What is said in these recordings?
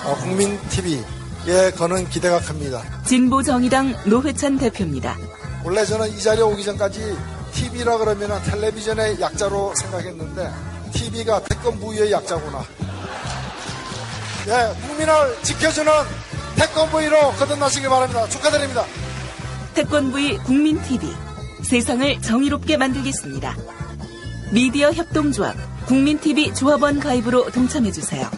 국민TV에 거는 기대가 큽니다. 진보정의당 노회찬 대표입니다. 원래 저는 이 자리에 오기 전까지 TV라 그러면 텔레비전의 약자로 생각했는데 TV가 태권부의 약자구나. 예, 국민을 지켜주는 태권부의로 거듭나시길 바랍니다. 축하드립니다. 태권부의 국민TV, 세상을 정의롭게 만들겠습니다. 미디어 협동조합 국민TV 조합원 가입으로 동참해주세요.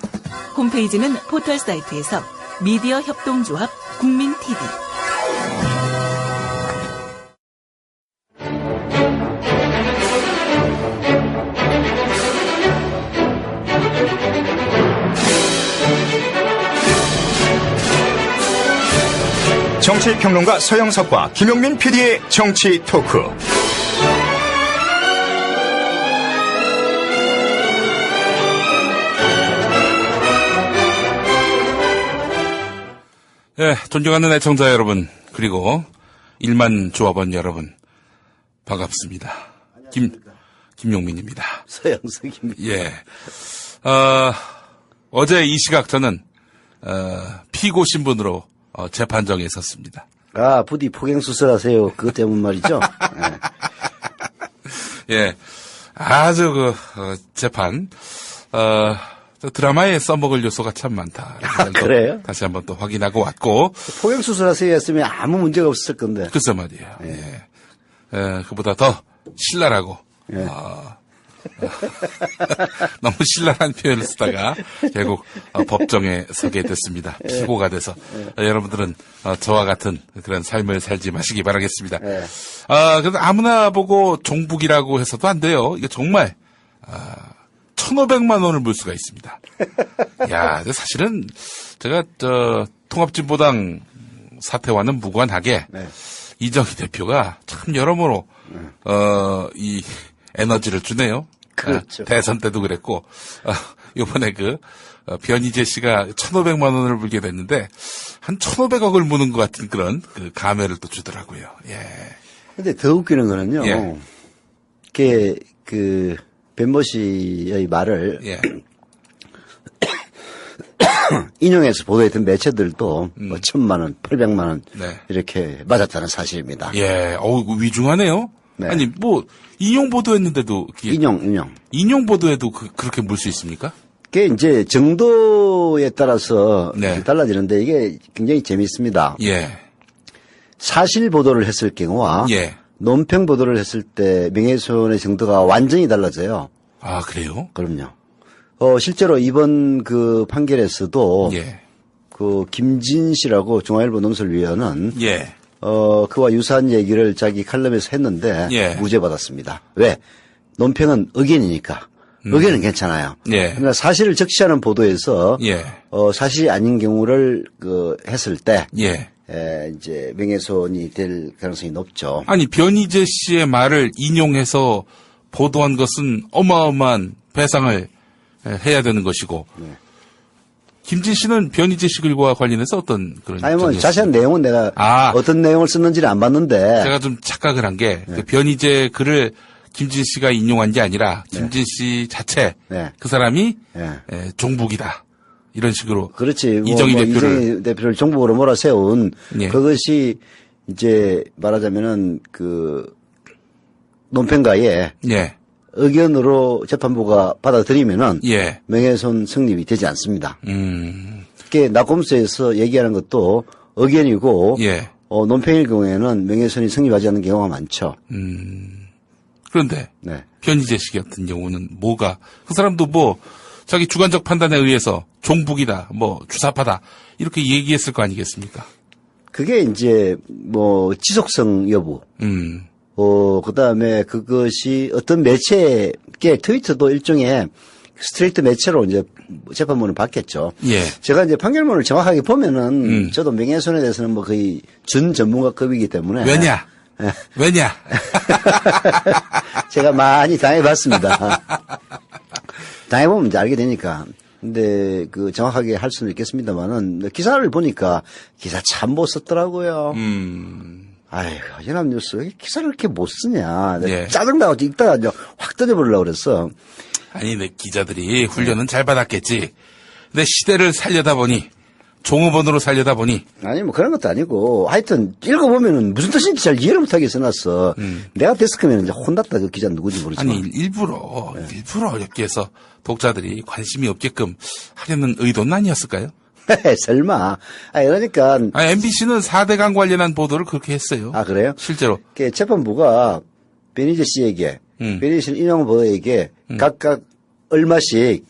홈페이지는 포털 사이트에서 미디어 협동조합 국민TV. 정치평론가 서영석과 김용민 PD의 정치 토크. 예, 존경하는 애청자 여러분, 그리고 1만 조합원 여러분, 반갑습니다. 김용민입니다. 서영석입니다. 예. 어제 이 시각 저는, 피고 신분으로, 재판정에 있었습니다. 아, 부디 폭행수술하세요. 그것 때문 말이죠. 예. 아주 재판, 드라마에 써먹을 요소가 참 많다. 아, 그래요? 다시 한번 또 확인하고 왔고. 폭행수술하세요 했으면 아무 문제가 없었을 건데. 글쎄 말이에요. 예. 그보다 더 신랄하고, 예. 너무 신랄한 표현을 쓰다가 결국 법정에 서게 됐습니다. 피고가 돼서. 여러분들은 저와 같은 그런 삶을 살지 마시기 바라겠습니다. 그래서 아무나 보고 종북이라고 해서도 안 돼요. 이게 정말 1,500만 원을 물 수가 있습니다. 야, 사실은 제가 통합진보당 사태와는 무관하게 이정희 대표가 참 여러모로 이 에너지를 주네요. 그렇죠. 대선 때도 그랬고 이번에 변희재 씨가 1,500만 원을 물게 됐는데 한 1,500억을 무는 것 같은 그런 감회를 또 주더라고요. 예. 근데 더 웃기는 거는요. 예. 변모 씨의 말을 예. 인용해서 보도했던 매체들도 뭐 1,000만 원, 800만 원 네. 이렇게 맞았다는 사실입니다. 예. 위중하네요. 네. 아니 인용 보도했는데도 인용 보도에도 그렇게 물 수 있습니까? 그게 이제 정도에 따라서 네. 달라지는데 이게 굉장히 재미있습니다. 예. 사실 보도를 했을 경우와 예. 논평 보도를 했을 때 명예훼손의 정도가 완전히 달라져요. 아, 그래요? 그럼요. 실제로 이번 판결에서도 예. 김진 씨라고 중앙일보 논설위원은 예. 그와 유사한 얘기를 자기 칼럼에서 했는데 예. 무죄 받았습니다. 왜? 논평은 의견이니까. 의견은 괜찮아요. 예. 그러나 사실을 적시하는 보도에서 예. 사실이 아닌 경우를 했을 때 예. 이제 명예훼손이 될 가능성이 높죠. 아니, 변희재 씨의 말을 인용해서 보도한 것은 어마어마한 배상을 해야 되는 것이고, 네. 김진 씨는 변희재 씨 글과 관련해서 어떤 그런. 아니, 자세한 내용은 내가 어떤 내용을 썼는지는 안 봤는데. 제가 좀 착각을 한 게, 변희재 글을 김진 씨가 인용한 게 아니라, 김진 씨 자체, 그 사람이 종북이다. 이런 식으로. 그렇지. 이정희 대표를 종북으로 몰아세운 예. 그것이 이제 말하자면은 논평가에 예. 의견으로 재판부가 받아들이면은 예. 명예훼손 성립이 되지 않습니다. 그게 낙검수에서 얘기하는 것도 의견이고 예. 논평일 경우에는 명예훼손이 성립하지 않는 경우가 많죠. 그런데 네. 변희재 씨 같은 경우는 그 사람도 자기 주관적 판단에 의해서 종북이다, 주사파다 이렇게 얘기했을 거 아니겠습니까? 그게 이제 지속성 여부. 그다음에 그것이 어떤 매체에 트위터도 일종의 스트레이트 매체로 이제 재판문을 받겠죠. 예. 제가 이제 판결문을 정확하게 보면은 저도 명예훼손에 대해서는 거의 준 전문가급이기 때문에. 왜냐? 제가 많이 당해봤습니다. 당해보면 이제 알게 되니까. 근데 정확하게 할 수는 있겠습니다만은 기사를 보니까 기사 참 못 썼더라고요. 아이고, 연합뉴스 왜 기사를 이렇게 못 쓰냐. 예. 짜증나고 읽다가 확 던져버리려고 그랬어. 아니, 내 기자들이 훈련은 잘 받았겠지. 근데 시대를 살려다 보니 종업원으로 살려다 보니 아니, 뭐 그런 것도 아니고, 하여튼, 읽어보면은 무슨 뜻인지 잘 이해를 못하게 써놨어. 내가 데스크면 이제 혼났다, 그 기자 누구지 모르지만. 아니 일부러 어렵게 해서 독자들이 관심이 없게끔 하려는 의도는 아니었을까요? 설마. 그러니까. MBC는 4대강 관련한 보도를 그렇게 했어요. 그래요? 실제로. 재판부가 베니제 씨에게, 베니제 씨 인용버에게 각각 얼마씩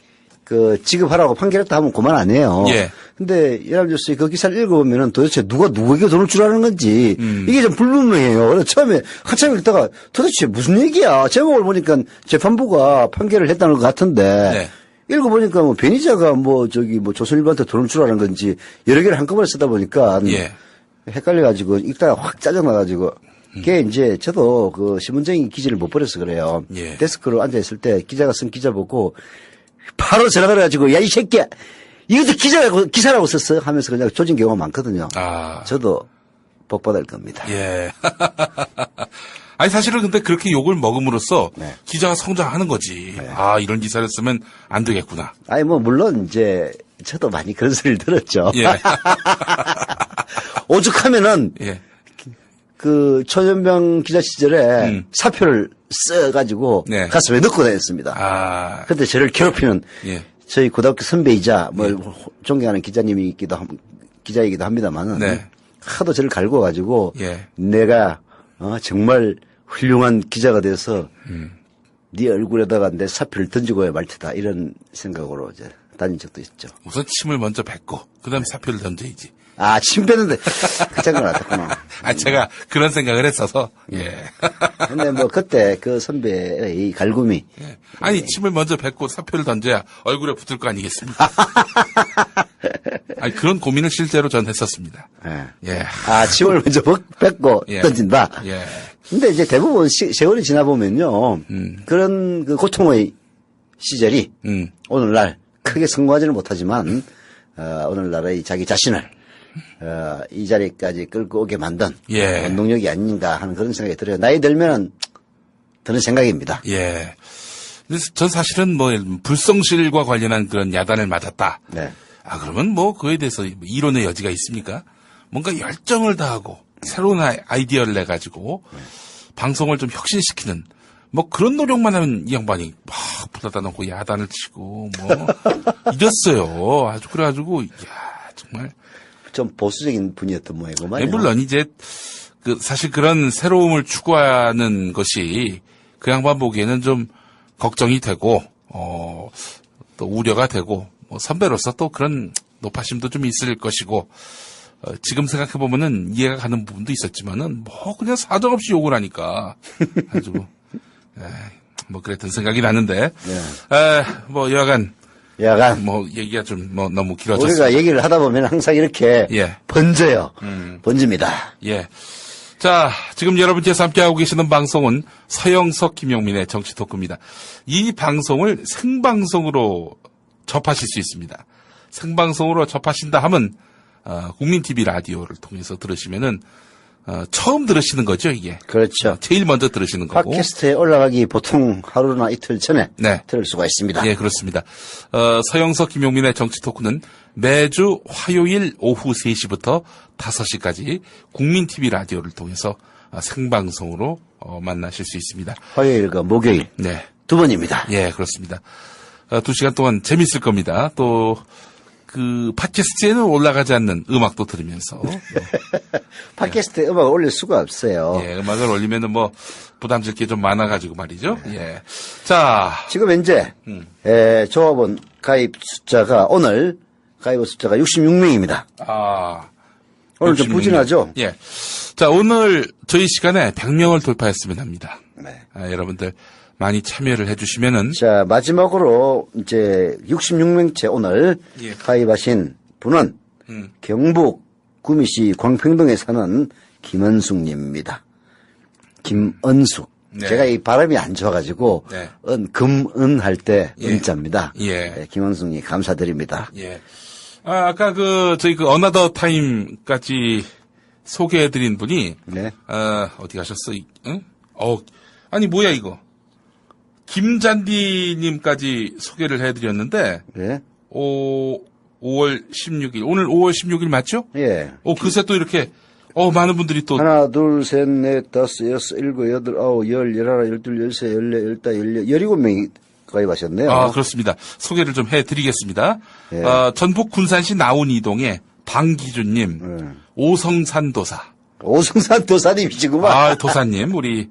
지급하라고 판결했다 하면 그만 안 해요. 예. 근데 연합뉴스 그 기사를 읽어보면은 도대체 누가 누구에게 돈을 주라는 건지 이게 좀 불분명해요. 그래서 처음에 한참 읽다가 도대체 무슨 얘기야? 제목을 보니까 재판부가 판결을 했다는 것 같은데. 네. 읽어보니까 베니자가 조선일보한테 돈을 주라는 건지 여러 개를 한꺼번에 쓰다 보니까. 예. 헷갈려가지고 읽다가 확 짜증나가지고. 그게 이제 저도 신문쟁이 기지를 못 버려서 그래요. 예. 데스크로 앉아있을 때 기자가 쓴 기자 보고 바로 전화를 해가지고 야, 이 새끼야! 이것도 기사라고 썼어? 하면서 그냥 조진 경우가 많거든요. 저도 복 받을 겁니다. 예. 아니, 사실은 근데 그렇게 욕을 먹음으로써 네. 기자가 성장하는 거지. 네. 이런 기사를 쓰면 안 되겠구나. 아니, 물론 이제 저도 많이 그런 소리를 들었죠. 예. 오죽하면은 예. 초연병 기자 시절에 사표를 써가지고 네. 가슴에 넣고 다녔습니다. 근데 저를 괴롭히는 예. 저희 고등학교 선배이자 존경하는 기자이기도 합니다만은 네. 하도 저를 갈구어가지고 예. 내가 정말 훌륭한 기자가 돼서 네 얼굴에다가 내 사표를 던지고 말 테다 이런 생각으로 이제 다닌 적도 있죠. 우선 침을 먼저 뱉고 그다음에 사표를 던져야지. 침 뱉는데 그 장난 같았구나. 제가 그런 생각을 했어서. 예. 근데 그때 그 선배의 갈굼이. 예. 아니, 침을 먼저 뱉고 사표를 던져야 얼굴에 붙을 거 아니겠습니까? 그런 고민을 실제로 전 했었습니다. 예. 침을 먼저 뱉고 예. 던진다. 예. 근데 이제 대부분 세월이 지나보면요. 그런 고통의 시절이 오늘날 크게 성공하지는 못하지만, 오늘날의 자기 자신을 이 자리까지 끌고 오게 만든 원동력이 아닌가 하는 그런 생각이 들어요. 나이 들면 드는 생각입니다. 예. 근데 전 사실은 불성실과 관련한 그런 야단을 맞았다. 네. 그러면 그에 대해서 이론의 여지가 있습니까? 뭔가 열정을 다하고 새로운 아이디어를 내가지고 방송을 좀 혁신시키는 그런 노력만 하면 이 양반이 막 불러다 놓고 야단을 치고 이랬어요. 아주 그래가지고 정말 좀 보수적인 분이었던 모양이구만요. 물론 이제 사실 그런 새로움을 추구하는 것이 그 양반 보기에는 좀 걱정이 되고 또 우려가 되고 선배로서 또 그런 높아심도 좀 있을 것이고 지금 생각해 보면은 이해가 가는 부분도 있었지만은 그냥 사정없이 욕을 하니까 아주 그랬던 생각이 나는데 여하간 얘기가 좀 너무 길어졌어요. 우리가 얘기를 하다 보면 항상 이렇게 번져요. 번집니다. 예. 자, 지금 여러분께서 함께하고 계시는 방송은 서영석 김용민의 정치 토크입니다. 이 방송을 생방송으로 접하실 수 있습니다. 생방송으로 접하신다 하면 국민TV 라디오를 통해서 들으시면은 처음 들으시는 거죠, 이게. 그렇죠. 제일 먼저 들으시는 거고. 팟캐스트에 올라가기 보통 하루나 이틀 전에 들을 수가 있습니다. 예, 그렇습니다. 서영석 김용민의 정치 토크는 매주 화요일 오후 3시부터 5시까지 국민TV 라디오를 통해서 생방송으로 만나실 수 있습니다. 화요일과 목요일. 네. 두 번입니다. 예, 그렇습니다. 2시간 동안 재밌을 겁니다. 또 팟캐스트에는 올라가지 않는 음악도 들으면서. 팟캐스트에 음악을 올릴 수가 없어요. 예, 음악을 올리면은 부담질 게 좀 많아가지고 말이죠. 예. 자. 지금 현재, 조합원 가입 숫자가, 오늘 가입 숫자가 66명입니다. 오늘 66명. 좀 부진하죠? 예. 자, 오늘 저희 시간에 100명을 돌파했으면 합니다. 네. 여러분들 많이 참여를 해주시면은. 자, 마지막으로 이제 66명째 오늘 가입하신 분은 경북 구미시 광평동에 사는 김은숙님입니다. 김은숙. 네. 제가 이 발음이 안 좋아가지고 금은 할 때 은자입니다. 예. 김은숙님 감사드립니다. 예. 아까 저희 어나더 타임까지 소개해드린 분이 어디 가셨어? 응? 아니 뭐야 이거? 김잔디님까지 소개를 해드렸는데, 5월 16일. 오늘 5월 16일 맞죠? 예. 그새 또 이렇게, 많은 분들이 또. 하나, 둘, 셋, 넷, 다섯, 여섯, 일곱, 여덟, 아홉, 열, 열하나, 열둘, 열세, 열네, 열다, 열여, 17명이 가입하셨네요. 그렇습니다. 소개를 좀 해드리겠습니다. 예. 전북 군산시 나온이동의 방기준님, 오성산 도사. 오승산 도사님이시구만. 도사님, 우리,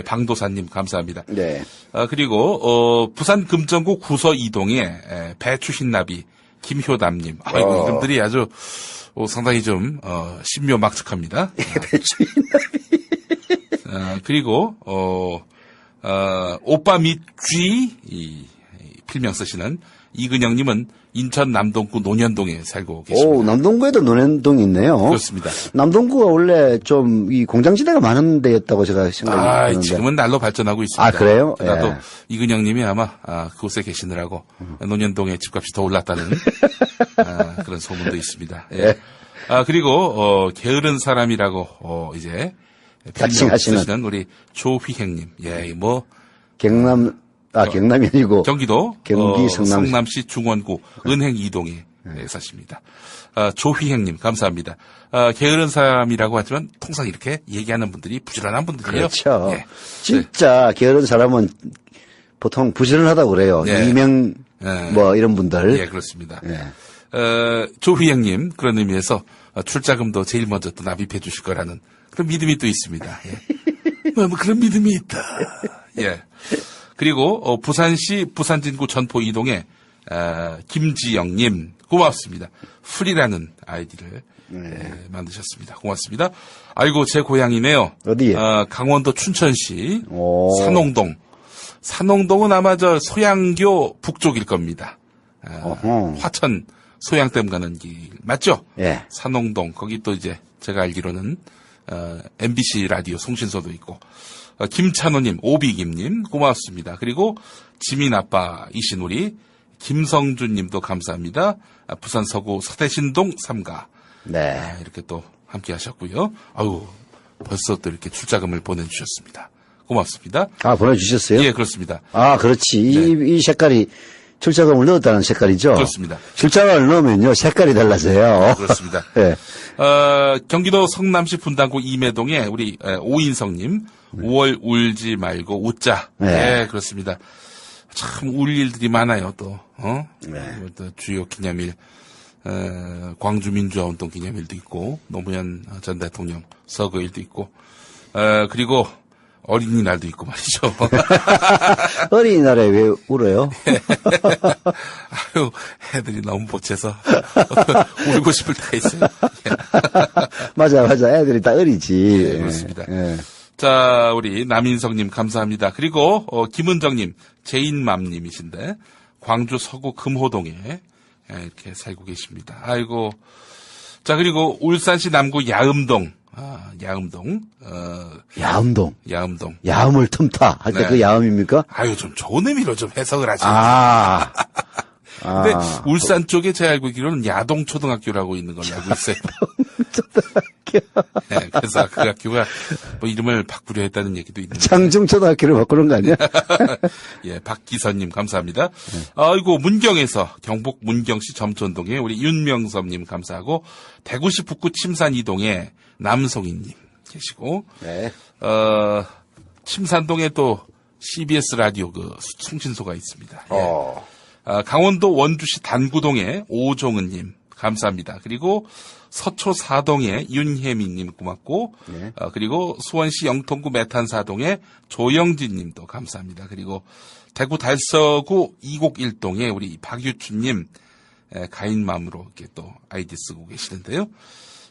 방도사님, 감사합니다. 네. 그리고, 부산 금정구 구서 이동의, 배추신나비, 김효담님. 아이고, 이름들이 아주, 상당히 좀, 신묘막측합니다. 배추신나비. 그리고, 오빠 밑쥐, 필명 쓰시는 이근영님은 인천 남동구 논현동에 살고 계십니다. 남동구에도 논현동이 있네요. 그렇습니다. 남동구가 원래 좀 이 공장지대가 많은 데였다고 제가 생각했는데. 지금은 날로 발전하고 있습니다. 아, 그래요? 나도 예. 이근영님이 아마 그곳에 계시느라고 논현동의 집값이 더 올랐다는 그런 소문도 있습니다. 예. 그리고 게으른 사람이라고 이제 자칭하시는 쓰시는 우리 조휘행님. 예, 뭐 경남이 아니고 경기도 경기 성남시 중원구 은행 2동에 사십니다. 조휘행님 감사합니다. 게으른 사람이라고 하지만 통상 이렇게 얘기하는 분들이 부지런한 분들이에요. 그렇죠. 예. 진짜 게으른 사람은 보통 부지런하다고 그래요. 예. 이명 뭐 이런 분들. 예, 그렇습니다. 예. 조휘행님 그런 의미에서 출자금도 제일 먼저 또 납입해 주실 거라는 그런 믿음이 또 있습니다. 예. 뭐 그런 믿음이 있다. 예. 그리고 부산시 부산진구 전포 이동에 김지영님 고맙습니다. 풀이라는 아이디를 만드셨습니다. 고맙습니다. 아이고 제 고향이네요. 어디에? 강원도 춘천시 오. 산홍동. 산홍동은 아마 저 소양교 북쪽일 겁니다. 화천 소양댐 가는 길 맞죠? 예. 산홍동 거기 또 이제 제가 알기로는 MBC 라디오 송신소도 있고. 김찬호님, 오비김님, 고맙습니다. 그리고 지민 아빠이신 우리 김성준님도 감사합니다. 부산 서구 서대신동 3가. 네. 이렇게 또 함께 하셨고요. 아유, 벌써 또 이렇게 출자금을 보내주셨습니다. 고맙습니다. 보내주셨어요? 예, 그렇습니다. 그렇지. 네. 이 색깔이 출자금을 넣었다는 색깔이죠? 그렇습니다. 출자금을 넣으면요, 색깔이 달라져요. 그렇습니다. 네. 경기도 성남시 분당구 이매동에 우리 오인성님, 5월 울지 말고 웃자. 네. 네, 그렇습니다. 참 울 일들이 많아요, 또. 네. 또 주요 기념일, 광주민주화운동 기념일도 있고, 노무현 전 대통령 서거일도 있고, 그리고 어린이날도 있고 말이죠. 어린이날에 왜 울어요? 아유, 애들이 너무 보채서 울고 싶을 때가 있어요. 맞아. 애들이 다 어리지. 예, 그렇습니다. 예. 자, 우리 남인성님 감사합니다. 그리고 김은정님, 제인맘님이신데 광주 서구 금호동에 이렇게 살고 계십니다. 아이고. 자, 그리고 울산시 남구 야음동. 야음동. 야음동. 야음을 틈타. 할 때 그 네. 야음입니까? 아유, 좀 좋은 의미로 좀 해석을 하지. 근데 울산 쪽에 제가 알고 있기로는 야동초등학교라고 있는 걸로 알고 있어요. 네, 그래서 그 학교가 뭐 이름을 바꾸려 했다는 얘기도 있는데. 장중초등학교를 바꾸는 거 아니야? 예, 박기선님 감사합니다. 아이고 문경에서 경북 문경시 점촌동에 우리 윤명섭님 감사하고 대구시 북구 침산 이동에 남송이님 계시고 네. 침산동에 또 CBS 라디오 그 송신소가 있습니다. 예. 강원도 원주시 단구동에 오종은님 감사합니다. 그리고 서초 사동에 윤혜민님 고맙고 네. 그리고 수원시 영통구 메탄사동에 조영진님도 감사합니다. 그리고 대구 달서구 이곡일동에 우리 박유춘님 가인맘으로 이렇게 또 아이디 쓰고 계시는데요.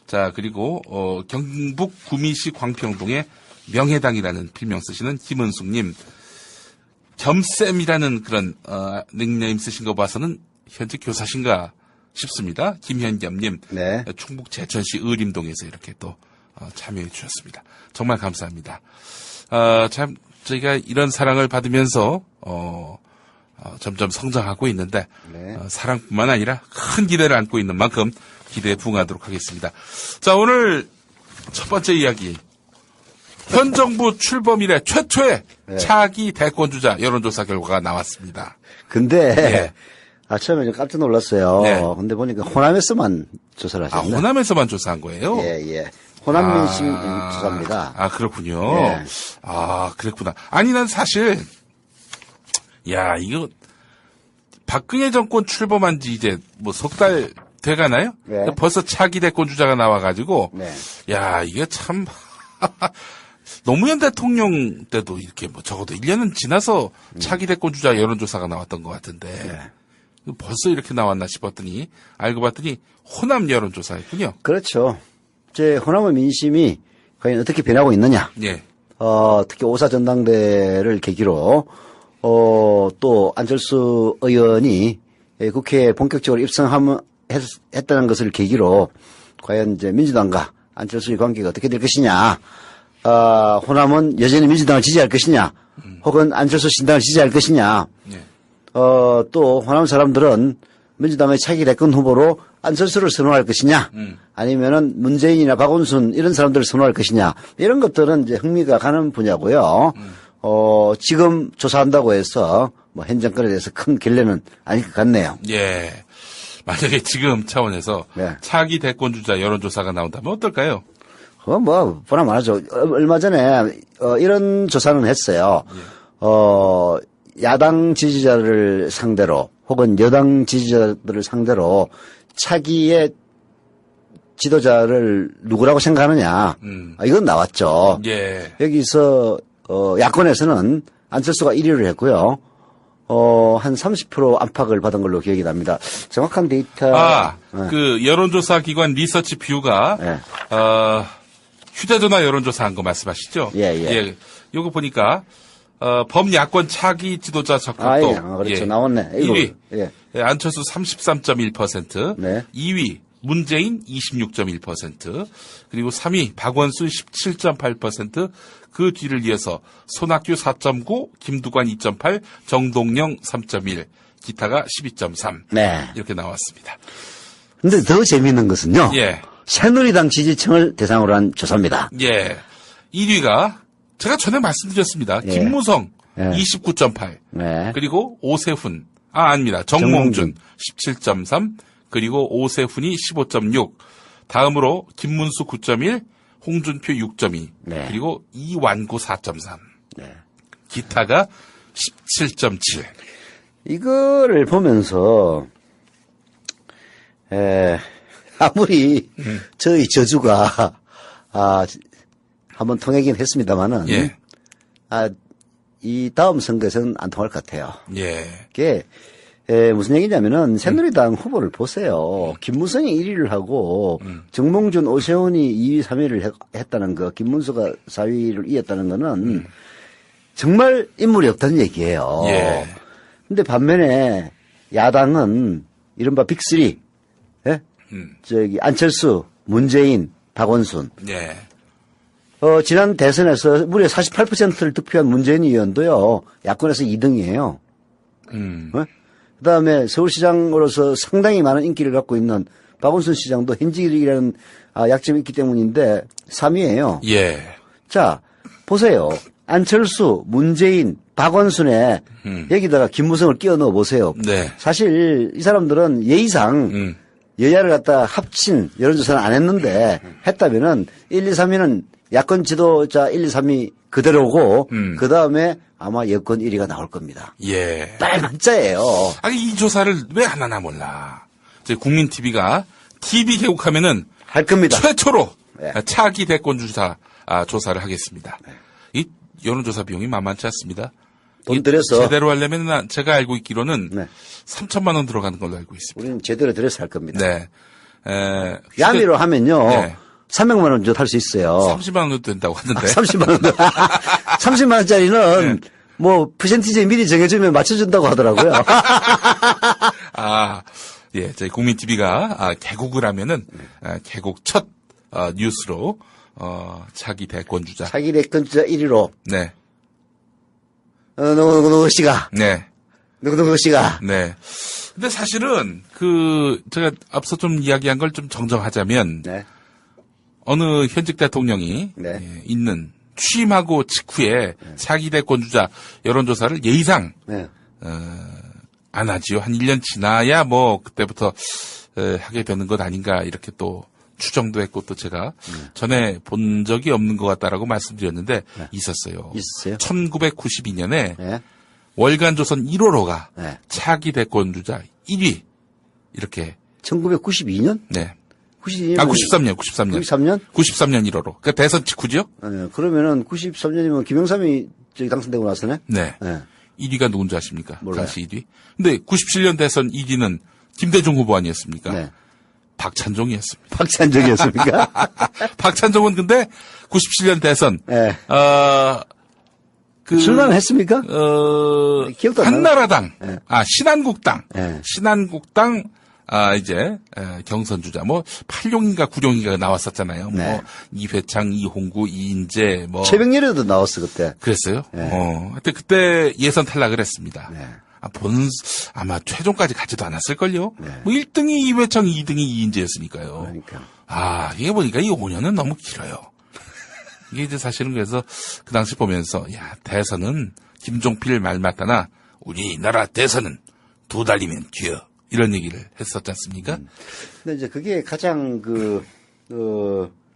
자 그리고 경북 구미시 광평동에 명해당이라는 필명 쓰시는 김은숙님. 겸쌤이라는 그런 닉네임 쓰신 거 봐서는 현재 교사신가 싶습니다. 김현겸님, 네. 충북 제천시 의림동에서 이렇게 또 참여해 주셨습니다. 정말 감사합니다. 참 저희가 이런 사랑을 받으면서 점점 성장하고 있는데 네. 사랑뿐만 아니라 큰 기대를 안고 있는 만큼 기대에 부응하도록 하겠습니다. 자 오늘 첫 번째 이야기. 현 정부 출범 이래 최초의 차기 대권주자 여론조사 결과가 나왔습니다. 근데, 처음에 좀 깜짝 놀랐어요. 네. 근데 보니까 호남에서만 조사를 아, 하셨네. 호남에서만 조사한 거예요? 예. 호남 민심 조사입니다. 아, 그렇군요. 네. 아, 그랬구나. 아니, 난 사실, 야, 이거, 박근혜 정권 출범한 지 이제 뭐 석 달 돼가나요? 네. 벌써 차기 대권 주자가 나와가지고, 네. 야, 이게 참, 노무현 대통령 때도 이렇게 뭐 적어도 1년은 지나서 차기 대권 주자 여론조사가 나왔던 것 같은데, 벌써 이렇게 나왔나 싶었더니, 알고 봤더니 호남 여론조사였군요. 그렇죠. 이제 호남의 민심이 과연 어떻게 변하고 있느냐. 예. 특히 5.4 전당대를 계기로, 또 안철수 의원이 국회에 본격적으로 했다는 것을 계기로 과연 이제 민주당과 안철수의 관계가 어떻게 될 것이냐. 호남은 여전히 민주당을 지지할 것이냐. 혹은 안철수 신당을 지지할 것이냐. 예. 또 호남 사람들은 민주당의 차기 대권 후보로 안철수를 선호할 것이냐, 아니면은 문재인이나 박원순 이런 사람들을 선호할 것이냐, 이런 것들은 이제 흥미가 가는 분야고요. 지금 조사한다고 해서 뭐 현 정권에 대해서 큰 결례는 아닐 것 같네요. 예. 만약에 지금 차원에서 네. 차기 대권 주자 여론조사가 나온다면 어떨까요? 뭐 보나마나죠. 얼마 전에 이런 조사는 했어요. 야당 지지자를 상대로 혹은 여당 지지자들을 상대로 차기의 지도자를 누구라고 생각하느냐. 이건 나왔죠. 예. 여기서 야권에서는 안철수가 1위를 했고요. 한 30% 안팎을 받은 걸로 기억이 납니다. 정확한 데이터. 그 여론조사 기관 리서치 뷰가 네. 휴대전화 여론조사한 거 말씀하시죠? 예. 요거 보니까 범야권 차기 지도자 적합도. 예. 그렇죠. 나왔네. 1위. 예. 안철수 33.1%. 네. 2위 문재인 26.1%. 그리고 3위 박원순 17.8%. 그 뒤를 이어서 손학규 4.9, 김두관 2.8, 정동영 3.1, 기타가 12.3. 네. 이렇게 나왔습니다. 근데 더 재미있는 것은요. 예. 새누리당 지지층을 대상으로 한 조사입니다. 예. 1위가 제가 전에 말씀드렸습니다. 예. 김무성 예. 29.8. 네. 그리고 오세훈. 아닙니다. 정몽준 17.3. 그리고 오세훈이 15.6. 다음으로 김문수 9.1. 홍준표 6.2. 네. 그리고 이완구 4.3. 네. 기타가 17.7. 이거를 보면서 아무리 저희 저주가 한번 통하긴 했습니다만은 예. 이 다음 선거에서는 안 통할 것 같아요. 예. 이게 무슨 얘기냐면은 새누리당 후보를 보세요. 김무성이 1위를 하고 정몽준, 오세훈이 2위, 3위를 했다는 거, 김문수가 4위를 이었다는 거는 정말 인물이 없다는 얘기예요. 예. 근데 반면에 야당은 이른바 빅3, 예? 안철수, 문재인, 박원순. 예. 지난 대선에서 무려 48%를 득표한 문재인 의원도요, 야권에서 2등이에요. 그 다음에 서울시장으로서 상당히 많은 인기를 갖고 있는 박원순 시장도 현직이라는 약점이 있기 때문인데 3위예요. 예. 자, 보세요. 안철수, 문재인, 박원순에 여기다가 김무성을 끼워 넣어 보세요. 네. 사실 이 사람들은 예의상 여야를 갖다 합친 여론조사는 안 했는데 했다면은 1, 2, 3위는 야권 지도자 1, 2, 3위 그대로고 그 다음에 아마 여권 1위가 나올 겁니다. 예. 빨간자예요. 아니, 이 조사를 왜 안 하나 몰라. 저희 국민TV가 TV 개국하면은 할 겁니다. 최초로 네. 차기 대권 주자 조사를 하겠습니다. 이 여론조사 비용이 만만치 않습니다. 돈 이게 들여서. 제대로 하려면 제가 알고 있기로는 네. 3천만 원 들어가는 걸로 알고 있습니다. 우리는 제대로 들여서 할 겁니다. 네. 야미로 하면요. 네. 300만 원 할 수 있어요. 30만 원도 된다고 하는데. 30만 원. 30만 원짜리는 뭐 퍼센티지 미리 정해주면 맞춰준다고 하더라고요. 예, 저희 국민TV가 개국을 하면은 개국 첫 뉴스로 차기 대권 주자. 차기 대권 주자 1위로 네. 누구 씨가 네. 누구 씨가 네. 근데 사실은 제가 앞서 좀 이야기한 걸 좀 정정하자면 네. 어느 현직 대통령이 네. 있는 취임하고 직후에 차기 대권 주자 여론조사를 예의상 네. 안 하지요. 한 1년 지나야 뭐 그때부터 하게 되는 것 아닌가 이렇게 또 추정도 했고 또 제가 전에 본 적이 없는 것 같다라고 말씀드렸는데 네. 있었어요. 있었어요? 1992년에 네. 월간조선 1호로가 네. 차기 대권 주자 1위 이렇게 1992년? 네. 92년? 93년. 93년? 93년 1호로. 그러니까 대선 직후죠? 네, 그러면은 93년이면 김영삼이 저기 당선되고 나서네? 네. 네. 1위가 누군지 아십니까? 몰라요. 당시 1위. 근데 97년 대선 1위는 김대중 후보 아니었습니까? 네. 박찬종이었습니다. 박찬정이었습니까? 박찬종은 근데 97년 대선 네. 출마는 했습니까? 기억도 안 한나라당, 네. 신한국당, 네. 신한국당, 이제, 경선 주자, 86인가 96인가 나왔었잖아요. 네. 이회창, 이홍구, 이인재, 최병렬에도 나왔어, 그때. 그랬어요? 네. 하여튼 그때 예선 탈락을 했습니다. 네. 아마 최종까지 가지도 않았을걸요? 네. 1등이 이회창, 2등이 이인재였으니까요. 그러니까. 이게 보니까 이 5년은 너무 길어요. 이게 이제 사실은 그래서 그 당시 보면서, 대선은 김종필 말 맞다나, 우리나라 대선은 2달이면 뒤어. 이런 얘기를 했었지 않습니까? 근데 이제 그게 가장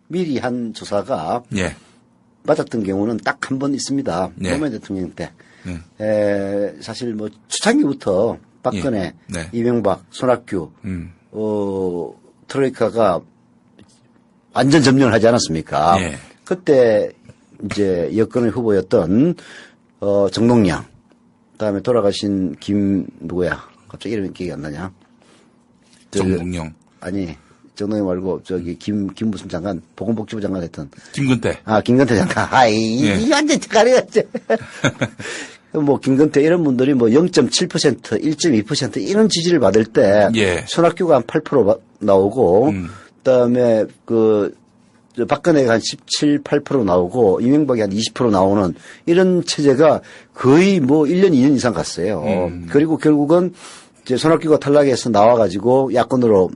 미리 한 조사가 예. 맞았던 경우는 딱 한 번 있습니다. 네. 노무현 대통령 때. 사실 초창기부터 박근혜, 예. 네. 이명박, 손학규, 트로이카가 완전 점령을 하지 않았습니까? 예. 그때 이제 여권의 후보였던, 정동영, 그다음에 돌아가신 갑자기 이름이 기억이 안 나냐? 정동영. 아니, 정동영 말고, 김 무슨 장관, 보건복지부 장관 했던. 김근태. 김근태 장관. 이 완전 가려갔지. 김근태 이런 분들이 0.7%, 1.2% 이런 지지를 받을 때. 예. 손학규가 한 8% 나오고, 그 다음에 박근혜가 한 17, 8% 나오고, 이명박이 한 20% 나오는 이런 체제가 거의 1년, 2년 이상 갔어요. 그리고 결국은 이제 손학규가 탈락해서 나와가지고 야권으로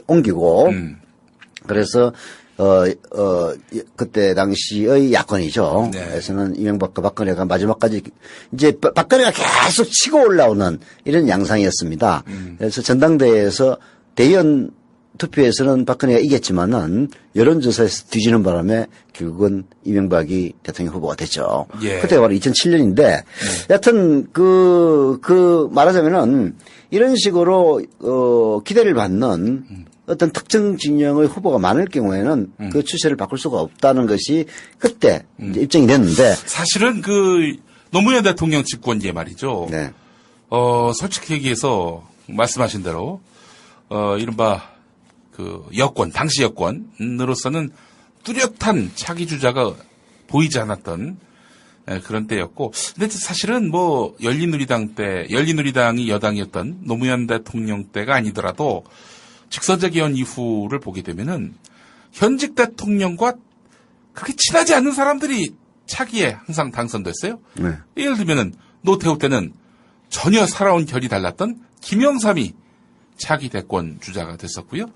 옮기고, 그래서, 그때 당시의 야권이죠. 네. 그래서는 이명박과 박근혜가 마지막까지 이제 박근혜가 계속 치고 올라오는 이런 양상이었습니다. 그래서 전당대회에서 대의원 투표에서는 박근혜가 이겼지만은 여론조사에서 뒤지는 바람에 결국은 이명박이 대통령 후보가 됐죠. 예. 그때가 바로 2007년인데 여하튼 말하자면은 이런 식으로 기대를 받는 어떤 특정 진영의 후보가 많을 경우에는 그 추세를 바꿀 수가 없다는 것이 그때 이제 입증이 됐는데 사실은 노무현 대통령 집권기에 말이죠. 네. 솔직히 얘기해서 말씀하신 대로 이른바 당시 여권으로서는 뚜렷한 차기 주자가 보이지 않았던 그런 때였고, 근데 사실은 열린우리당이 여당이었던 노무현 대통령 때가 아니더라도 직선제 개헌 이후를 보게 되면은 현직 대통령과 그렇게 친하지 않는 사람들이 차기에 항상 당선됐어요. 네. 예를 들면은 노태우 때는 전혀 살아온 결이 달랐던 김영삼이 차기 대권 주자가 됐었고요.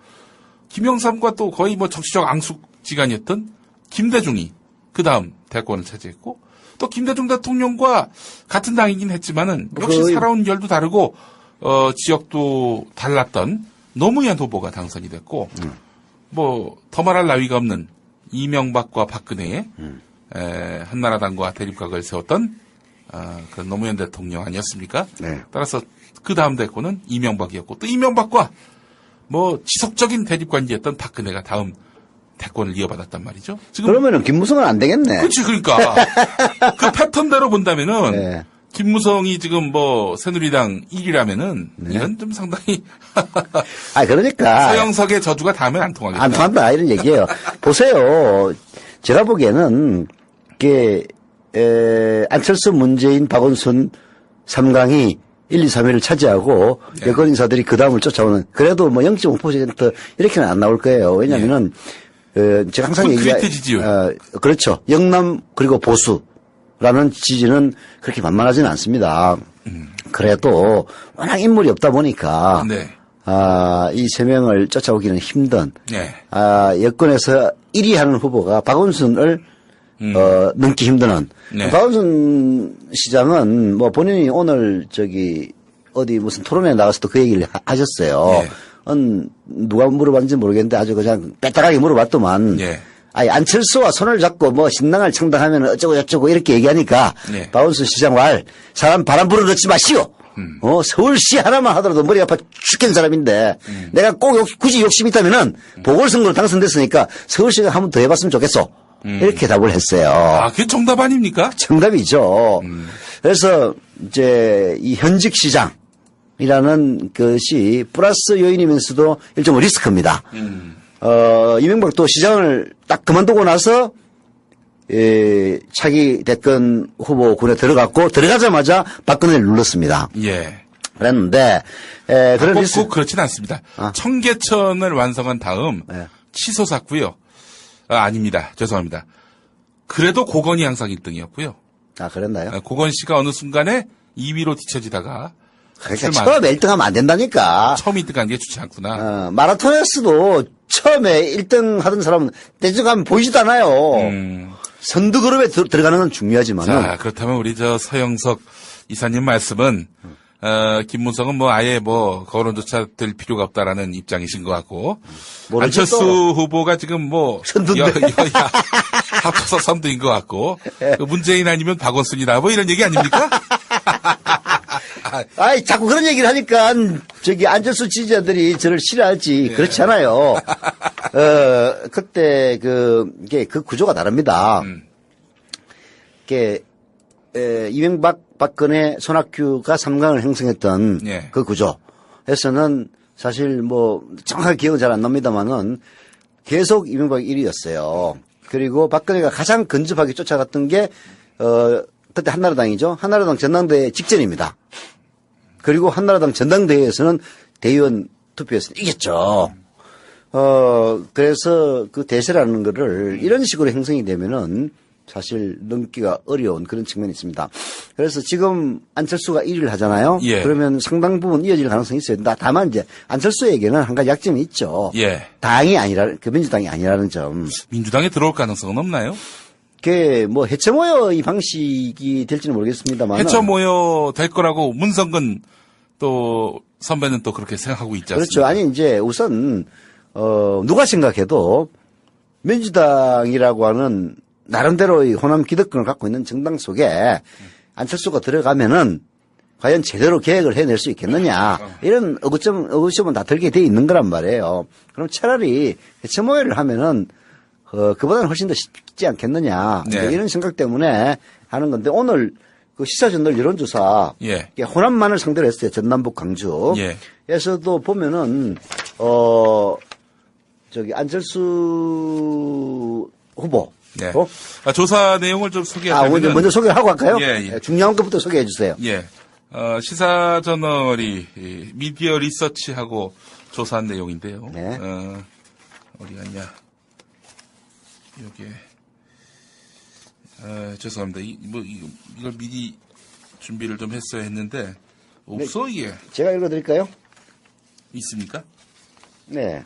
김영삼과 또 거의 정치적 앙숙지간이었던 김대중이 그 다음 대권을 차지했고, 또 김대중 대통령과 같은 당이긴 했지만은 역시 살아온 결도 다르고 지역도 달랐던 노무현 후보가 당선이 됐고, 더 말할 나위가 없는 이명박과 박근혜의 한나라당과 대립각을 세웠던 그런 노무현 대통령 아니었습니까? 네. 따라서 그 다음 대권은 이명박이었고, 또 이명박과 지속적인 대립 관계였던 박근혜가 다음 대권을 이어받았단 말이죠. 지금 그러면은 김무성은 안 되겠네. 그렇지, 그러니까 그 패턴대로 본다면은 네. 김무성이 지금 새누리당 1위라면은 이건 좀 상당히 그러니까 서영석의 저주가 다음엔 안 통하겠다. 안 통한다 이런 얘기예요. 보세요. 제가 보기에는 안철수, 문재인, 박원순 3강이 1, 2, 3위를 차지하고 네. 여권 인사들이 그 다음을 쫓아오는 그래도 0.5% 이렇게는 안 나올 거예요. 왜냐면은 제가 항상 콘크리트 지지율. 그렇죠. 영남 그리고 보수라는 지지는 그렇게 만만하지는 않습니다. 그래도 워낙 인물이 없다 보니까 네. 이 세 명을 쫓아오기는 힘든 네. 여권에서 1위 하는 후보가 박원순을 넘기 힘드는. 네. 박원순 시장은 본인이 오늘 어디 무슨 토론에 나가서도 그 얘기를 하셨어요. 예. 누가 물어봤는지 모르겠는데 아주 그냥 빼딱하게 물어봤더만. 예. 아니, 안철수와 손을 잡고 뭐 신당을 창당하면 어쩌고 저쩌고 이렇게 얘기하니까 예. 박원순 시장 말 사람 바람 불어넣지 마시오. 서울시 하나만 하더라도 머리 아파 죽겠는 사람인데 내가 꼭 굳이 욕심이 있다면은 보궐선거로 당선됐으니까 서울시가 한 번 더 해봤으면 좋겠어. 이렇게 답을 했어요. 아, 그게 정답 아닙니까? 정답이죠. 그래서 이제 이 현직 시장이라는 것이 플러스 요인이면서도 일종의 리스크입니다. 이명박도 시장을 딱 그만두고 나서 차기 대권 후보군에 들어갔고 들어가자마자 박근혜를 눌렀습니다. 예. 그랬는데 그런 꼭 그렇진 않습니다. 청계천을 완성한 다음 네. 치솟았고요. 아닙니다. 죄송합니다. 그래도 고건이 항상 1등이었고요. 아 그랬나요? 고건 씨가 어느 순간에 2위로 뒤처지다가 그러니까 처음에 1등하면 안 된다니까. 처음 1등한 게 좋지 않구나. 마라톤에서도 처음에 1등 하던 사람은 대충 가면 보이지도 않아요. 선두 그룹에 들어가는 건 중요하지만은. 자, 그렇다면 우리 서영석 이사님 말씀은 김문성은 뭐 아예 뭐 거론조차 될 필요가 없다라는 입장이신 것 같고 안철수 후보가 지금 뭐 선두인데 합쳐서 선두인 것 같고 그 문재인 아니면 박원순이다 뭐 이런 얘기 아닙니까? 아이 자꾸 그런 얘기를 하니까 저기 안철수 지지자들이 저를 싫어하지. 네. 그렇지 않아요. 그때 그 구조가 다릅니다. 이명박, 박근혜, 손학규가 3강을 형성했던 예. 그 구조에서는 사실 뭐 정확하게 기억은 잘 안 납니다만은 계속 이명박이 1위였어요. 그리고 박근혜가 가장 근접하게 쫓아갔던 게 그때 한나라당이죠. 한나라당 전당대회 직전입니다. 그리고 한나라당 전당대회에서는 대의원 투표에서 이겼죠. 그래서 그 대세라는 거를 이런 식으로 형성이 되면은 사실 넘기가 어려운 그런 측면이 있습니다. 그래서 지금 안철수가 1위를 하잖아요. 예. 그러면 상당 부분 이어질 가능성이 있어요. 다만 이제 안철수에게는 한 가지 약점이 있죠. 예. 당이 아니라, 그 민주당이 아니라는 점. 민주당에 들어올 가능성은 없나요? 그게 뭐 해체 모여 이 방식이 될지는 모르겠습니다만. 해체 모여 될 거라고 문성근 또 선배는 또 그렇게 생각하고 있지 않습니까? 그렇죠. 아니 이제 우선 누가 생각해도 민주당이라고 하는 나름대로의 호남 기득권을 갖고 있는 정당 속에 안철수가 들어가면은 과연 제대로 계획을 해낼 수 있겠느냐 이런 의구심은 다 들게 돼 있는 거란 말이에요. 그럼 차라리 해체 모여를 하면은 그보다는 훨씬 더 쉽지 않겠느냐 네. 이런 생각 때문에 하는 건데 오늘 그 시사전널 여론조사 예. 호남만을 상대로 했어요. 전남북 강주. 예. 에서도 보면은 저기 안철수 후보. 네. 조사 내용을 좀 소개하자면 먼저 소개를 하고 갈까요? 예, 예. 중요한 것부터 소개해 주세요. 예. 시사저널이 미디어 리서치하고 조사한 내용인데요. 네. 어디 갔냐? 여기에. 죄송합니다. 이걸 미리 준비를 좀 했어야 했는데, 없어, 이게. 제가 읽어드릴까요? 있습니까? 네.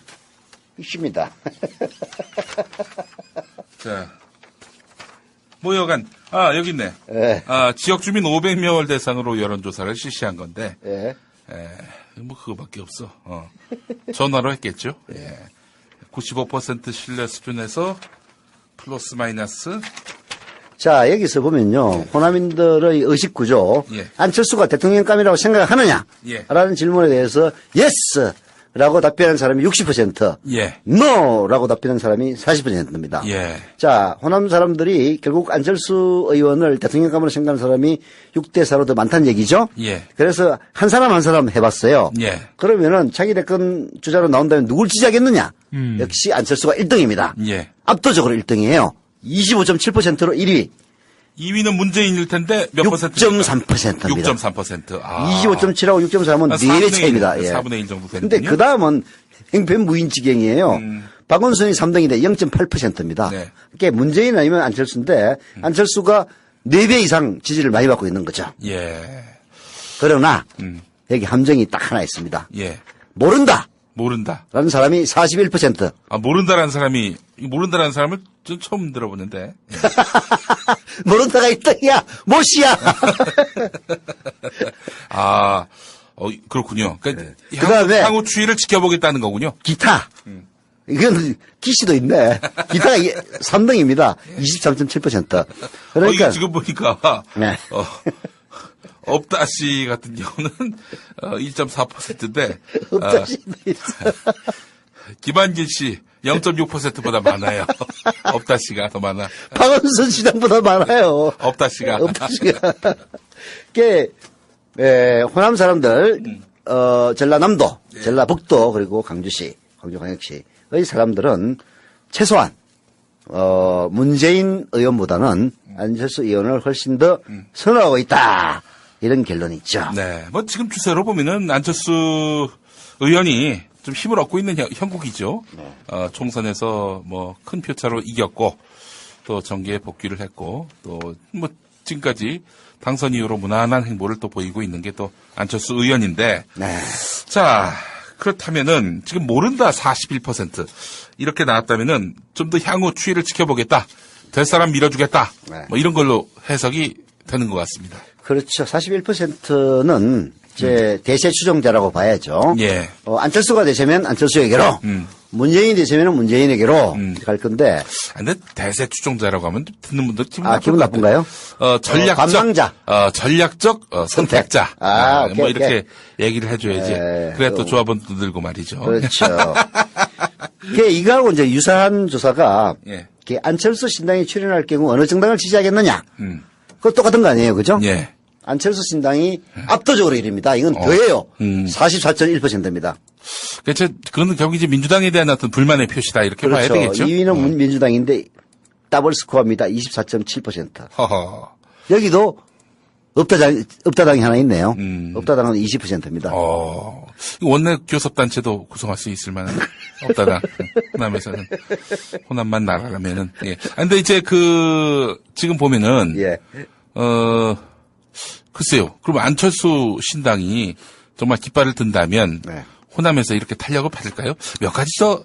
있습니다. 자. 모여간, 여기 있네. 네. 지역 주민 500명을 대상으로 여론조사를 실시한 건데, 네. 뭐 그거밖에 없어. 전화로 했겠죠. 예. 95% 신뢰 수준에서 플러스 마이너스. 자, 여기서 보면요. 호남인들의 의식 구조. 예. 안철수가 대통령감이라고 생각하느냐? 예. 라는 질문에 대해서 yes! 라고 답변한 사람이 60%. 예. no! 라고 답변한 사람이 40%입니다. 예. 자, 호남 사람들이 결국 안철수 의원을 대통령감으로 생각하는 사람이 6대4로 더 많다는 얘기죠? 예. 그래서 한 사람 한 사람 해봤어요. 예. 그러면은 차기 대권 주자로 나온다면 누굴 지지하겠느냐? 역시 안철수가 1등입니다. 예. 압도적으로 1등이에요. 25.7%로 1위. 2위는 문재인일 텐데 몇 퍼센트? 6.3%입니다. 6.3%. 25.7하고 6.3은 4배 차이입니다. 예. 4분의 1 정도 되는군요. 근데 그 다음은 행편무인지경이에요. 박원순이 3등인데 0.8%입니다. 네. 그러니까 문재인 아니면 안철수인데 안철수가 4배 이상 지지를 많이 받고 있는 거죠. 예. 그러나 여기 함정이 딱 하나 있습니다. 예. 모른다. 모른다. 라는 사람이 41%. 모른다라는 사람을 좀 처음 들어보는데. 예. 모른다가 1등이야. 못이야. 그렇군요. 그러니까 그다음에 향후 추이를 지켜보겠다는 거군요. 기타. 이건 기시도 있네. 기타가 3등입니다. 23.7%. 그러니까 이게 지금 보니까 네. 업다시 같은 경우는 1.4%인데 업다시도 있어. 김한길 씨 0.6%보다 많아요. 업다시가 더 많아. 박원순 시장보다 많아요. 업다시가. 업다시가. 호남 사람들, 전라남도, 전라북도, 그리고 강주시, 광주광역시의 사람들은 최소한, 문재인 의원보다는 안철수 의원을 훨씬 더 선호하고 있다. 이런 결론이 있죠. 네. 뭐 지금 추세로 보면은 안철수 의원이 좀 힘을 얻고 있는 형국이죠. 총선에서 뭐 큰 표차로 이겼고 또 정계에 복귀를 했고 또 뭐 지금까지 당선 이후로 무난한 행보를 또 보이고 있는 게 또 안철수 의원인데. 네. 자, 그렇다면은 지금 모른다 41% 이렇게 나왔다면은 좀 더 향후 추이를 지켜보겠다. 될 사람 밀어주겠다. 네. 뭐 이런 걸로 해석이 되는 것 같습니다. 그렇죠. 41%는 제 대세 추종자라고 봐야죠. 예. 안철수가 되시면 안철수에게로, 문재인이 되시면 문재인에게로 갈 건데. 근데 대세 추종자라고 하면 듣는 분들 기분 나쁜가요? 전략적, 관망자. 전략적 선택자. 오케이, 뭐 이렇게 오케이. 얘기를 해줘야지. 그래 또 조합원도 늘고 말이죠. 그렇죠. 이거하고 이제 유사한 조사가 예. 안철수 신당이 출연할 경우 어느 정당을 지지하겠느냐. 그거 똑같은 거 아니에요, 그죠? 예. 안철수 신당이 압도적으로 1위입니다. 이건 더해요. 44.1%입니다. 그건 결국 이제 민주당에 대한 어떤 불만의 표시다 이렇게 봐야 그렇죠. 되겠죠. 2위는 민주당인데 더블 스코어입니다. 24.7%. 허허. 여기도 업다당이 하나 있네요. 업다당은 20%입니다. 원내 교섭단체도 구성할 수 있을 만한 없다가 호남에서는 호남만 나가면은 예. 근데 이제 지금 보면은 예. 글쎄요. 그럼 안철수 신당이 정말 깃발을 든다면 네. 호남에서 이렇게 탄력을 받을까요? 몇 가지 더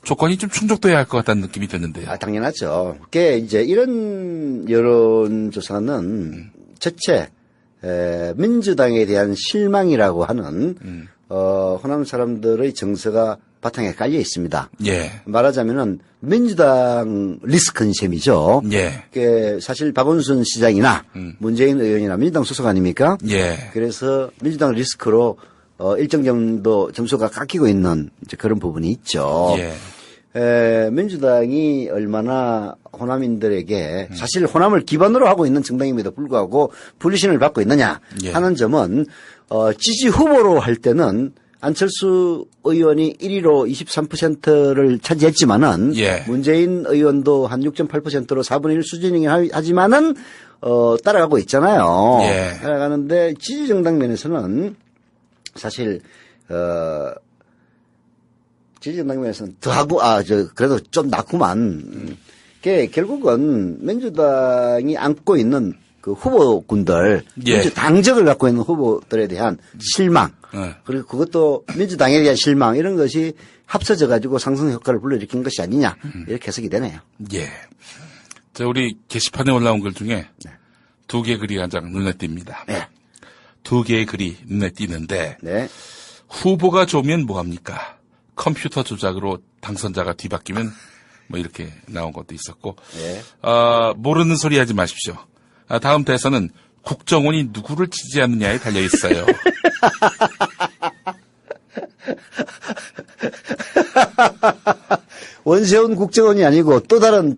조건이 좀 충족돼야 할 것 같다는 느낌이 드는데요. 당연하죠. 그게 이제 이런 여론조사는 첫째, 민주당에 대한 실망이라고 하는, 호남 사람들의 정서가 바탕에 깔려 있습니다. 예. 말하자면은 민주당 리스크인 셈이죠. 예. 사실 박원순 시장이나 문재인 의원이나 민주당 소속 아닙니까? 예. 그래서 민주당 리스크로 일정 정도 점수가 깎이고 있는 이제 그런 부분이 있죠. 예. 민주당이 얼마나 호남인들에게 사실 호남을 기반으로 하고 있는 정당임에도 불구하고 불신을 받고 있느냐 예. 하는 점은 지지 후보로 할 때는 안철수 의원이 1위로 23%를 차지했지만은 예. 문재인 의원도 한 6.8%로 4분의 1 수준이긴 하지만은 따라가고 있잖아요. 예. 따라가는데 지지 정당 면에서는 사실 지지 정당 면에서는 더하고 그래도 좀 낫구만. 결국은 민주당이 안고 있는 그 후보군들, 예. 민주당적을 갖고 있는 후보들에 대한 실망, 그리고 그것도 민주당에 대한 실망 이런 것이 합쳐져 가지고 상승 효과를 불러일으킨 것이 아니냐 이렇게 해석이 되네요. 예. 우리 게시판에 올라온 글 중에 두 개 글이 가장 눈에 띕니다. 네. 두 개의 글이 눈에 띄는데 네. 후보가 좋으면 뭐합니까? 컴퓨터 조작으로 당선자가 뒤바뀌면 뭐 이렇게 나온 것도 있었고 네. 모르는 소리 하지 마십시오. 다음 대선은 국정원이 누구를 지지하느냐에 달려 있어요. 원세훈 국정원이 아니고 또 다른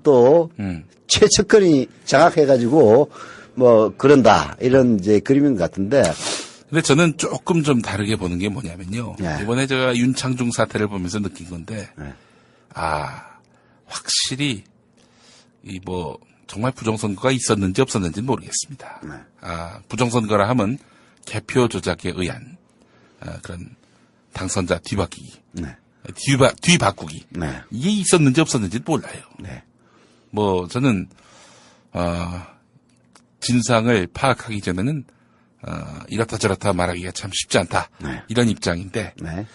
최측근이 장악해가지고 뭐 그런다 이런 이제 그림인 것 같은데. 근데 저는 조금 좀 다르게 보는 게 뭐냐면요. 네. 이번에 제가 윤창중 사태를 보면서 느낀 건데, 확실히 정말 부정선거가 있었는지 없었는지는 모르겠습니다. 네. 부정선거라 하면 개표 조작에 의한 그런 당선자 뒤바뀌기, 네. 뒤바꾸기 네. 이게 있었는지 없었는지는 몰라요. 네. 저는 진상을 파악하기 전에는 이렇다 저렇다 말하기가 참 쉽지 않다. 네. 이런 입장인데 네.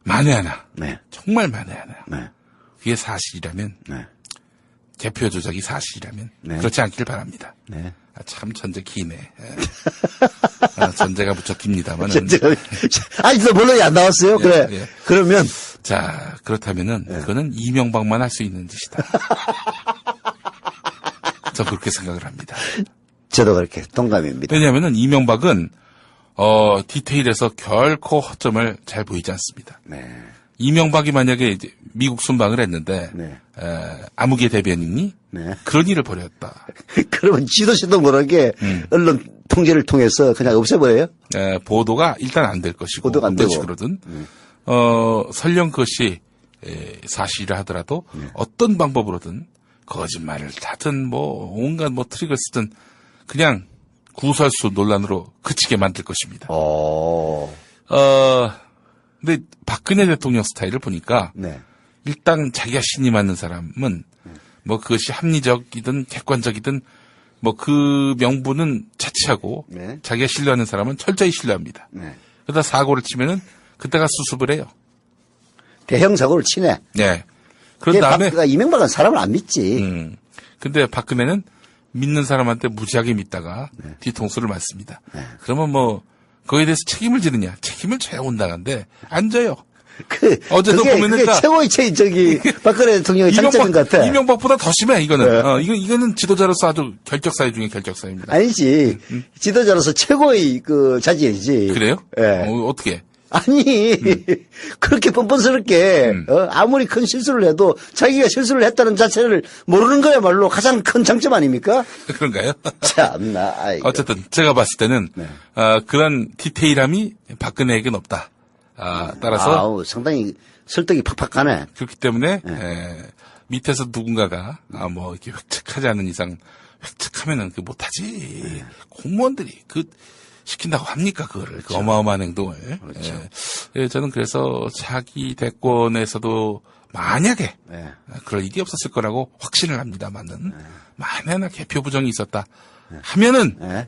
만에 하나, 네. 정말 만에 하나 네. 그게 사실이라면 네. 개표 조작이 사실이라면 네. 그렇지 않길 바랍니다. 네. 아, 참 전제 기네. 전제가 무척 깁니다만. 아직도 본론이 안 나왔어요. 그래. 예. 그러면 자, 그렇다면은 그거는 이명박만 할 수 있는 짓이다. 저 그렇게 생각을 합니다. 저도 그렇게 동감입니다. 왜냐하면은 이명박은 디테일에서 결코 허점을 잘 보이지 않습니다. 네. 이명박이 만약에 이제 미국 순방을 했는데 네. 아무개 대변인이 네. 그런 일을 벌였다. 그러면 지도씨도 모르게 언론 통제를 통해서 그냥 없애버려요? 보도가 일단 안 될 것이고 보도가 안 어떤 되고. 식으로든 설령 그것이 사실이라 하더라도 어떤 방법으로든 거짓말을 하든 뭐 온갖 뭐 트릭을 쓰든 그냥 구설수 논란으로 그치게 만들 것입니다. 근데 박근혜 대통령 스타일을 보니까 네. 일단 자기가 신임하는 사람은 뭐 그것이 합리적이든 객관적이든 뭐 그 명분은 차치하고 네. 자기가 신뢰하는 사람은 철저히 신뢰합니다. 네. 그러다 사고를 치면은 그때가 수습을 해요. 대형 사고를 치네. 네. 그런 다음에 이명박은 사람을 안 믿지. 근데 박근혜는 믿는 사람한테 무지하게 믿다가 뒤통수를 맞습니다. 그러면 뭐 거기에 대해서 책임을 지느냐? 책임을 져야 온다는데 안 져요. 어제도 보면은 그게 최고의 박근혜 대통령의 장점인 것 같아. 이명박보다 더 심해 이거는. 이거는 지도자로서 아주 결격사유 중에 결격사유입니다. 아니지. 지도자로서 최고의 그 자질이지. 그래요? 예. 어떻게? 아니 그렇게 뻔뻔스럽게 아무리 큰 실수를 해도 자기가 실수를 했다는 자체를 모르는 거야말로 가장 큰 장점 아닙니까? 그런가요? 참나. 아이고. 어쨌든 제가 봤을 때는 네. 그런 디테일함이 박근혜에게는 없다. 따라서 상당히 설득이 팍팍 가네. 그렇기 때문에 밑에서 누군가가 뭐 이렇게 획책하지 않는 이상 획책하면은 그 못하지. 공무원들이 그 시킨다고 합니까 그거를 그렇죠. 그 어마어마한 행동을. 그렇죠. 저는 그래서 자기 대권에서도 만약에 네. 그럴 일이 없었을 거라고 확신을 합니다만은 만약에 개표 부정이 있었다 하면은 네.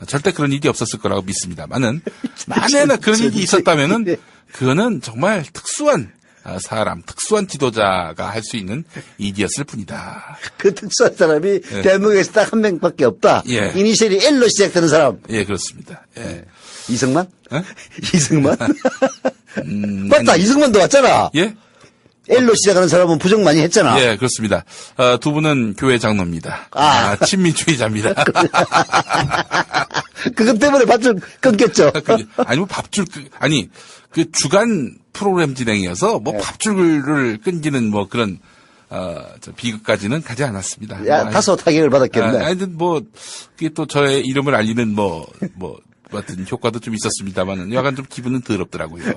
절대 그런 일이 없었을 거라고 믿습니다만은 만약에 그런 일이 있었다면은 그거는 정말 특수한 사람, 특수한 지도자가 할 수 있는 일이었을 뿐이다. 그 특수한 사람이 대한민국에서 딱 한 명밖에 없다. 예. 이니셜이 L로 시작되는 사람. 예, 그렇습니다. 예. 이승만? 어? 이승만? 맞다. 이승만도 왔잖아. 예? L로 시작하는 사람은 부정 많이 했잖아. 예, 그렇습니다. 두 분은 교회 장로입니다. 친미주의자입니다. 그것 때문에 밧줄 끊겼죠. 아니, 뭐 그 주간 프로그램 진행이어서 뭐 밥줄을 끊기는 뭐 그런, 비극까지는 가지 않았습니다. 야, 다소 타격을 받았겠네. 아니, 뭐, 그게 또 저의 이름을 알리는 같은 효과도 좀 있었습니다만은 약간 좀 기분은 더럽더라고요.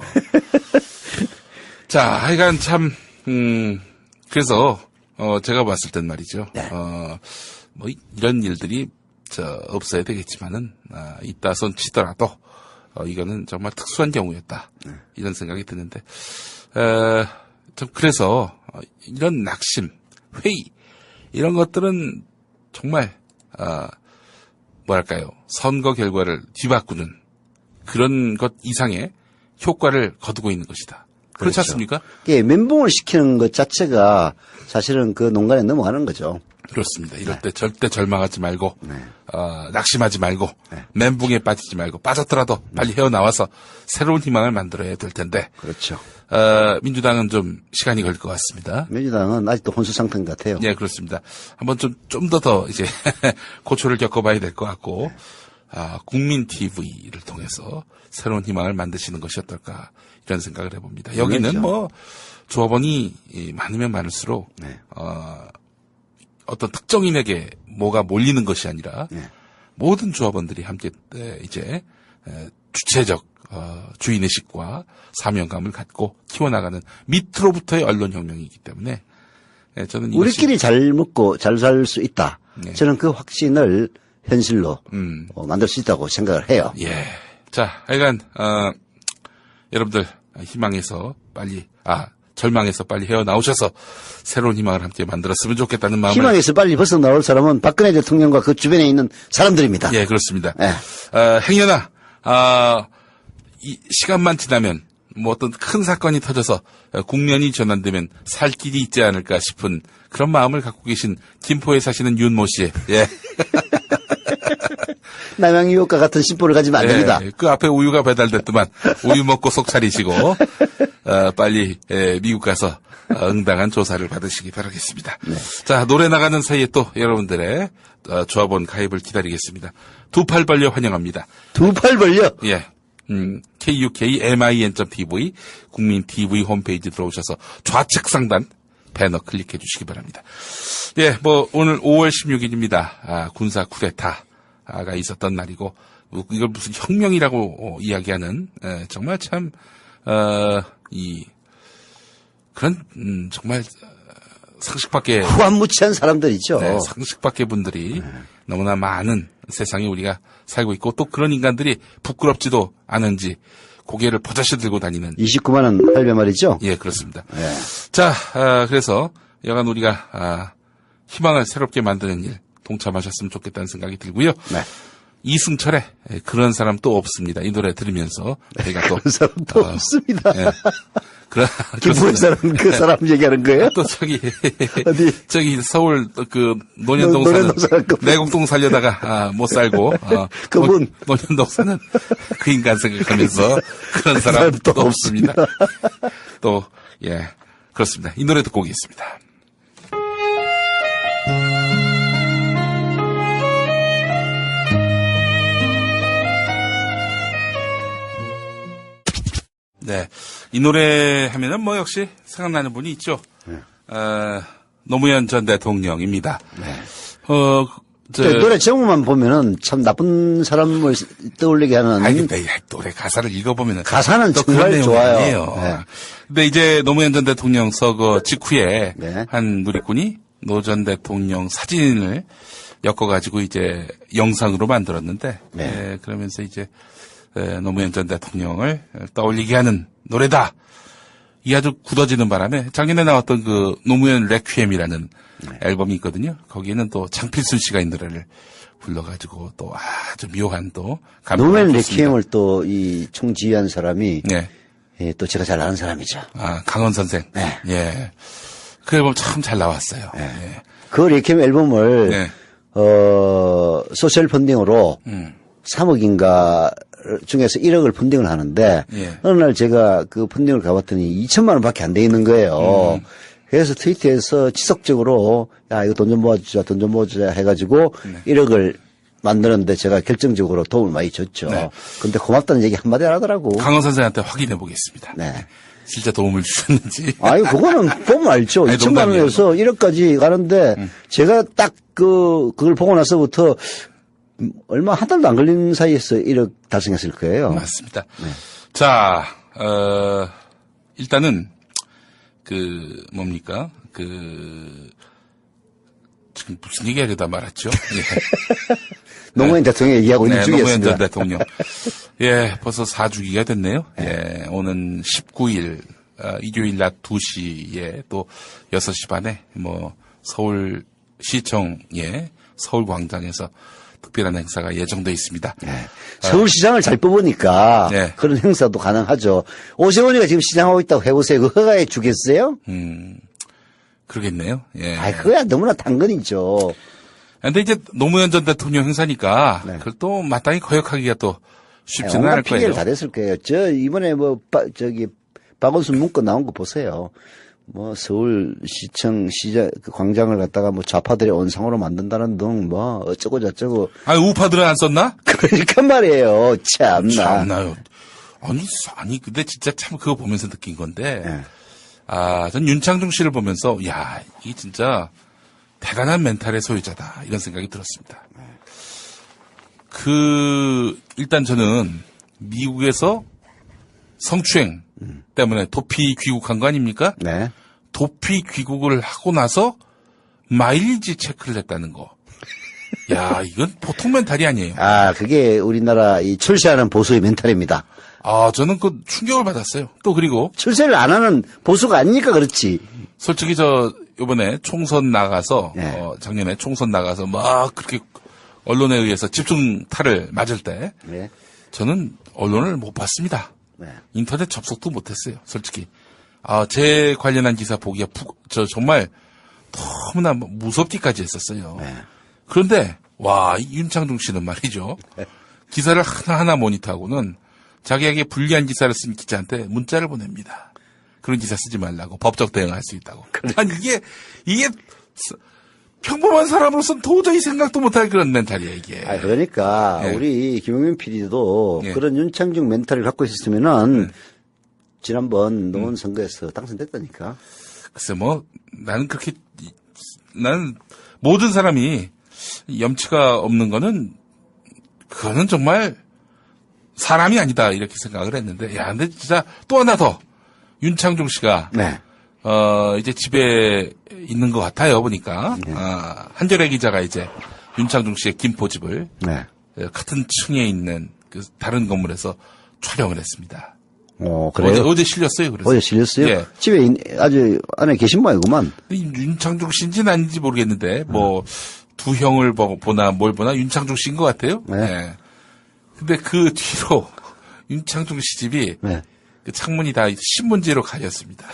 자, 하여간 참, 그래서, 제가 봤을 땐 말이죠. 네. 뭐, 이런 일들이, 없어야 되겠지만은, 있다 손 치더라도, 이거는 정말 특수한 경우였다. 이런 생각이 드는데, 좀 그래서, 이런 낙심, 회의, 이런 것들은 정말, 뭐랄까요. 선거 결과를 뒤바꾸는 그런 것 이상의 효과를 거두고 있는 것이다. 그렇지 그렇죠. 않습니까? 예, 멘붕을 시키는 것 자체가 사실은 그 농간에 넘어가는 거죠. 그렇습니다. 이럴 때 절대 절망하지 말고, 낙심하지 말고, 멘붕에 빠지지 말고, 빠졌더라도 빨리 헤어나와서 새로운 희망을 만들어야 될 텐데, 그렇죠. 민주당은 좀 시간이 걸릴 것 같습니다. 민주당은 아직도 혼수 상태인 것 같아요. 예, 그렇습니다. 한번 좀 더 이제, 고초를 겪어봐야 될 것 같고, 국민 TV를 통해서 새로운 희망을 만드시는 것이 어떨까, 이런 생각을 해봅니다. 여기는 그렇죠. 뭐, 조합원이 많으면 많을수록, 어떤 특정인에게 뭐가 몰리는 것이 아니라 모든 조합원들이 함께 이제 주체적 주인의식과 사명감을 갖고 키워나가는 밑으로부터의 언론혁명이기 때문에 저는 우리끼리 잘 먹고 잘 살 수 있다. 네. 저는 그 확신을 현실로 만들 수 있다고 생각을 해요. 예. 자, 하여간 여러분들 희망에서 빨리 절망에서 빨리 헤어나오셔서 새로운 희망을 함께 만들었으면 좋겠다는 마음을. 희망에서 빨리 벗어나올 사람은 박근혜 대통령과 그 주변에 있는 사람들입니다. 예, 그렇습니다. 예. 행여나, 이 시간만 지나면 뭐 어떤 큰 사건이 터져서 국면이 전환되면 살 길이 있지 않을까 싶은 그런 마음을 갖고 계신 김포에 사시는 윤모 씨. 예. 남양유혹과 같은 심보를 가지면 안 됩니다. 예, 그 앞에 우유가 배달됐더만 우유 먹고 속 차리시고 빨리 미국 가서 응당한 조사를 받으시기 바라겠습니다. 네. 자, 노래 나가는 사이에 또 여러분들의 조합원 가입을 기다리겠습니다. 두 팔 벌려 환영합니다. 두 팔 벌려. 예. KUKMIN.TV 국민 TV 홈페이지 들어오셔서 좌측 상단 배너 클릭해 주시기 바랍니다. 예, 뭐 오늘 5월 16일입니다. 군사 쿠데타가 있었던 날이고 이걸 무슨 혁명이라고 이야기하는 정말 참 그런 정말 상식 밖에 후한무치한 사람들 있죠. 네, 상식 밖의 분들이 너무나 많은 세상에 우리가 살고 있고 또 그런 인간들이 부끄럽지도 않은지 고개를 버젓이 들고 다니는 29만 원 할배 말이죠. 예, 그렇습니다. 네. 자, 그래서 여간 우리가 희망을 새롭게 만드는 일 동참하셨으면 좋겠다는 생각이 들고요. 네. 이승철의 그런 사람 또 없습니다. 이 노래 들으면서 저희가 또 그런 사람 또 없습니다. 예, 김포의 사람 그 사람 얘기하는 거예요? 또 저기 어디? 저기 서울 그 논현동 사는 내곡동 살려다가 못 살고 그분 논현동 사는 그 인간 생각하면서 그런 사람 또 없습니다. 또 예, 그렇습니다. 이 노래 듣고 오겠습니다. 네. 이 노래 하면은 뭐 역시 생각나는 분이 있죠. 네. 노무현 전 대통령입니다. 네. 노래 제목만 보면은 참 나쁜 사람을 떠올리게 하는. 아니, 근데 노래 가사를 읽어보면은. 가사는 또 정말 좋아요. 네. 근데 이제 노무현 전 대통령 서거 직후에 네. 한 누리꾼이 노 전 대통령 사진을 엮어가지고 이제 영상으로 만들었는데. 네. 예, 그러면서 이제 노무현 전 대통령을 떠올리게 하는 노래다. 이 아주 굳어지는 바람에 작년에 나왔던 그 노무현 레퀴엠이라는 앨범이 있거든요. 거기에는 또 장필순 씨가 이 노래를 불러가지고 또 아주 묘한 또 노무현 레퀴엠을 또 이 총지휘한 사람이 네. 예, 또 제가 잘 아는 사람이죠. 강원 선생. 네. 예. 그 앨범 참 잘 나왔어요. 네. 예. 그 레퀴엠 앨범을 네. 소셜 펀딩으로 3억인가 중에서 1억을 펀딩을 하는데 예. 어느 날 제가 그 펀딩을 가봤더니 2천만 원밖에 안 돼 있는 거예요. 그래서 트위터에서 지속적으로 야 이거 돈 좀 모아주자 해가지고 1억을 만드는데 제가 결정적으로 도움을 많이 줬죠. 네. 근데 고맙다는 얘기 한마디 안 하더라고. 강원 선생한테 확인해 보겠습니다. 네. 진짜 도움을 주셨는지. 아니 그거는 보면 알죠. 아니, 2천만 원에서 1억까지 가는데 제가 딱 그걸 보고 나서부터 얼마 한 달도 안 걸린 사이에서 1억 달성했을 거예요. 맞습니다. 네. 자, 일단은 뭡니까? 지금 무슨 얘기하려다 말았죠? 예. 노무현 대통령 얘기하고 있는 네, 중이었습니다. 노무현 전 대통령. 예, 벌써 4주기가 됐네요. 예, 오는 19일, 일요일 낮 2시에 또 6시 반에 서울시청에 서울광장에서 특별한 행사가 예정돼 있습니다. 네. 서울시장을 잘 뽑으니까 네. 그런 행사도 가능하죠. 오세훈이가 지금 시장하고 있다고 해보세요. 그 허가해 주겠어요? 그러겠네요. 예. 그거야 너무나 당근이죠. 근데 이제 노무현 전 대통령 행사니까 네. 그걸 또 마땅히 거역하기가 또 쉽지는 온갖 않을 거예요. 핑계를 다 댔을 거예요. 이번에 박원순 문건 나온 거 보세요. 서울시청 그 광장을 갖다가 좌파들의 온상으로 만든다는 등 어쩌고 저쩌고. 우파들은 안 썼나? 그러니까 말이에요. 참나요. 아니, 근데 진짜 참 그거 보면서 느낀 건데. 네. 전 윤창중 씨를 보면서, 이게 진짜 대단한 멘탈의 소유자다. 이런 생각이 들었습니다. 일단 저는 미국에서 성추행 때문에 도피 귀국한 거 아닙니까? 네. 도피 귀국을 하고 나서 마일리지 체크를 했다는 거. 이건 보통 멘탈이 아니에요. 그게 우리나라 이 출세하는 보수의 멘탈입니다. 저는 그 충격을 받았어요. 또 그리고 출세를 안 하는 보수가 아니니까 그렇지. 솔직히 요번에 총선 나가서 네. 작년에 총선 나가서 막 그렇게 언론에 의해서 집중타를 맞을 때 네. 저는 언론을 못 봤습니다. 네. 인터넷 접속도 못했어요. 솔직히. 제 관련한 기사 보기가 정말 너무나 무섭기까지 했었어요. 네. 그런데 이 윤창중 씨는 말이죠. 기사를 하나하나 모니터하고는 자기에게 불리한 기사를 쓴 기자한테 문자를 보냅니다. 그런 기사 쓰지 말라고 법적 대응할 수 있다고. 아니 이게 평범한 사람으로서는 도저히 생각도 못할 그런 멘탈이에요, 이게. 그러니까 네. 우리 김용민 PD도 네. 그런 윤창중 멘탈을 갖고 있었으면은 지난번 노원 선거에서 당선됐다니까. 글쎄 나는 모든 사람이 염치가 없는 그거는 정말 사람이 아니다 이렇게 생각을 했는데, 근데 진짜 또 하나 더 윤창중 씨가 네. 이제 집에 있는 것 같아요, 보니까. 한겨레 기자가 이제 윤창중 씨의 김포집을 네. 같은 층에 있는 그 다른 건물에서 촬영을 했습니다. 그래요? 어제 실렸어요, 그래서. 어제 실렸어요? 예. 집에 아주 안에 계신 모양이구만. 윤창중 씨인지는 아닌지 모르겠는데, 두 형을 보나 뭘 보나 윤창중 씨인 것 같아요. 네. 네. 근데 그 뒤로 윤창중 씨 집이 네. 그 창문이 다 신문지로 가렸습니다.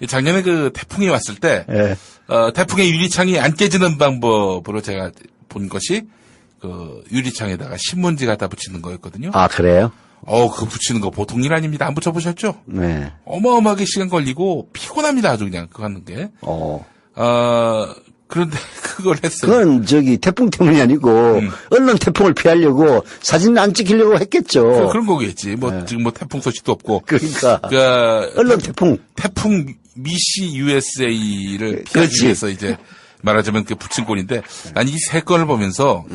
작년에 그 태풍이 왔을 때, 네. 태풍의 유리창이 안 깨지는 방법으로 제가 본 것이 그 유리창에다가 신문지 갖다 붙이는 거였거든요. 그래요? 그거 붙이는 거 보통 일 아닙니다. 안 붙여보셨죠? 네. 어마어마하게 시간 걸리고 피곤합니다. 아주 그냥 그거 하는 게. 그런데 그걸 했어요. 그건 태풍 때문이 아니고 언론 태풍을 피하려고 사진 안 찍히려고 했겠죠. 그런 거겠지. 지금 태풍 소식도 없고. 그러니까 그러니까 언론 태풍 미시 USA를 피하기 그렇지. 위해서 이제 말하자면 그 붙인 꼴인데, 아니 이 세 건을 보면서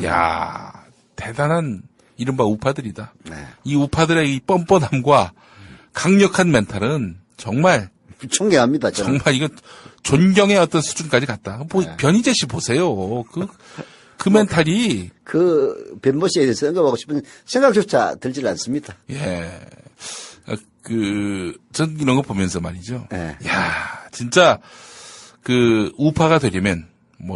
대단한 이른바 우파들이다. 네. 이 우파들의 이 뻔뻔함과 강력한 멘탈은 정말 존경합니다. 저는. 정말 이건 존경의 어떤 수준까지 갔다. 변희재 씨 보세요. 그 멘탈이. 변모 씨에 대해서 언급하고 싶은 생각조차 들질 않습니다. 예. 전 이런 거 보면서 말이죠. 네. 진짜 우파가 되려면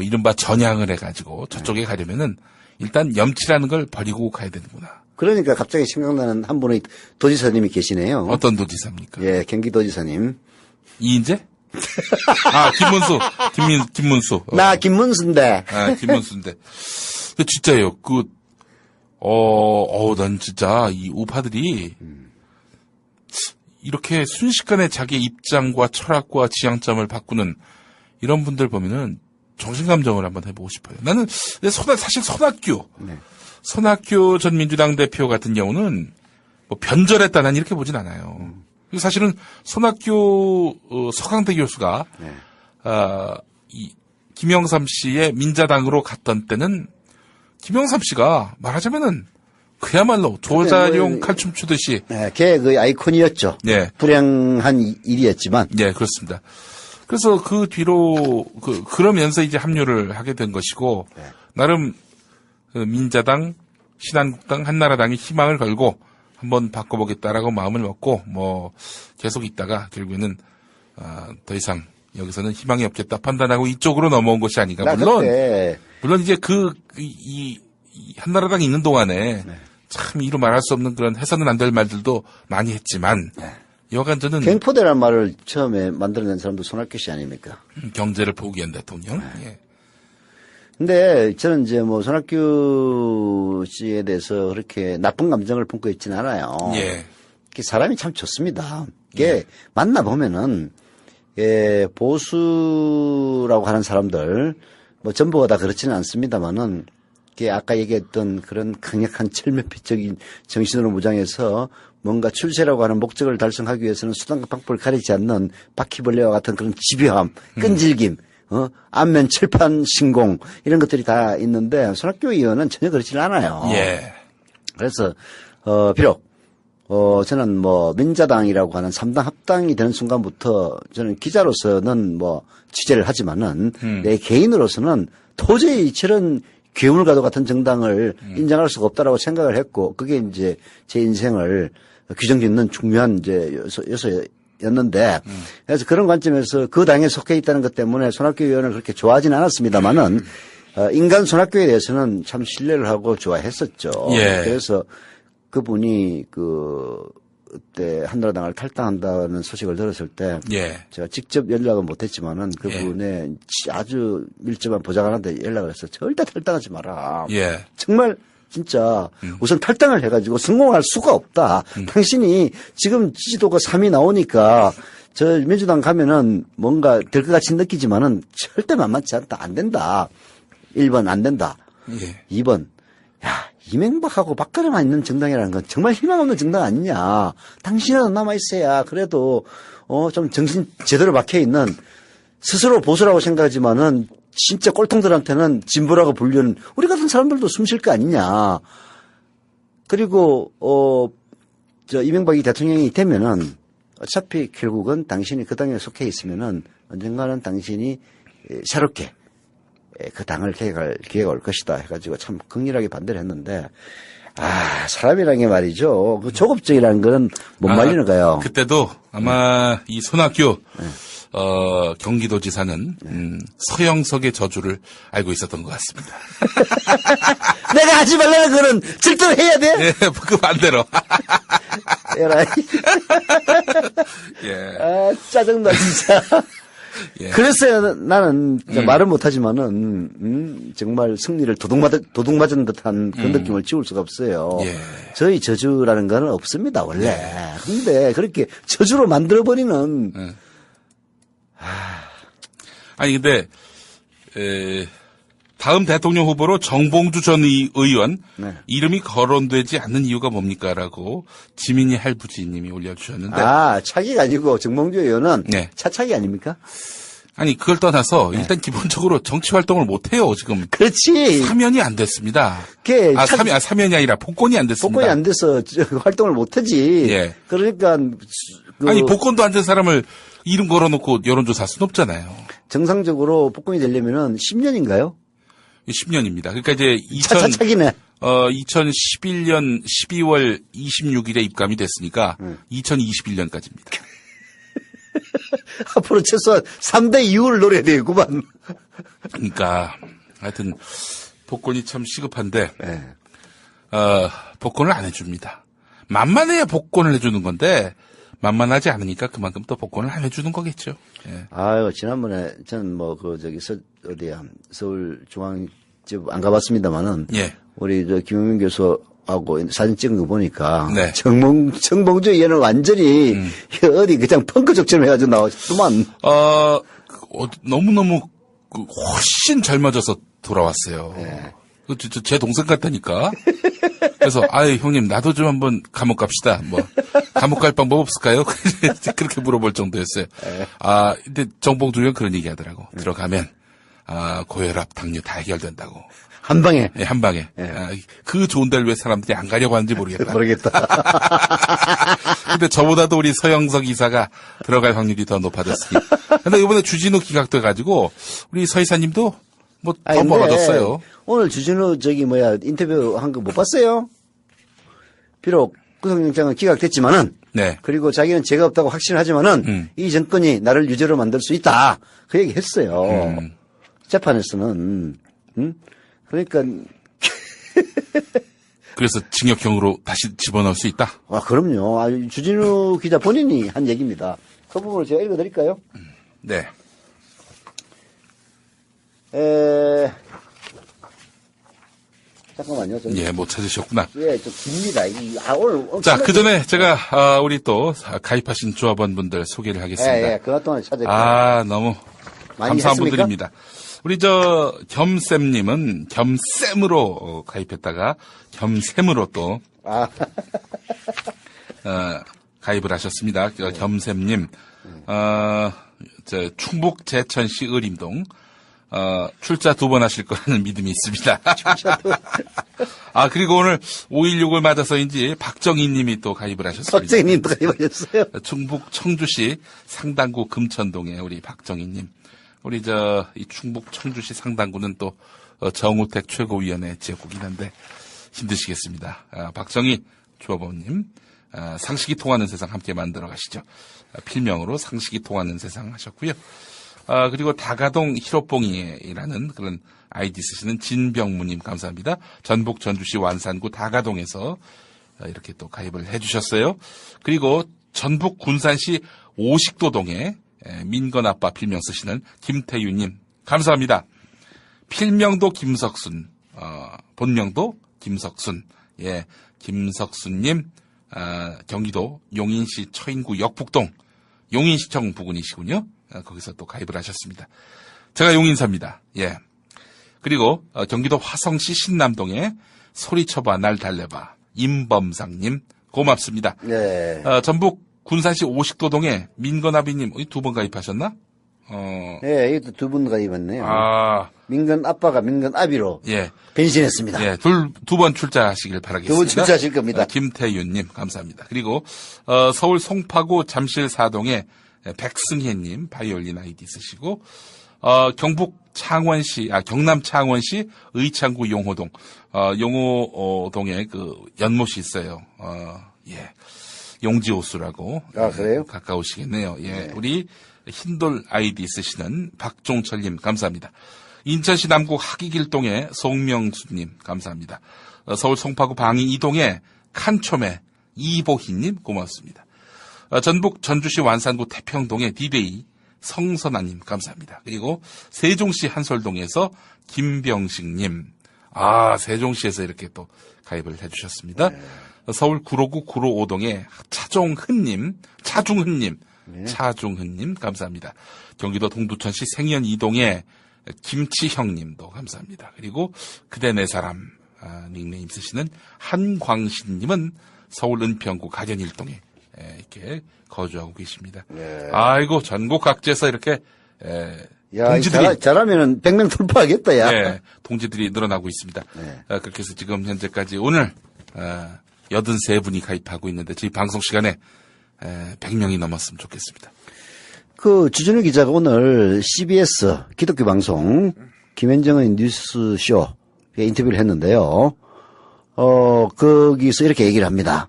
이른바 전향을 해가지고 저쪽에 가려면은 일단 염치라는 걸 버리고 가야 되는구나. 그러니까 갑자기 생각나는 한 분의 도지사님이 계시네요. 어떤 도지사입니까? 예, 경기도지사님. 이인재? 김문수. 나 김문수인데. 김문수인데. 근데 진짜요. 난 진짜 이 우파들이 이렇게 순식간에 자기 입장과 철학과 지향점을 바꾸는 이런 분들 보면은 정신감정을 한번 해보고 싶어요. 나는 사실 손학규 전 민주당 대표 같은 경우는 변절했다 난 이렇게 보진 않아요. 사실은 손학규 서강대 교수가 김영삼 씨의 민자당으로 갔던 때는 김영삼 씨가 말하자면은 그야말로 조자룡 칼춤 추듯이 걔 그 아이콘이었죠. 네. 불행한 일이었지만. 네, 그렇습니다. 그래서 그 뒤로 그러면서 이제 합류를 하게 된 것이고 나름 민자당, 신한국당, 한나라당이 희망을 걸고 한번 바꿔보겠다라고 마음을 먹고 계속 있다가 결국에는 더 이상 여기서는 희망이 없겠다 판단하고 이쪽으로 넘어온 것이 아닌가. 물론 이제 이 한나라당이 있는 동안에 참 이루 말할 수 없는 그런 해서는 안 될 말들도 많이 했지만 여간 저는 갱포대라는 말을 처음에 만들어낸 사람도 손학규 씨 아닙니까? 경제를 포기한 대통령. 예. 근데 저는 이제 손학규 씨에 대해서 그렇게 나쁜 감정을 품고 있지는 않아요. 예. 사람이 참 좋습니다. 이게 만나보면은 보수라고 하는 사람들 전부가 다 그렇지는 않습니다만은 아까 얘기했던 그런 강력한 철면피적인 정신으로 무장해서 뭔가 출세라고 하는 목적을 달성하기 위해서는 수단과 방법을 가리지 않는 바퀴벌레와 같은 그런 집요함, 끈질김, 안면 철판 신공 이런 것들이 다 있는데 손학규 의원은 전혀 그렇지 않아요. 예. 그래서 비록 저는 민자당이라고 하는 3당 합당이 되는 순간부터 저는 기자로서는 취재를 하지만은 내 개인으로서는 도저히 저런 괴물과도 같은 정당을 인정할 수가 없다라고 생각을 했고 그게 이제 제 인생을 규정짓는 중요한 요소였는데 그래서 그런 관점에서 그 당에 속해 있다는 것 때문에 손학규 의원을 그렇게 좋아하지는 않았습니다만은 인간 손학규에 대해서는 참 신뢰를 하고 좋아했었죠. 예. 그래서 그분이 때 한나라당을 탈당한다는 소식을 들었을 때 예. 제가 직접 연락은 못했지만은 그분의 아주 밀접한 보좌관한테 연락을 해서 절대 탈당하지 마라. 예. 정말 진짜 우선 탈당을 해가지고 성공할 수가 없다. 당신이 지금 지지도가 3위 나오니까 저 민주당 가면은 뭔가 될 것 같이 느끼지만은 절대 만만치 않다. 안 된다. 1번 안 된다. 예. 2번 야 이명박하고 박근혜만 있는 정당이라는 건 정말 희망 없는 정당 아니냐. 당신이라도 남아있어야 그래도 좀 정신 제대로 박혀있는 스스로 보수라고 생각하지만은 진짜 꼴통들한테는 진보라고 불리는 우리 같은 사람들도 숨 쉴 거 아니냐. 그리고 이명박이 대통령이 되면은 어차피 결국은 당신이 그 당에 속해 있으면은 언젠가는 당신이 새롭게 그 당을 개혁할 기회가 올 것이다 해가지고 참 극렬하게 반대를 했는데 사람이라는 게 말이죠. 그 조급증이라는 거는 못 말리는 거예요. 그때도 아마 이 손학규 경기도지사는 서영석의 저주를 알고 있었던 것 같습니다. 내가 하지 말라는 거는 절대로 해야 돼? 예, 그 반대로. 에라이. 예. 짜증나, 진짜. 예. 그랬어요. 나는 말은 못하지만은, 정말 승리를 도둑 맞은 듯한 그런 느낌을 지울 수가 없어요. 예. 저희 저주라는 거는 없습니다, 원래. 근데 그렇게 저주로 만들어버리는. 아니, 근데, 다음 대통령 후보로 정봉주 전 의원 네. 이름이 거론되지 않는 이유가 뭡니까라고 지민이 할부지님이 올려주셨는데 차기가 아니고 정봉주 의원은 네. 차차기 아닙니까? 아니 그걸 떠나서 일단 기본적으로 정치 활동을 못 해요 지금. 그렇지. 사면이 안 됐습니다. 사면이 아니라 복권이 안 됐습니다. 복권이 안 돼서 활동을 못 하지. 예. 그러니까 아니 복권도 안 된 사람을 이름 걸어놓고 여론조사 할 수는 없잖아요. 정상적으로 복권이 되려면은 10년인가요? 10년입니다. 그러니까 이제 차차기네. 2011년 12월 26일에 입감이 됐으니까 2021년까지입니다. 앞으로 최소한 3대 이후를 노려야 되겠구만. 그러니까 하여튼 복권이 참 시급한데 네. 복권을 안 해줍니다. 만만해야 복권을 해주는 건데 만만하지 않으니까 그만큼 또 복권을 안 해주는 거겠죠. 예. 지난번에 저는 서울중앙지법 안 가봤습니다만은 예. 우리 김용민 교수하고 사진 찍은 거 보니까 네. 정봉주 의원은 완전히 어디 그냥 펑크족처럼 해가지고 나왔더만. 너무너무 훨씬 젊어져서 돌아왔어요. 네. 제 동생 같다니까. 그래서 형님 나도 좀 한번 감옥 갑시다. 감옥 갈 방법 없을까요? 그렇게 물어볼 정도였어요. 근데 정봉주 의원 그런 얘기 하더라고. 들어가면 고혈압, 당뇨 다 해결된다고. 한 방에. 예, 한 방에. 그 좋은 데를 왜 사람들이 안 가려고 하는지 모르겠다. 근데 저보다도 우리 서영석 이사가 들어갈 확률이 더 높아졌으니. 근데 이번에 주진우 기각돼 가지고 우리 서 이사님도 더 먹어졌어요. 오늘 주진우 인터뷰 한 거 못 봤어요? 비록 구속영장은 기각됐지만은. 네. 그리고 자기는 죄가 없다고 확신하지만은 이 정권이 나를 유죄로 만들 수 있다. 그 얘기 했어요. 재판에서는. 그러니까. 그래서 징역형으로 다시 집어넣을 수 있다? 그럼요. 주진우 기자 본인이 한 얘기입니다. 그 부분을 제가 읽어드릴까요? 네. 잠깐만요. 예, 못 찾으셨구나. 예, 좀 깁니다. 오늘. 자, 그 전에 제가, 우리 또 가입하신 조합원분들 소개를 하겠습니다. 예, 그것 동안 찾을게요. 너무 많이 감사한 했습니까? 분들입니다. 우리 겸쌤님은 겸쌤으로 가입했다가 겸쌤으로 또, 가입을 하셨습니다. 겸쌤님, 충북 제천시 의림동, 출자 2번 하실 거라는 믿음이 있습니다. 그리고 오늘 5.16을 맞아서인지 박정희 님이 또 가입을 하셨습니다. 박정희 님도 가입하셨어요? 충북 청주시 상당구 금천동에 우리 박정희 님. 우리 이 충북 청주시 상당구는 또 정우택 최고위원회 지역구긴 한데 힘드시겠습니다. 박정희 조합원님, 상식이 통하는 세상 함께 만들어 가시죠. 필명으로 상식이 통하는 세상 하셨고요. 그리고 다가동 히로뽕이라는 그런 아이디 쓰시는 진병무님 감사합니다. 전북 전주시 완산구 다가동에서 이렇게 또 가입을 해주셨어요. 그리고 전북 군산시 오식도동에 민건 아빠 필명 쓰시는 김태유님 감사합니다. 필명도 김석순, 본명도 김석순, 예, 김석순님, 경기도 용인시 처인구 역북동, 용인시청 부근이시군요. 거기서 또 가입을 하셨습니다. 제가 용인사입니다. 예. 그리고, 경기도 화성시 신남동에 소리쳐봐, 날 달래봐, 임범상님, 고맙습니다. 네. 전북 군산시 오식도동에 민건아비님, 2번 가입하셨나? 예, 이것도 2분 가입했네요. 아, 민건 아빠가 민건 아비로 예. 변신했습니다. 예, 두 번 출자하시길 바라겠습니다. 2분 출자하실 겁니다. 김태윤님, 감사합니다. 그리고, 서울 송파구 잠실 사동에 백승혜님, 바이올린 아이디 쓰시고, 경북 창원시, 경남 창원시 의창구 용호동, 용호동에 그 연못이 있어요. 예. 용지호수라고. 아, 그래요? 가까우시겠네요. 예. 우리 흰돌 아이디 쓰시는 박종철님, 감사합니다. 인천시 남구 하기길동의 송명수님, 감사합니다. 서울 송파구 방이 이동의 칸초메 이보희님, 고맙습니다. 전북 전주시 완산구 태평동의 디데이 성선아님, 감사합니다. 그리고 세종시 한솔동에서 김병식님, 세종시에서 이렇게 또 가입을 해주셨습니다. 네. 서울 구로구 구로오동의 차중흔님, 차중흔님, 감사합니다. 경기도 동두천시 생현 이동의 김치형님도 감사합니다. 그리고 그대 내 사람 닉네임 쓰시는 한광신님은 서울 은평구 가련일동에 이렇게 거주하고 계십니다. 네. 아이고 전국 각지에서 이렇게 야, 동지들이 잘하면 100명 돌파하겠다, 야. 네, 동지들이 늘어나고 있습니다. 네. 그렇게 해서 지금 현재까지 오늘 83분이 가입하고 있는데 저희 방송 시간에 100명이 넘었으면 좋겠습니다. 그 주진우 기자가 오늘 CBS 기독교 방송 김현정의 뉴스쇼에 인터뷰를 했는데요. 거기서 이렇게 얘기를 합니다.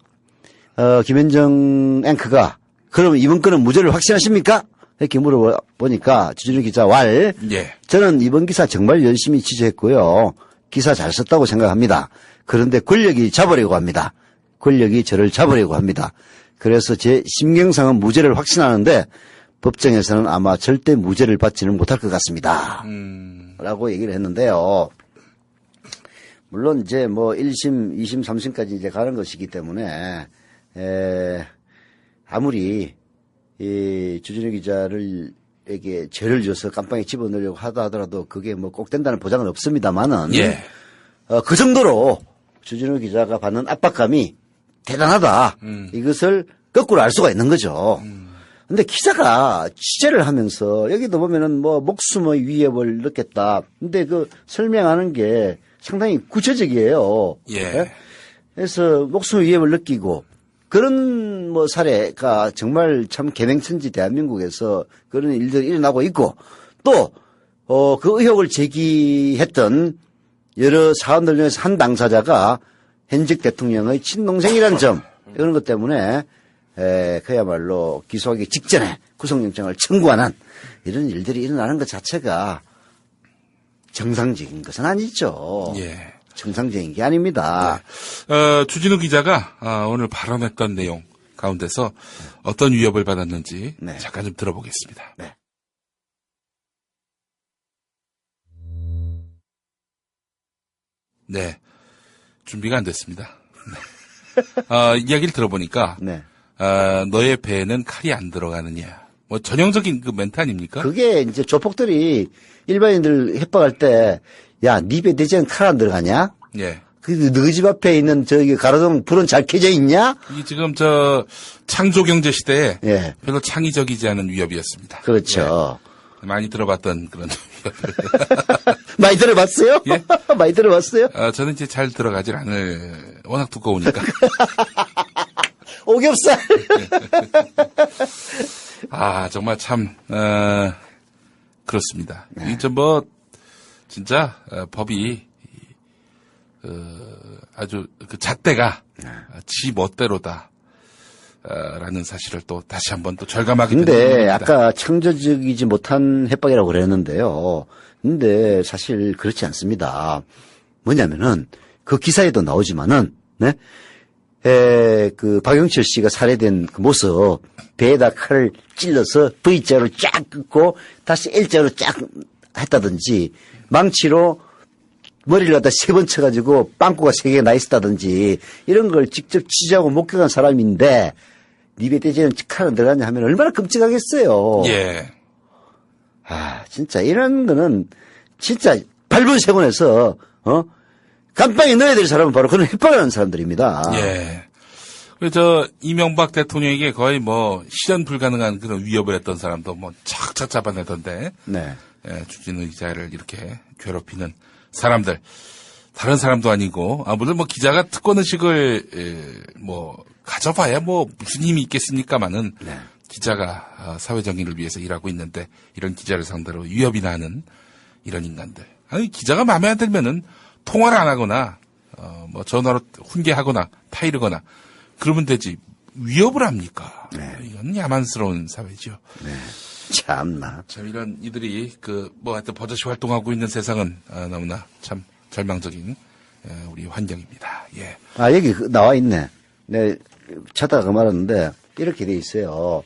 김현정 앵커가 그럼 이번 건은 무죄를 확신하십니까? 이렇게 물어보니까 주진우 기자 예. 저는 이번 기사 정말 열심히 취재했고요. 기사 잘 썼다고 생각합니다. 그런데 권력이 잡으려고 합니다. 권력이 저를 잡으려고 합니다. 그래서 제 심경상은 무죄를 확신하는데 법정에서는 아마 절대 무죄를 받지는 못할 것 같습니다. 라고 얘기를 했는데요. 물론 이제 뭐 1심, 2심, 3심까지 이제 가는 것이기 때문에 아무리 이 주진우 기자에게 죄를 져서 깜빵에 집어넣으려고 하더라도 그게 뭐 꼭 된다는 보장은 없습니다만은 예. 그 정도로 주진우 기자가 받는 압박감이 대단하다. 이것을 거꾸로 알 수가 있는 거죠. 근데 기자가 취재를 하면서 여기도 보면은 뭐 목숨의 위협을 느꼈다. 근데 그 설명하는 게 상당히 구체적이에요. 예. 그래서 목숨의 위협을 느끼고 그런 뭐 사례가 정말 참 개명천지 대한민국에서 그런 일들이 일어나고 있고 또 그 의혹을 제기했던 여러 사원들 중에서 한 당사자가 현직 대통령의 친동생이라는 점 이런 것 때문에 그야말로 기소하기 직전에 구속영장을 청구하는 이런 일들이 일어나는 것 자체가 정상적인 것은 아니죠. 예. 정상적인 게 아닙니다. 주진우 기자가 오늘 발언했던 내용 가운데서 어떤 위협을 받았는지 네. 잠깐 좀 들어보겠습니다. 네. 네. 준비가 안 됐습니다. 이야기를 들어보니까 네. 너의 배에는 칼이 안 들어가느냐. 뭐 전형적인 그 멘트 아닙니까? 그게 이제 조폭들이 일반인들 협박할 때, 야, 니 배 대체는 칼 안 들어가냐? 예. 너희 집 앞에 있는 저기 가로등 불은 잘 켜져 있냐? 이 지금 창조경제 시대에 예. 별로 창의적이지 않은 위협이었습니다. 그렇죠. 예. 많이 들어봤던 그런 위협을. 많이 들어봤어요? 예? 많이 들어봤어요? 저는 이제 잘 들어가질 않을, 워낙 두꺼우니까. 오겹살. 정말 참, 그렇습니다. 네. 이제 진짜, 법이, 아주 그 잣대가 지 멋대로다. 라는 사실을 또 다시 한번 또 절감하게 근데 됩니다. 아까 창조적이지 못한 협박이라고 그랬는데요. 근데 사실 그렇지 않습니다. 뭐냐면은 그 기사에도 나오지만은, 네? 그 박영철 씨가 살해된 그 모습, 배에다 칼을 찔러서 V자로 쫙 끊고 다시 L자로 쫙 했다든지, 망치로 머리를 갖다 3번 쳐가지고 빵꾸가 3개가 나 있었다든지, 이런 걸 직접 취재하고 목격한 사람인데, 네 배때지는 칼은 들어갔냐 하면 얼마나 끔찍하겠어요. 예. 아, 진짜 이런 거는 진짜 발본세곤해서, 감방에 넣어야 될 사람은 바로 그런 협박을 하는 사람들입니다. 예. 그래서 이명박 대통령에게 거의 뭐 실현 불가능한 그런 위협을 했던 사람도 뭐 착착 잡아내던데. 네. 예, 주진우 기자를 이렇게 괴롭히는 사람들. 다른 사람도 아니고, 물론 뭐 기자가 특권의식을, 뭐, 가져봐야 뭐 무슨 힘이 있겠습니까마는. 네. 기자가 사회 정의를 위해서 일하고 있는데 이런 기자를 상대로 위협이나 하는 이런 인간들. 아니, 기자가 마음에 안 들면은 통화를 안 하거나, 뭐 전화로 훈계하거나 타이르거나 그러면 되지. 위협을 합니까? 네. 이건 야만스러운 사회죠. 네. 참나. 참 이런 이들이 뭐 하여튼 버젓이 활동하고 있는 세상은 너무나 참 절망적인 우리 환경입니다. 예. 아, 여기 나와 있네. 네, 찾다가 말았는데 이렇게 돼 있어요.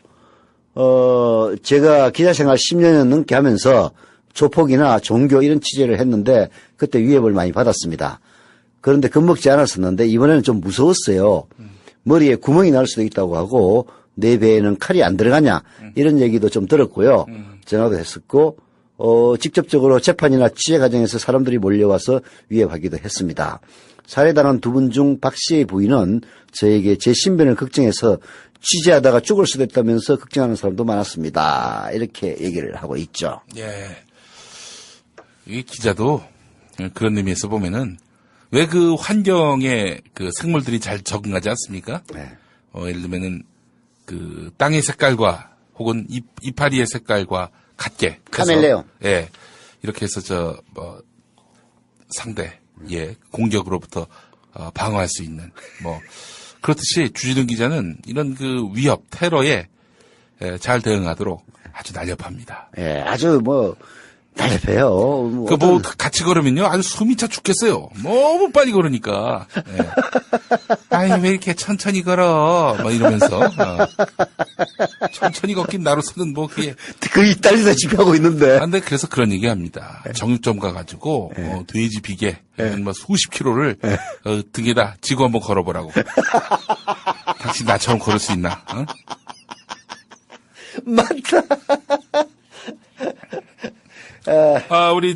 제가 기자 생활 10년 넘게 하면서 조폭이나 종교 이런 취재를 했는데 그때 위협을 많이 받았습니다. 그런데 겁먹지 않았었는데 이번에는 좀 무서웠어요. 머리에 구멍이 날 수도 있다고 하고 내 배에는 칼이 안 들어가냐 이런 얘기도 좀 들었고요. 전화도 했었고 직접적으로 재판이나 취재 과정에서 사람들이 몰려와서 위협하기도 했습니다. 살해당한 2분 중 박 씨의 부인은 저에게 제 신변을 걱정해서 취재하다가 죽을 수도 있다면서 걱정하는 사람도 많았습니다. 이렇게 얘기를 하고 있죠. 예. 이 기자도 그런 의미에서 보면은 왜 그 환경에 그 생물들이 잘 적응하지 않습니까? 네. 예를 들면은 그 땅의 색깔과 혹은 이파리의 색깔과 같게. 해서, 카멜레온. 예. 이렇게 해서 상대, 예, 공격으로부터 방어할 수 있는 뭐 그렇듯이 주진우 기자는 이런 그 위협, 테러에 잘 대응하도록 아주 날렵합니다. 예, 아주 날렵해요. 같이 걸으면요, 아주 숨이 차 죽겠어요. 너무 빨리 걸으니까. 예. 아이, 왜 이렇게 천천히 걸어? 뭐 이러면서. 천천히 걷긴 나로서는 뭐 그게. 거의 딸리다 집하고 있는데. 근데 그래서 그런 얘기 합니다. 정육점 가가지고, 돼지 비계, 뭐 수십 킬로를 등에다 지고 한번 걸어보라고. 당신 나처럼 걸을 수 있나? 맞다. 우리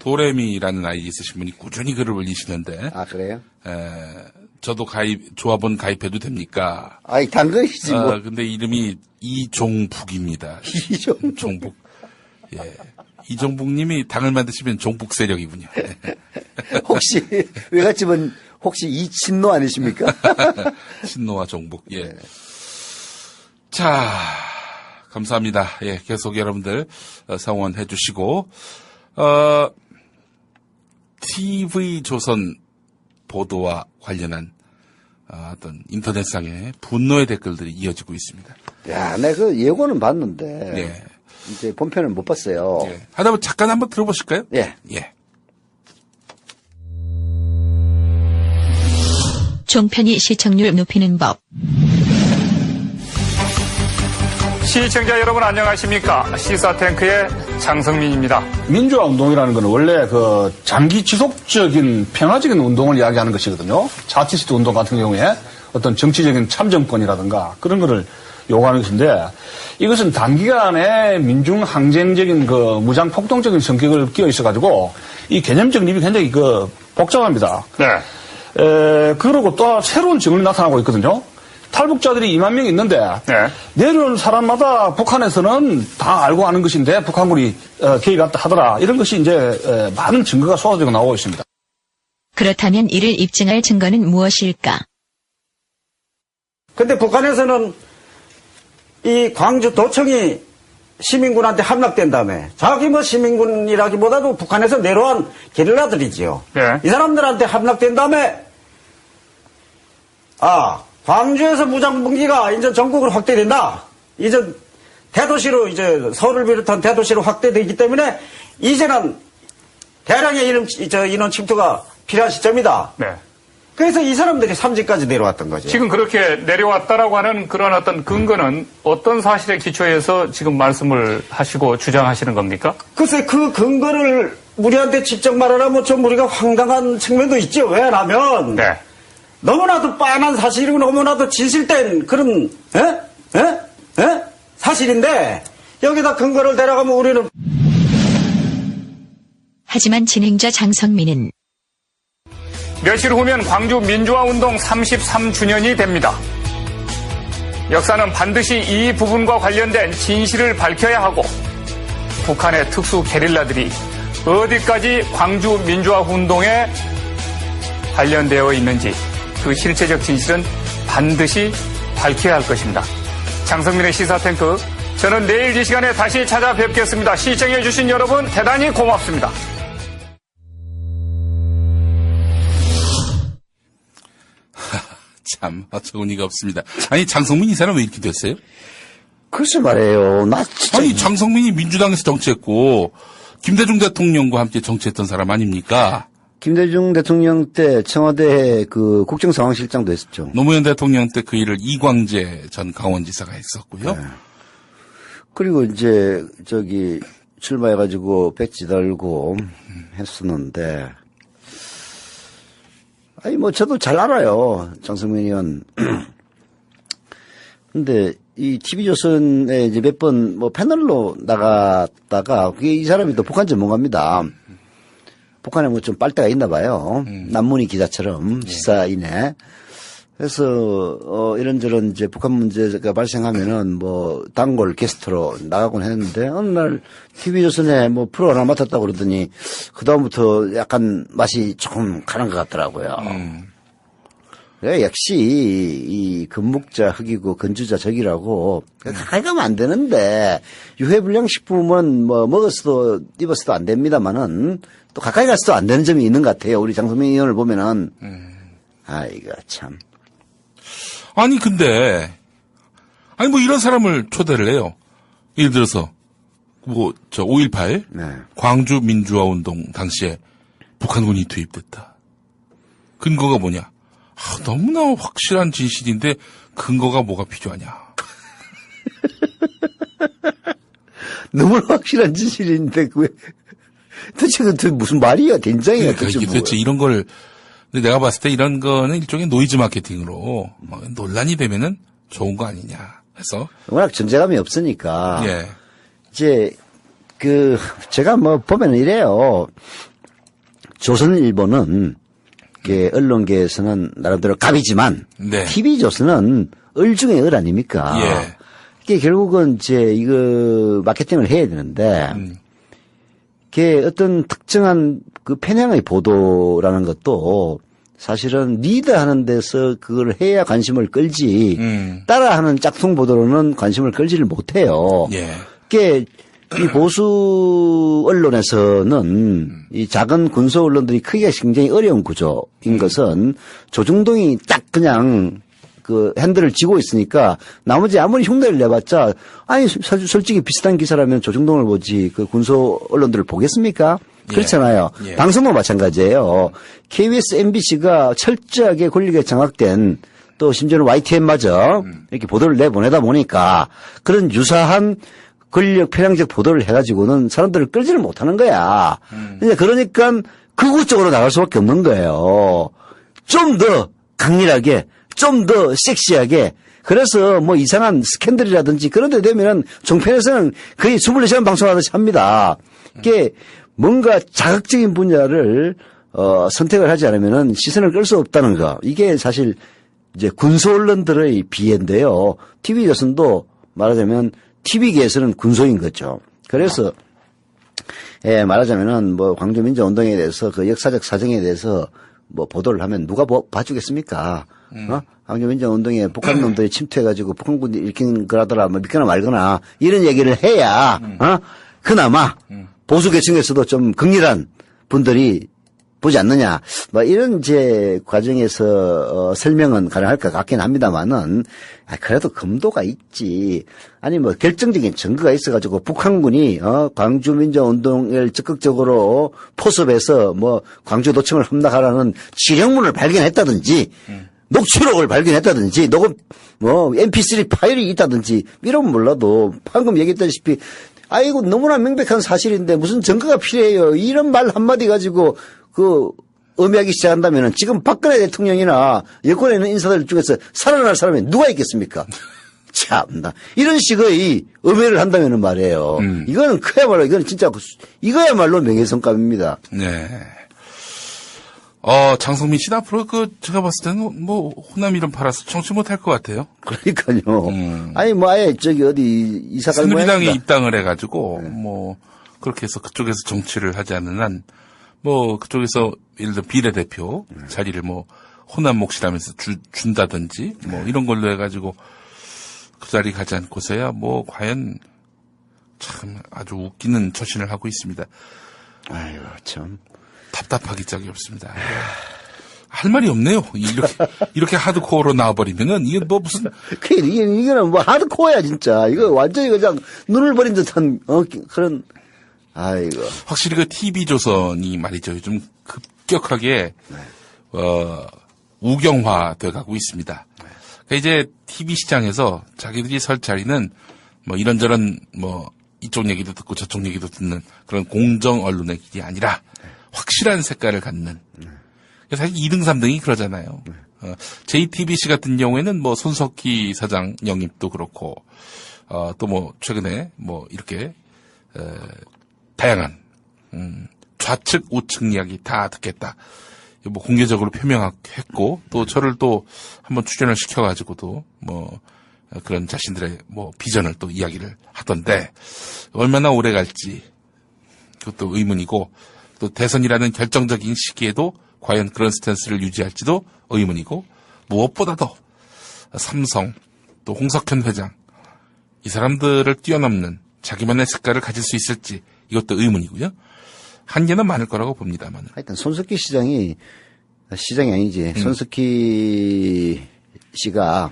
도레미라는 아이 있으신 분이 꾸준히 글을 올리시는데. 아, 그래요? 저도 조합원 가입해도 됩니까? 아이, 당근이지 뭐. 근데 이름이 이종북입니다. 이종북. 예. 이종북님이 당을 만드시면 종북 세력이군요. 혹시, 외갓집은 혹시 이친노 아니십니까? 친노와 종북. 예. 자, 감사합니다. 예, 계속 여러분들 성원해 주시고, TV조선 보도와 관련한 어떤 인터넷상의 분노의 댓글들이 이어지고 있습니다. 야, 내가 그 예고는 봤는데. 예. 이제 본편을 못 봤어요. 예. 하다 보면 잠깐 한번 들어보실까요? 예. 예. 종편이 시청률 높이는 법. 시청자 여러분 안녕하십니까? 시사탱크의 장성민입니다. 민주화 운동이라는 건 원래 그 장기 지속적인 평화적인 운동을 이야기하는 것이거든요. 차티스트 운동 같은 경우에 어떤 정치적인 참정권이라든가 그런 거를 요구하는 것인데 이것은 단기간에 민중 항쟁적인 그 무장 폭동적인 성격을 끼어 있어가지고 이 개념 정립이 굉장히 복잡합니다. 네. 그리고 또 새로운 정을 나타나고 있거든요. 탈북자들이 2만 명이 있는데 내려오는 사람마다 북한에서는 다 알고 아는 것인데 북한군이 개입했다 하더라. 이런 것이 이제 많은 증거가 쏟아지고 나오고 있습니다. 그렇다면 이를 입증할 증거는 무엇일까? 근데 북한에서는 이 광주 도청이 시민군한테 함락된 다음에 자기 뭐 시민군이라기보다도 북한에서 내려온 게릴라들이지요. 네. 이 사람들한테 함락된 다음에 광주에서 무장분기가 이제 전국으로 확대된다. 이제 대도시로 이제 서울을 비롯한 대도시로 확대되기 때문에 이제는 대량의 인원 침투가 필요한 시점이다. 네. 그래서 이 사람들이 삼지까지 내려왔던 거죠. 지금 그렇게 내려왔다라고 하는 그런 어떤 근거는 어떤 사실에 기초해서 지금 말씀을 하시고 주장하시는 겁니까? 글쎄 그 근거를 우리한테 직접 말하라면 좀 우리가 황당한 측면도 있죠. 왜냐하면 네. 너무나도 뻔한 사실이고 너무나도 진실된 그런 사실인데 여기다 근거를 대라가면 우리는. 하지만 진행자 장성민은 며칠 후면 광주 민주화운동 33주년이 됩니다. 역사는 반드시 이 부분과 관련된 진실을 밝혀야 하고 북한의 특수 게릴라들이 어디까지 광주 민주화운동에 관련되어 있는지 그 실체적 진실은 반드시 밝혀야 할 것입니다. 장성민의 시사탱크, 저는 내일 이 시간에 다시 찾아뵙겠습니다. 시청해주신 여러분 대단히 고맙습니다. 참 어처구니가 없습니다. 아니 장성민 이 사람 왜 이렇게 됐어요? 글쎄 말이에요. 나 진짜. 아니 장성민이 민주당에서 정치했고 김대중 대통령과 함께 정치했던 사람 아닙니까? 김대중 대통령 때 청와대 그 국정상황실장도 했었죠. 노무현 대통령 때 그 일을 이광재 전 강원지사가 했었고요. 네. 그리고 이제 출마해가지고 배지 달고 했었는데, 아니 뭐 저도 잘 알아요, 장성민 의원. 근데 이 TV조선에 이제 몇 번 뭐 패널로 나갔다가 그게 이 사람이 또 북한 전문가입니다. 북한에 뭐 좀 빨대가 있나 봐요. 남문희 기자처럼 시사인에. 그래서 이런저런 이제 북한 문제가 발생하면은 뭐 단골 게스트로 나가곤 했는데 어느 날 TV조선에 뭐 프로 하나 맡았다고 그러더니 그다음부터 약간 맛이 조금 가는 것 같더라고요. 역시 이 건묵자 흑이고 건주자 적이라고 가까이 가면 안 되는데 유해불량식품은 뭐 먹었어도 입었어도 안 됩니다만은 또 가까이 갔어도 안 되는 점이 있는 것 같아요. 우리 장성민 의원을 보면은 이거 참. 아니 근데 아니 뭐 이런 사람을 초대를 해요. 예를 들어서 뭐 5.18 네. 광주 민주화 운동 당시에 북한군이 투입됐다. 근거가 뭐냐? 너무나 확실한 진실인데 근거가 뭐가 필요하냐? 너무나 확실한 진실인데 왜 도대체 그 무슨 말이야? 된장이야? 그러니까 도대체 이런 걸 근데 내가 봤을 때 이런 거는 일종의 노이즈 마케팅으로 논란이 되면은 좋은 거 아니냐 해서 워낙 존재감이 없으니까 예. 이제 제가 뭐 보면 이래요. 조선일보는 언론계에서는 나름대로 갑이지만 네. TV조선은 을 중에 을 아닙니까? 예. 이게 결국은 이제 이거 마케팅을 해야 되는데 이게 어떤 특정한 그 편향의 보도라는 것도 사실은 리드하는 데서 그걸 해야 관심을 끌지 따라하는 짝퉁 보도로는 관심을 끌지를 못해요. 예. 이게 이 보수 언론에서는 이 작은 군소 언론들이 크기가 굉장히 어려운 구조인 것은 조중동이 딱 그냥 그 핸들을 쥐고 있으니까 나머지 아무리 흉내를 내봤자 아니 솔직히 비슷한 기사라면 조중동을 보지 그 군소 언론들을 보겠습니까? 그렇잖아요. 예. 방송도 마찬가지예요. KBS, MBC가 철저하게 권력에 장악된 또 심지어는 YTN마저 이렇게 보도를 내보내다 보니까 그런 유사한 권력 편향적 보도를 해가지고는 사람들을 끌지를 못하는 거야. 그러니까 극우 쪽으로 나갈 수밖에 없는 거예요. 좀 더 강렬하게, 좀 더 섹시하게. 그래서 뭐 이상한 스캔들이라든지 그런 데 되면은 종편에서는 거의 24시간 방송하듯이 합니다. 이게 뭔가 자극적인 분야를 선택을 하지 않으면은 시선을 끌 수 없다는 거. 이게 사실 이제 군소 언론들의 비애인데요. TV조선도 말하자면 TV계에서는 군소인 거죠. 그래서 말하자면은 뭐 광주 민주화 운동에 대해서 그 역사적 사정에 대해서 뭐 보도를 하면 누가 봐주겠습니까? 광주 민주화 운동에 북한 놈들이 침투해가지고 북한군이 일으킨 거라더라 뭐 믿거나 말거나 이런 얘기를 해야 그나마 보수 계층에서도 좀 극렬한 분들이 보지 않느냐. 뭐 이런 제 과정에서 설명은 가능할 것 같긴 합니다만은 그래도 금도가 있지. 아니 뭐 결정적인 증거가 있어가지고 북한군이 광주민주화운동을 적극적으로 포섭해서 뭐 광주도청을 함락하라는 지령문을 발견했다든지 녹취록을 발견했다든지 녹음 뭐 MP3 파일이 있다든지 이러면 몰라도 방금 얘기했다시피 아이고 너무나 명백한 사실인데 무슨 증거가 필요해요. 이런 말 한마디 가지고 의미하기 시작한다면은 지금 박근혜 대통령이나 여권에 있는 인사들 중에서 살아날 사람이 누가 있겠습니까? 참나. 이런 식의 의미를 한다면은 말이에요. 이거는 그야말로 이거는 진짜 이거야말로 명예성감입니다. 네. 장성민 씨는 앞으로 제가 봤을 때는 뭐 호남 이름 팔아서 정치 못할 것 같아요. 그러니까요. 아니 뭐 아예 어디 이사 갈 새누리당에 입당을 해가지고 뭐 그렇게 해서 그쪽에서 정치를 하지 않는 한 뭐 그쪽에서 예를 들어 비례대표 자리를 뭐 호남 몫이라면서 준다든지 뭐 이런 걸로 해가지고 그 자리 가지 않고서야 뭐 과연 참 아주 웃기는 처신을 하고 있습니다. 아유 참. 답답하기 짝이 없습니다. 할 말이 없네요. 이렇게 하드코어로 나와버리면은, 이게 뭐 무슨. 이거는 뭐 하드코어야, 진짜. 이거 완전히 그냥 눈을 버린 듯한, 그런, 아이고. 확실히 그 TV조선이 말이죠. 요즘 급격하게, 우경화 돼 가고 있습니다. 그러니까 이제 TV 시장에서 자기들이 설 자리는 뭐 이런저런 뭐 이쪽 얘기도 듣고 저쪽 얘기도 듣는 그런 공정 언론의 길이 아니라 확실한 색깔을 갖는. 사실 2등, 3등이 그러잖아요. JTBC 같은 경우에는 뭐 손석희 사장 영입도 그렇고, 또 뭐 최근에 뭐 이렇게, 다양한, 좌측, 우측 이야기 다 듣겠다. 뭐 공개적으로 표명했고, 또 저를 또 한번 출연을 시켜가지고도 뭐 그런 자신들의 뭐 비전을 또 이야기를 하던데, 얼마나 오래 갈지, 그것도 의문이고, 또 대선이라는 결정적인 시기에도 과연 그런 스탠스를 유지할지도 의문이고 무엇보다도 삼성 또 홍석현 회장 이 사람들을 뛰어넘는 자기만의 색깔을 가질 수 있을지 이것도 의문이고요. 한계는 많을 거라고 봅니다만. 하여튼 손석희 시장이 아니지. 손석희 씨가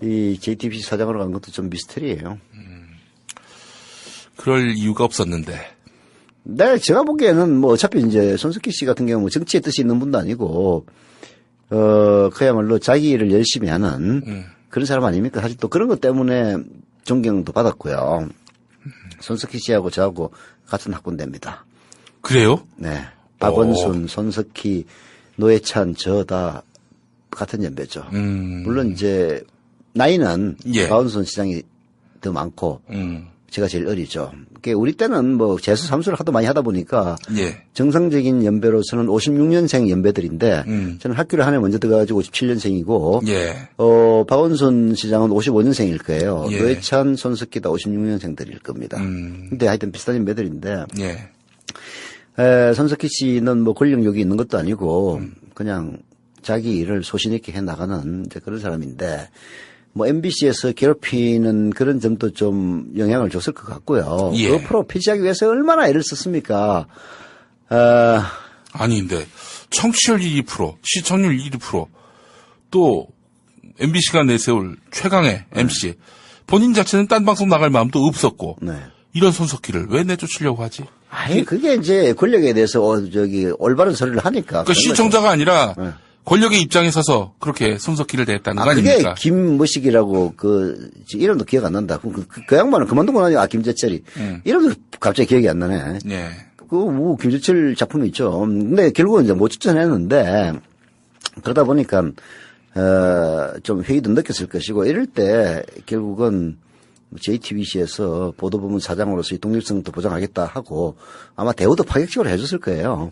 이 JTBC 사장으로 간 것도 좀 미스터리예요. 그럴 이유가 없었는데. 네, 제가 보기에는 뭐 어차피 이제 손석희 씨 같은 경우 정치에 뜻이 있는 분도 아니고, 그야말로 자기 일을 열심히 하는 그런 사람 아닙니까? 사실 또 그런 것 때문에 존경도 받았고요. 손석희 씨하고 저하고 같은 학번대입니다. 그래요? 네. 박원순, 손석희, 노회찬, 저 다 같은 연배죠. 물론 이제 나이는 박원순 시장이 더 많고, 제가 제일 어리죠. 우리 때는 뭐 재수 삼수를 하도 많이 하다 보니까 정상적인 연배로서는 56년생 연배들인데 저는 학교를 한 해 먼저 들어가가지고 57년생이고 박원순 시장은 55년생일 거예요. 노회찬, 손석희 다 56년생들일 겁니다. 근데 하여튼 비슷한 연배들인데 손석희 씨는 뭐 권력욕이 있는 것도 아니고 그냥 자기 일을 소신 있게 해 나가는 이제 그런 사람인데 뭐 MBC에서 괴롭히는 그런 점도 좀 영향을 줬을 것 같고요. 그 프로 폐지하기 위해서 얼마나 애를 썼습니까? 아니 근데 청취율 2%, 시청률 1%, 또 MBC가 내세울 최강의 MC 본인 자체는 딴 방송 나갈 마음도 없었고 이런 손석희를 왜 내쫓으려고 하지? 아니 그게 이제 권력에 대해서 올바른 소리를 하니까. 그러니까 시청자가 아니라 권력의 입장에 서서 그렇게 손석희를 대했다는 거 아닙니까? 그게 김무식이라고 이름도 기억 안 난다. 그 양반은 그만둔 건 아니야. 김재철이. 이름도 갑자기 기억이 안 나네. 뭐 김재철 작품이 있죠. 근데 결국은 이제 못 추천했는데 그러다 보니까 좀 회의도 느꼈을 것이고 이럴 때 결국은 JTBC에서 보도부문 사장으로서의 독립성도 보장하겠다 하고 아마 대우도 파격적으로 해줬을 거예요.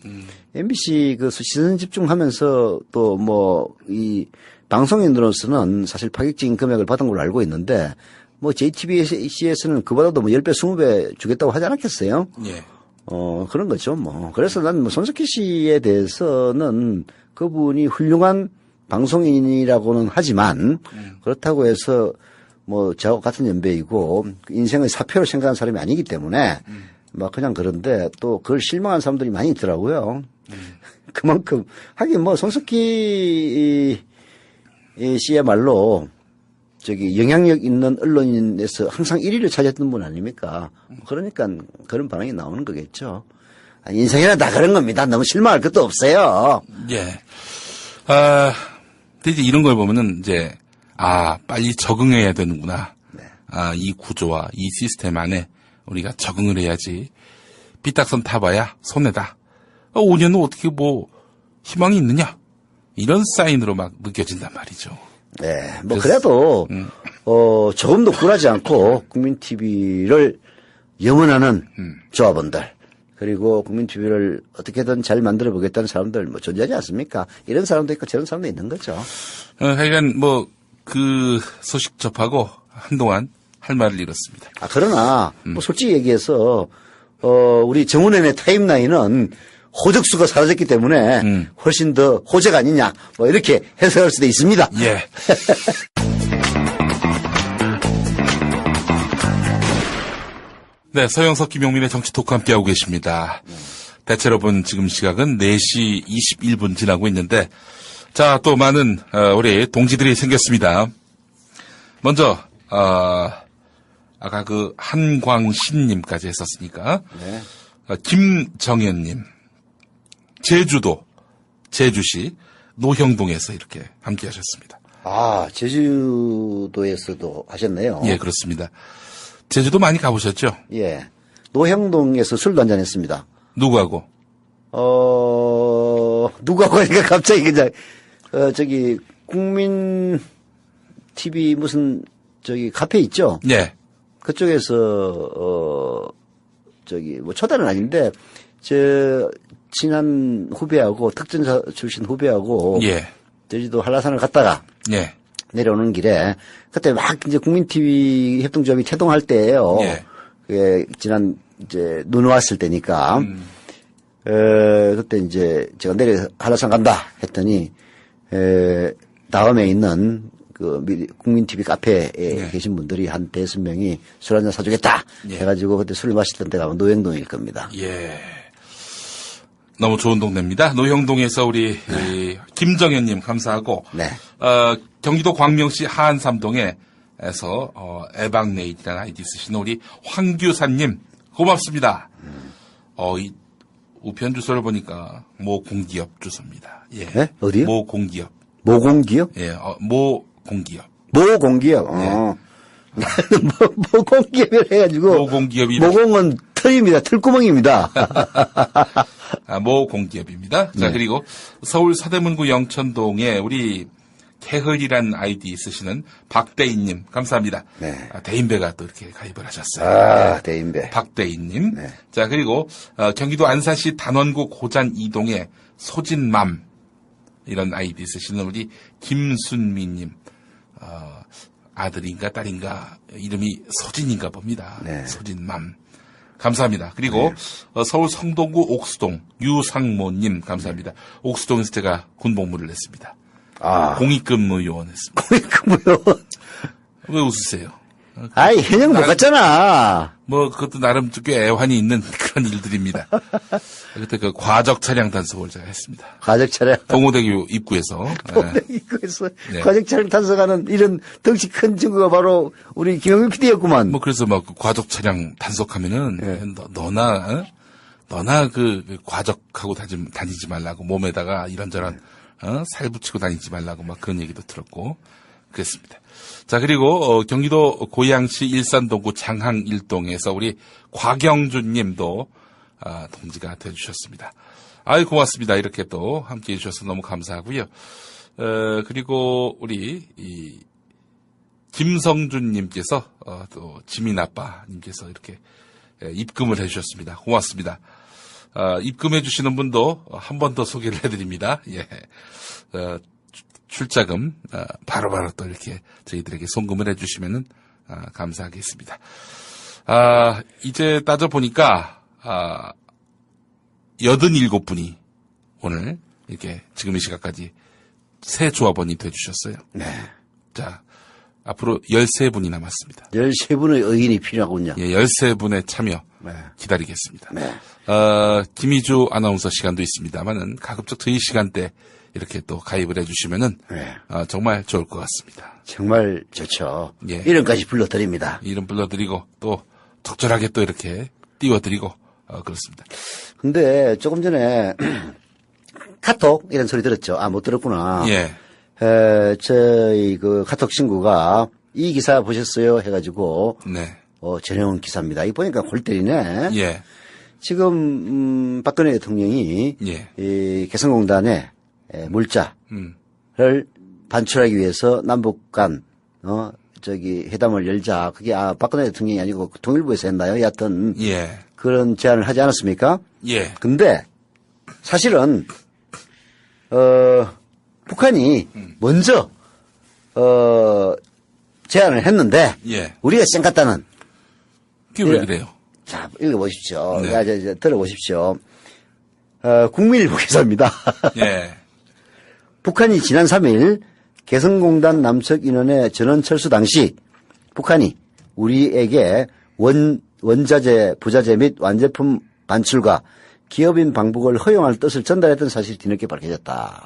MBC 시선 집중하면서 또 뭐 이 방송인으로서는 사실 파격적인 금액을 받은 걸로 알고 있는데 뭐 JTBC에서는 그보다도 뭐 10배, 20배 주겠다고 하지 않았겠어요? 그런 거죠 뭐. 그래서 난 뭐 손석희 씨에 대해서는 그분이 훌륭한 방송인이라고는 하지만 그렇다고 해서 뭐 저하고 같은 연배이고 인생의 사표로 생각하는 사람이 아니기 때문에 뭐 그냥 그런데 또 그걸 실망한 사람들이 많이 있더라고요. 그만큼 하긴 뭐 손석희 씨야말로 영향력 있는 언론인에서 항상 1위를 차지했던 분 아닙니까? 그러니까 그런 반응이 나오는 거겠죠. 인생이나 다 그런 겁니다. 너무 실망할 것도 없어요. 예. 근데 이제 이런 걸 보면은 이제, 빨리 적응해야 되는구나. 네. 이 구조와 이 시스템 안에 우리가 적응을 해야지. 삐딱선 타봐야 손해다. 5년은 어떻게 뭐, 희망이 있느냐? 이런 사인으로 막 느껴진단 말이죠. 네. 뭐 그래도, 조금도 굴하지 않고 국민TV를 염원하는 조합원들, 그리고 국민TV를 어떻게든 잘 만들어 보겠다는 사람들 뭐 존재하지 않습니까? 이런 사람도 있고 저런 사람도 있는 거죠. 하여간 뭐, 그 소식 접하고 한동안 할 말을 잃었습니다. 그러나, 뭐 솔직히 얘기해서, 우리 정운현의 타임라인은 호적수가 사라졌기 때문에 훨씬 더 호적 아니냐, 뭐 이렇게 해석할 수도 있습니다. 예. 네, 서영석, 김용민의 정치 토크 함께하고 계십니다. 대체로 본 지금 시각은 4시 21분 지나고 있는데, 자, 또 많은, 우리 동지들이 생겼습니다. 먼저, 아까 그 한광신님까지 했었으니까, 네. 김정현님, 제주도, 제주시 노형동에서 이렇게 함께 하셨습니다. 제주도에서도 하셨네요. 예, 그렇습니다. 제주도 많이 가보셨죠? 예. 노형동에서 술도 한잔 했습니다. 누구하고? 누구하고 하니까 갑자기 그냥, 국민 TV 무슨, 카페 있죠? 예. 그쪽에서, 뭐 초대는 아닌데, 친한 후배하고, 특전사 출신 후배하고, 예. 제주도 한라산을 갔다가, 예. 내려오는 길에, 그때 막 이제 국민TV 협동조합이 태동할 때예요. 예. 그게 눈 왔을 때니까. 그때 이제 제가 한라산 간다 했더니, 다음에 있는 국민TV 카페에 계신 분들이 한 5명이 술 한잔 사주겠다 해가지고 그때 술을 마시던 데가 노형동일 겁니다. 예. 너무 좋은 동네입니다. 노형동에서 우리 김정현님 감사하고, 네. 경기도 광명시 하안삼동에서 에방네이트라는 아이디 쓰시는 우리 황규사님 고맙습니다. 이 우편 주소를 보니까 모 공기업 주소입니다. 예. 네? 어디요? 모 공기업. 모공기업? 예, 모 공기업. 모공기업. 모공기업을 해가지고. 모공기업이. 모공은 틀입니다. 틀구멍입니다. 모 공기업입니다. 자, 그리고 서울 서대문구 영천동에 우리 개헐이란 아이디 쓰시는 박대인님 감사합니다. 네. 대인배가 또 이렇게 가입을 하셨어요. 대인배. 박대인님. 네. 자, 그리고 경기도 안산시 단원구 고잔 2동에 소진맘 이런 아이디 쓰시는 우리 김순미님. 아들인가 딸인가 이름이 소진인가 봅니다. 네. 소진맘. 감사합니다. 그리고 서울 성동구 옥수동 유상모님 감사합니다. 옥수동에서 제가 군복무를 했습니다. 공익근무 요원 했습니다. 공익근무 요원. 왜 웃으세요? 현역 못 갔잖아. 뭐 그것도 나름 꽤 애환이 있는 그런 일들입니다. 그때 그 과적 차량 단속을 제가 했습니다. 과적 차량. 동호대교 입구에서. 동호대교 입구에서 네. 과적 차량 단속하는 이런 덩치 큰 친구가 바로 우리 김영민 PD였구만. 뭐 그래서 막 과적 차량 단속하면은 너나 그 과적하고 다니지 말라고 몸에다가 이런저런 살 붙이고 다니지 말라고 막 그런 얘기도 들었고 그랬습니다. 자, 그리고 경기도 고양시 일산동구 장항 1동에서 우리 곽영준 님도 동지가 돼 주셨습니다. 아이 고맙습니다. 이렇게 또 함께 해 주셔서 너무 감사하고요. 그리고 우리 김성준 님께서 또 지민 아빠 님께서 이렇게 입금을 해 주셨습니다. 고맙습니다. 입금해 주시는 분도 한 번 더 소개를 해 드립니다. 예. 출자금 바로바로 또 이렇게 저희들에게 송금을 해주시면은 감사하겠습니다. 이제 따져보니까 87분이 오늘 이렇게 지금 이 시각까지 새 조합원이 돼주셨어요. 네. 자, 앞으로 13분이 남았습니다. 13분의 의인이 필요하군요. 예, 13분의 참여 네. 기다리겠습니다. 네. 김희주 아나운서 시간도 있습니다만은 가급적 저희 시간대 이렇게 또 가입을 해주시면은 네. 정말 좋을 것 같습니다. 정말 좋죠. 예. 이름까지 불러드립니다. 이름 불러드리고 또 적절하게 또 이렇게 띄워드리고 그렇습니다. 근데 조금 전에 카톡 이런 소리 들었죠? 아, 못 들었구나. 예. 저희 그 카톡 친구가 이 기사 보셨어요? 해가지고 네. 전해온 기사입니다. 이 보니까 골 때리네. 예. 지금 박근혜 대통령이 예. 이 개성공단에 물자를 반출하기 위해서 남북 간 회담을 열자. 그게 박근혜 대통령이 아니고 통일부에서 했나요? 여하튼 예. 그런 제안을 하지 않았습니까? 예. 근데 사실은 북한이 먼저 제안을 했는데 예. 우리가 쌩갔다는. 그게 왜 그래요? 자, 읽어보십시오. 네. 들어보십시오. 국민일보 기사입니다. 예. 북한이 지난 3일 개성공단 남측 인원의 전원 철수 당시 북한이 우리에게 원자재, 부자재 및 완제품 반출과 기업인 방북을 허용할 뜻을 전달했던 사실이 뒤늦게 밝혀졌다.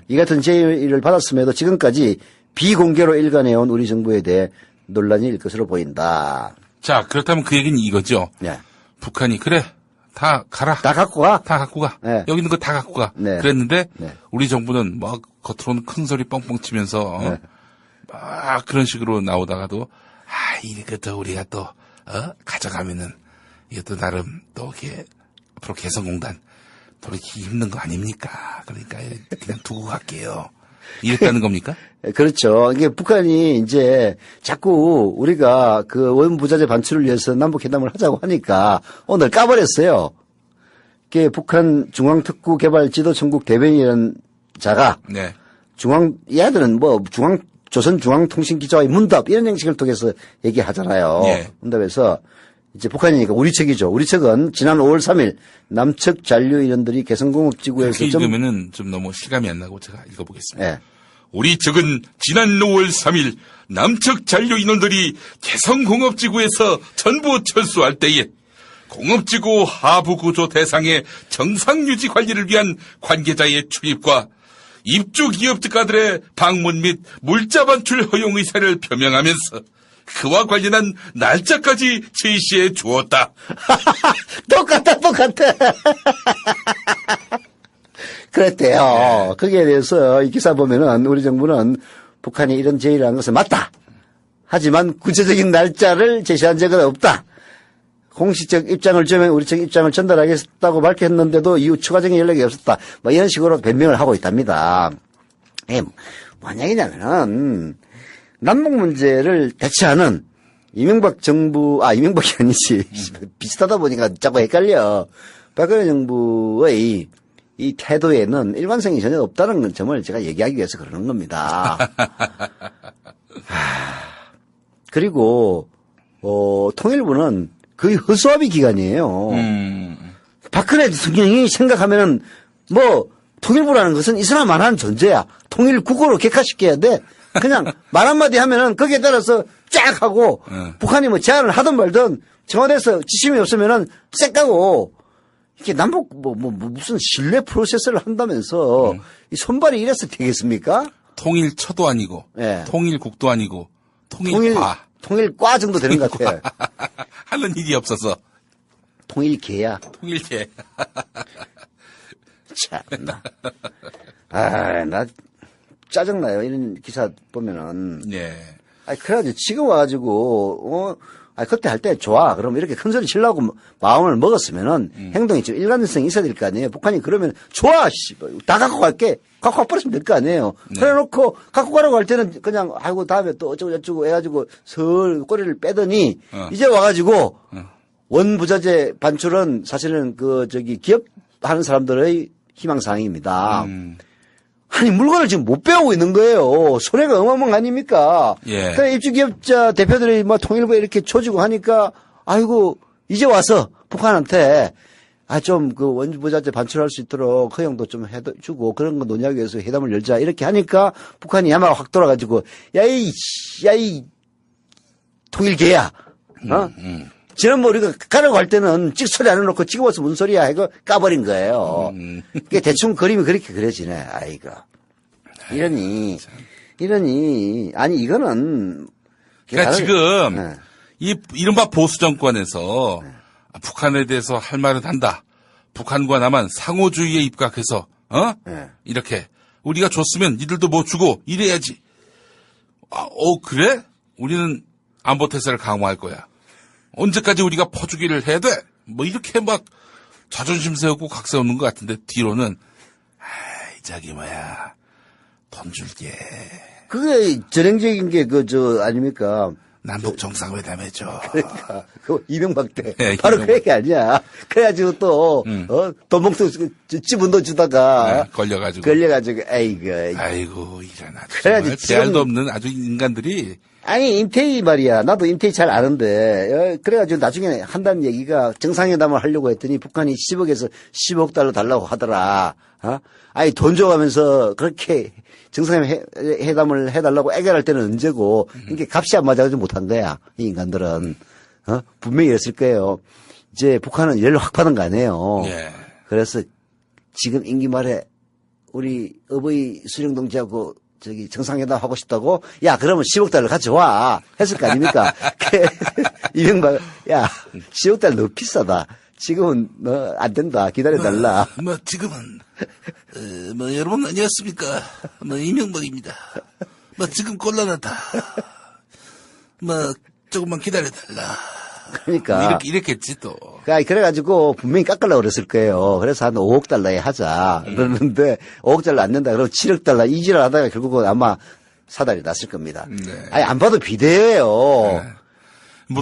이 같은 제의를 받았음에도 지금까지 비공개로 일관해온 우리 정부에 대해 논란이 일 것으로 보인다. 자, 그렇다면 그 얘기는 이거죠. 네. 북한이 그래 다 가라. 다 갖고 가. 다 갖고 가. 네. 여기 있는 거 다 갖고 가. 네. 그랬는데 네. 우리 정부는 막 겉으로는 큰 소리 뻥뻥 치면서 네. 막 그런 식으로 나오다가도 이것도 우리가 또 가져가면은 이것도 나름 또 이렇게 앞으로 개성공단 돌이키기 힘든 거 아닙니까? 그러니까 그냥 두고 갈게요. 이랬다는 겁니까? 그렇죠. 이게 북한이 이제 자꾸 우리가 그 원부자재 반출을 위해서 남북회담을 하자고 하니까 오늘 까버렸어요. 이게 북한 중앙특구개발지도 전국 대변인이라는 자가 네. 얘들은 조선중앙통신기자의 문답 이런 형식을 통해서 얘기하잖아요. 예. 문답에서 이제 북한이니까 우리 측이죠. 우리 측은 지난 5월 3일 남측 잔류 인원들이 개성공업지구에서 그렇게 읽으면은 좀 너무 실감이 안 나고 제가 읽어보겠습니다. 예. 우리 측은 지난 5월 3일 남측 잔류 인원들이 개성공업지구에서 전부 철수할 때에 공업지구 하부 구조 대상의 정상 유지 관리를 위한 관계자의 출입과 입주 기업가들의 방문 및 물자 반출 허용 의사를 표명하면서 그와 관련한 날짜까지 제시해 주었다. 똑같아. 그랬대요. 네. 거기에 대해서 이 기사 보면은 우리 정부는 북한이 이런 제의를 한 것은 맞다. 하지만 구체적인 날짜를 제시한 적은 없다. 공식적 입장을 주면 우리 측 입장을 전달하겠다고 밝혔는데도 이후 추가적인 연락이 없었다. 뭐 이런 식으로 변명을 하고 있답니다. 뭔 얘기냐면은 남북 문제를 대처하는 이명박이 아니지. 비슷하다 보니까 자꾸 헷갈려. 박근혜 정부의 이 태도에는 일관성이 전혀 없다는 점을 제가 얘기하기 위해서 그러는 겁니다. 그리고 통일부는 거의 허수아비 기관이에요. 박근혜 대통령이 생각하면은 통일부라는 것은 이 사람 말하는 존재야. 통일국어로 객화시켜야 돼. 그냥 말 한마디 하면은 거기에 따라서 쫙 하고 북한이 제안을 하든 말든 청와대에서 지침이 없으면은 쌩 까고 이게 남북 무슨 신뢰 프로세스를 한다면서 이 손발이 이래서 되겠습니까? 통일처도 아니고 네. 통일국도 아니고 통일과 정도 되는 것 같아. 하는 일이 없어서 통일개야. 통일개. 참나. 나 짜증나요. 이런 기사 보면은. 네. 그래가지고 지금 와가지고, 그때 할 때 좋아. 그럼 이렇게 큰 소리 치려고 마음을 먹었으면은 행동이 좀 일관성이 있어야 될 거 아니에요. 북한이 그러면 좋아. 다 갖고 갈게. 갖고 와버리면 될 거 아니에요. 네. 그래 놓고 갖고 가라고 할 때는 그냥 다음에 또 어쩌고 해가지고 설 꼬리를 빼더니 이제 와가지고 원부자재 반출은 사실은 기업 하는 사람들의 희망사항입니다. 아니, 물건을 지금 못 배우고 있는 거예요. 손해가 어마어마한 아닙니까? 예. 그러니까 입주기업자 대표들이 통일부에 이렇게 조지고 하니까, 이제 와서 북한한테, 좀 그 원부자재 반출할 수 있도록 허용도 좀 해주고 그런 거 논의하기 위해서 회담을 열자 이렇게 하니까 북한이 야마가 확 돌아가지고 야이 통일개야. 지난번 우리가 가라고 할 때는 찍소리 안 해놓고 지금 와서 무슨 소리야 이거 까버린 거예요. 그게 대충 그림이 그렇게 그려지네. 아이고. 이러니 아니 이거는 그러니까 지금 네. 이 이른바 보수 정권에서 북한에 대해서 할 말은 한다. 북한과 남한 상호주의에 입각해서 네. 이렇게 우리가 줬으면 니들도 뭐 주고 이래야지. 그래? 우리는 안보 태세를 강화할 거야. 언제까지 우리가 퍼주기를 해야 돼? 뭐 이렇게 막 자존심 세우고 각 세우는 것 같은데 뒤로는 저기 뭐야 돈 줄게. 그게 전형적인 게 아닙니까? 남북 정상회담 해줘. 그러니까 그 이명박 때 네, 바로 이명박. 그 얘기 아니야. 그래가지고 또 돈봉투 지분도 주다가 걸려가지고 아이고 이런 아주 그래야지 정말 대알도 지금- 없는 아주 인간들이 아니 임태희 말이야. 나도 임태희 잘 아는데 그래가지고 나중에 한다는 얘기가 정상회담을 하려고 했더니 북한이 10억에서 15억 달러 달라고 하더라. 아니 돈 줘가면서 그렇게 정상회담을 해달라고 애결할 때는 언제고 이게 값이 안 맞아가지고 못한 거야. 이 인간들은 분명히 이랬을 거예요. 이제 북한은 열을 확 받은 거 아니에요. 예. 그래서 지금 임기 말에 우리 어버이 수령 동지하고 정상회담 하고 싶다고? 야, 그러면 10억 달러 가져와. 했을 거 아닙니까? 이명박, 야, 10억 달러 너무 비싸다. 지금은 안 된다. 기다려달라. 뭐 지금은 여러분 안녕하십니까? 이명박입니다. 지금 곤란하다. 조금만 기다려달라. 그러니까. 이랬겠지 또. 그래가지고 분명히 깎으려고 그랬을 거예요. 그래서 한 5억 달러에 하자. 그러는데 5억 달러 안 낸다. 그러면 7억 달러 이지를 하다가 결국은 아마 사달이 났을 겁니다. 네. 아니, 안 봐도 비대해요.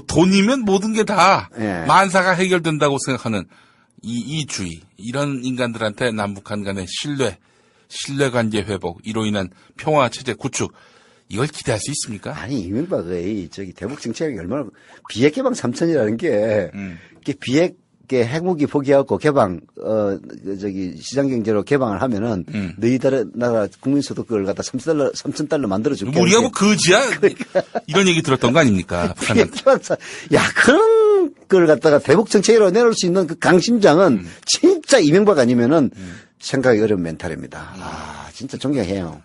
돈이면 모든 게 다 예. 만사가 해결된다고 생각하는 이 주의, 이런 인간들한테 남북한 간의 신뢰관계 회복, 이로 인한 평화 체제 구축, 이걸 기대할 수 있습니까? 아니, 이명박의 대북 정책이 얼마나 비핵 개방 3천이라는 게, 이게 비핵 핵무기 포기하고 개방, 시장 경제로 개방을 하면은, 너희 나라 국민소득을 갖다 3,000달러 만들어줄게. 우리가 뭐 거지야? 이런 얘기 들었던 거 아닙니까? 북한한테. 야, 그런 걸 갖다가 대북 정책으로 내놓을 수 있는 그 강심장은 진짜 이명박 아니면은 생각이 어려운 멘탈입니다. 진짜 존경해요.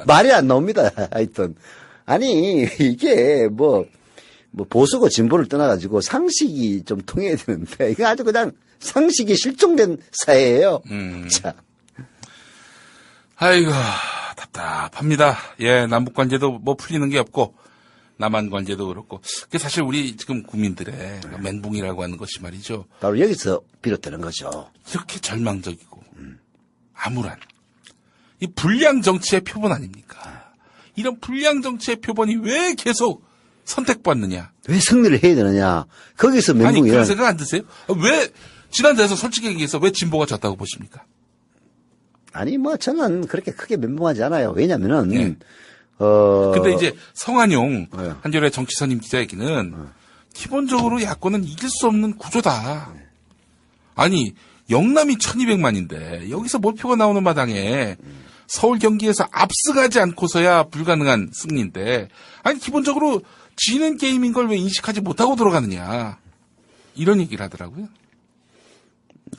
말이 안 나옵니다. 하여튼. 아니, 이게 보수고 진보를 떠나가지고 상식이 좀 통해야 되는데, 이거 아주 그냥 상식이 실종된 사회예요. 자. 아이고, 답답합니다. 예, 남북 관계도 뭐 풀리는 게 없고, 남한 관계도 그렇고. 그게 사실 우리 지금 국민들의 멘붕이라고 하는 것이 말이죠. 바로 여기서 비롯되는 거죠. 이렇게 절망적이고, 암울한. 이 불량 정치의 표본 아닙니까? 이런 불량 정치의 표본이 왜 계속 선택받느냐? 왜 승리를 해야 되느냐? 거기서 아니, 멘붕이 그런 생각 안 드세요? 왜, 지난 대선 솔직히 얘기해서 왜 진보가 졌다고 보십니까? 아니, 저는 그렇게 크게 멘붕하지 않아요. 왜냐면은, 네. 근데 이제 성한용 네. 한겨레 정치선임 기자 얘기는 기본적으로 야권은 이길 수 없는 구조다. 아니, 영남이 1200만인데 여기서 몰표가 나오는 마당에 서울 경기에서 압승하지 않고서야 불가능한 승리인데, 아니 기본적으로 지는 게임인 걸 왜 인식하지 못하고 들어가느냐, 이런 얘기를 하더라고요.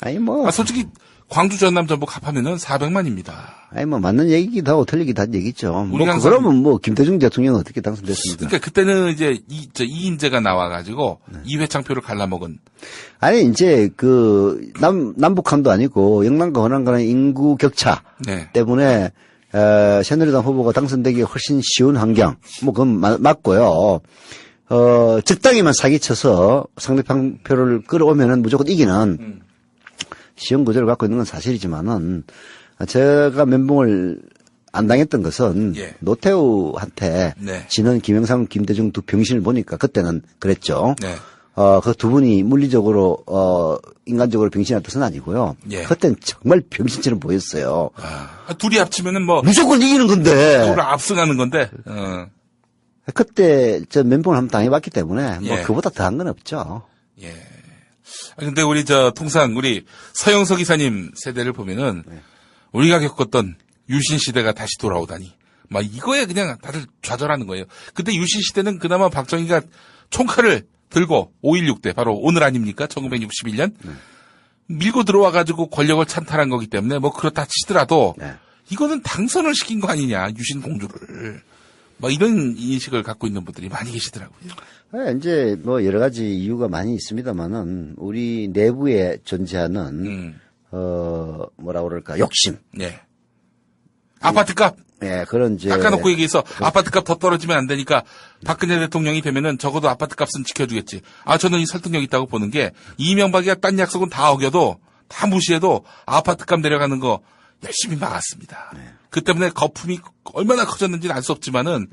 아니, 솔직히 광주 전남 전북 합하면은 400만입니다. 아니, 맞는 얘기기도 하고 틀리기도 한 얘기죠. 우리가 그러면 김대중 대통령은 어떻게 당선됐습니까? 그러니까 그때는 이제 이인재가 나와가지고 이회창표를 갈라먹은. 아니, 이제 남북한도 아니고 영남과 호남간의 인구 격차 네. 때문에 새누리당 후보가 당선되기 훨씬 쉬운 환경, 그건 맞고요. 적당히만 사기쳐서 상대방 표를 끌어오면은 무조건 이기는 시험 구조를 갖고 있는 건 사실이지만은, 제가 멘붕을 안 당했던 것은 예. 노태우한테 네. 지는 김영삼, 김대중 두 병신을 보니까 그때는 그랬죠. 네. 그 두 분이 물리적으로, 인간적으로 병신한 뜻은 아니고요. 예. 그때는 정말 병신처럼 보였어요. 둘이 합치면은 무조건 이기는 건데. 서로 압승하는 건데. 그때 저 멘붕을 한번 당해봤기 때문에 예. 그보다 더한 건 없죠. 예. 근데 우리 통상 우리 서영석 이사님 세대를 보면은 우리가 겪었던 유신 시대가 다시 돌아오다니. 막 이거에 그냥 다들 좌절하는 거예요. 근데 유신 시대는 그나마 박정희가 총칼을 들고 5.16대 바로 오늘 아닙니까? 1961년 밀고 들어와가지고 권력을 찬탈한 거기 때문에 뭐 그렇다 치더라도 이거는 당선을 시킨 거 아니냐 유신 공주를. 뭐 이런 인식을 갖고 있는 분들이 많이 계시더라고요. 이제 뭐 여러 가지 이유가 많이 있습니다만은 우리 내부에 존재하는 뭐라 그럴까 욕심. 네. 아파트값. 네, 그런 이제 깎아놓고 얘기해서 아파트값 더 떨어지면 안 되니까 박근혜 대통령이 되면은 적어도 아파트값은 지켜주겠지. 저는 이 설득력 있다고 보는 게 이명박이가 딴 약속은 다 어겨도 다 무시해도 아파트값 내려가는 거 열심히 막았습니다. 그 때문에 거품이 얼마나 커졌는지는 알 수 없지만은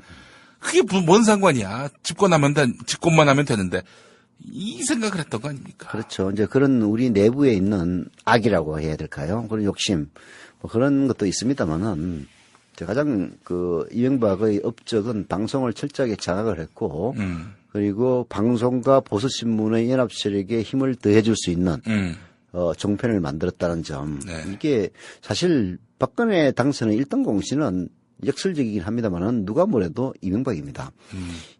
그게 뭔 상관이야. 집권만 하면 되는데 이 생각을 했던 거 아닙니까? 그렇죠. 이제 그런 우리 내부에 있는 악이라고 해야 될까요? 그런 욕심 뭐 그런 것도 있습니다만은 가장 이명박의 업적은 방송을 철저하게 장악을 했고 그리고 방송과 보수신문의 연합 세력에 힘을 더해줄 수 있는 종편을 만들었다는 점. 네. 이게 사실 박근혜 당선의 1등 공신은 역설적이긴 합니다만은 누가 뭐래도 이명박입니다.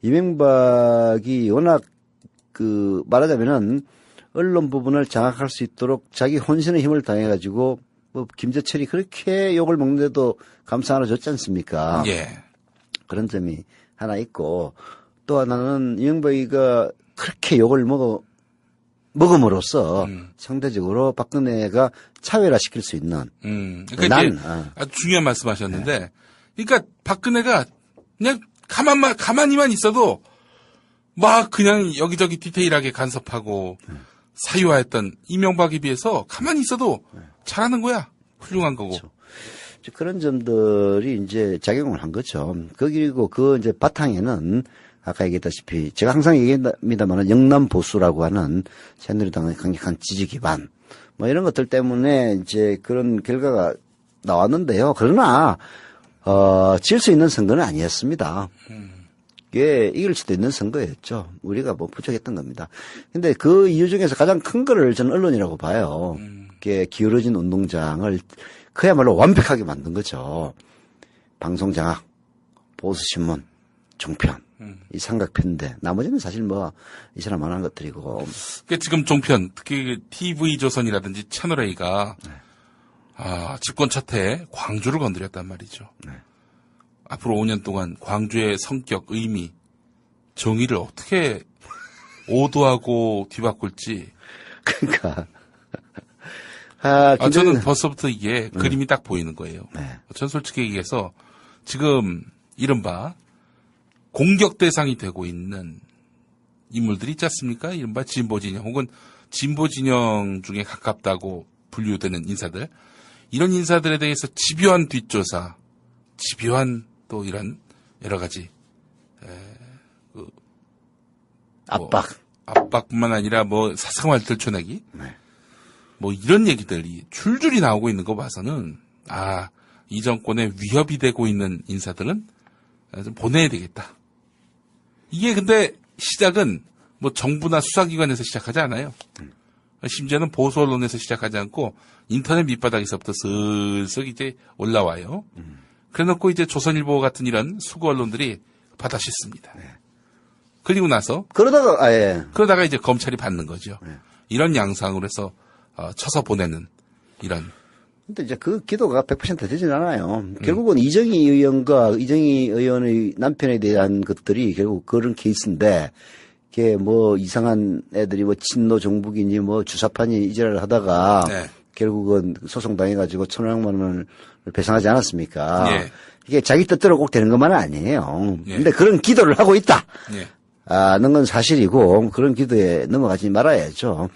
이명박이 워낙 말하자면은 언론 부분을 장악할 수 있도록 자기 혼신의 힘을 다해가지고 뭐 김재철이 그렇게 욕을 먹는데도 감사 하나 줬지 않습니까? 예. 그런 점이 하나 있고 또 하나는 이명박이가 그렇게 욕을 먹음으로써 상대적으로 박근혜가 차별화시킬 수 있는. 그러니까 이제 아주 중요한 말씀하셨는데, 그러니까 박근혜가 그냥 가만히만 있어도 막 그냥 여기저기 디테일하게 간섭하고 사유화했던 이명박에 비해서 가만히 있어도 잘하는 거야. 훌륭한 거고. 그렇죠. 그런 점들이 이제 작용을 한 거죠. 그리고 이제 바탕에는 아까 얘기했다시피 제가 항상 얘기합니다만 영남 보수라고 하는 새누리당의 강력한 지지 기반 뭐 이런 것들 때문에 이제 그런 결과가 나왔는데요. 그러나 질 수 있는 선거는 아니었습니다. 이게 이길 수도 있는 선거였죠. 우리가 뭐 부족했던 겁니다. 근데 그 이유 중에서 가장 큰 거를 저는 언론이라고 봐요. 이게 기울어진 운동장을 그야말로 완벽하게 만든 거죠. 방송 장악, 보수신문, 종편. 이 삼각편인데 나머지는 사실 뭐 이 사람 안 한 것들이고. 그러니까 지금 종편 특히 TV조선이라든지 채널A가 집권 첫 해에 광주를 건드렸단 말이죠. 네. 앞으로 5년 동안 광주의 성격, 의미, 정의를 어떻게 오도하고 뒤바꿀지. 그러니까. 저는 벌써부터 이게 그림이 딱 보이는 거예요. 네. 전 솔직히 얘기해서 지금 이른바 공격 대상이 되고 있는 인물들이 있지 않습니까? 이른바 진보진영 혹은 진보진영 중에 가깝다고 분류되는 인사들. 이런 인사들에 대해서 집요한 뒷조사, 집요한 또 이런 여러 가지 압박뿐만 아니라 뭐 사생활 들춰내기 네. 뭐 이런 얘기들이 줄줄이 나오고 있는 거 봐서는 이 정권에 위협이 되고 있는 인사들은 좀 보내야 되겠다. 이게 근데 시작은 뭐 정부나 수사기관에서 시작하지 않아요. 심지어는 보수 언론에서 시작하지 않고 인터넷 밑바닥에서부터 슬슬 이제 올라와요. 그래놓고 이제 조선일보 같은 이런 수구 언론들이 받아 씻습니다. 그리고 나서 그러다가 이제 검찰이 받는 거죠. 이런 양상으로 해서 쳐서 보내는 이런. 근데 이제 그 기도가 100% 되진 않아요. 결국은 이정희 의원과 이정희 의원의 남편에 대한 것들이 결국 그런 케이스인데, 이게 뭐 이상한 애들이 뭐 친노 정북이니 뭐 주사파니 이지랄을 하다가 결국은 소송 당해가지고 1,500만 원을 배상하지 않았습니까? 이게 자기 뜻대로 꼭 되는 것만은 아니에요. 근데 그런 기도를 하고 있다. 는 건 사실이고 그런 기도에 넘어가지 말아야죠.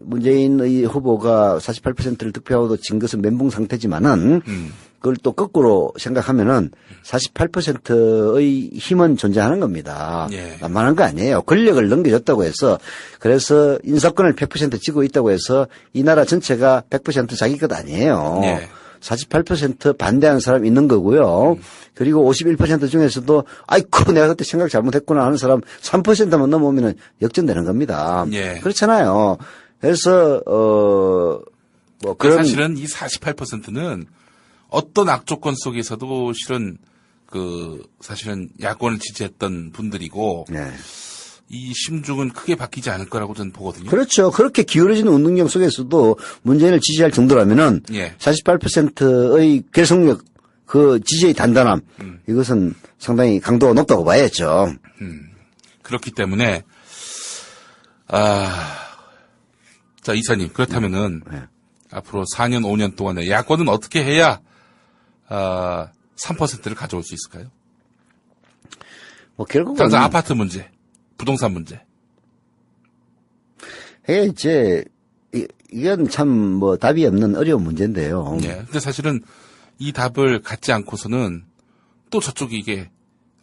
문재인의 후보가 48%를 득표하고도 진 것은 멘붕 상태지만은 그걸 또 거꾸로 생각하면은 48%의 힘은 존재하는 겁니다. 만만한 거 아니에요. 권력을 넘겨줬다고 해서 그래서 인사권을 100% 쥐고 있다고 해서 이 나라 전체가 100% 자기 것 아니에요. 48% 반대하는 사람이 있는 거고요. 그리고 51% 중에서도 아이쿠 내가 그때 생각 잘못했구나 하는 사람 3%만 넘으면 역전되는 겁니다. 예. 그렇잖아요. 그래서 뭐 그런 사실은 이 48%는 어떤 악조건 속에서도 실은 사실은 야권을 지지했던 분들이고 네. 이 심중은 크게 바뀌지 않을 거라고 저는 보거든요. 그렇죠. 그렇게 기울어지는 운동력 속에서도 문재인을 지지할 정도라면은 예. 48%의 결속력, 그 지지의 단단함, 이것은 상당히 강도가 높다고 봐야죠. 그렇기 때문에 자 이사님 그렇다면은 네. 앞으로 4년 5년 동안에 야권은 어떻게 해야 3%를 가져올 수 있을까요? 뭐 결국은 당장 아파트 문제, 부동산 문제. 이제 이건 참 뭐 답이 없는 어려운 문제인데요. 예. 근데 사실은 이 답을 갖지 않고서는 또 저쪽이 이게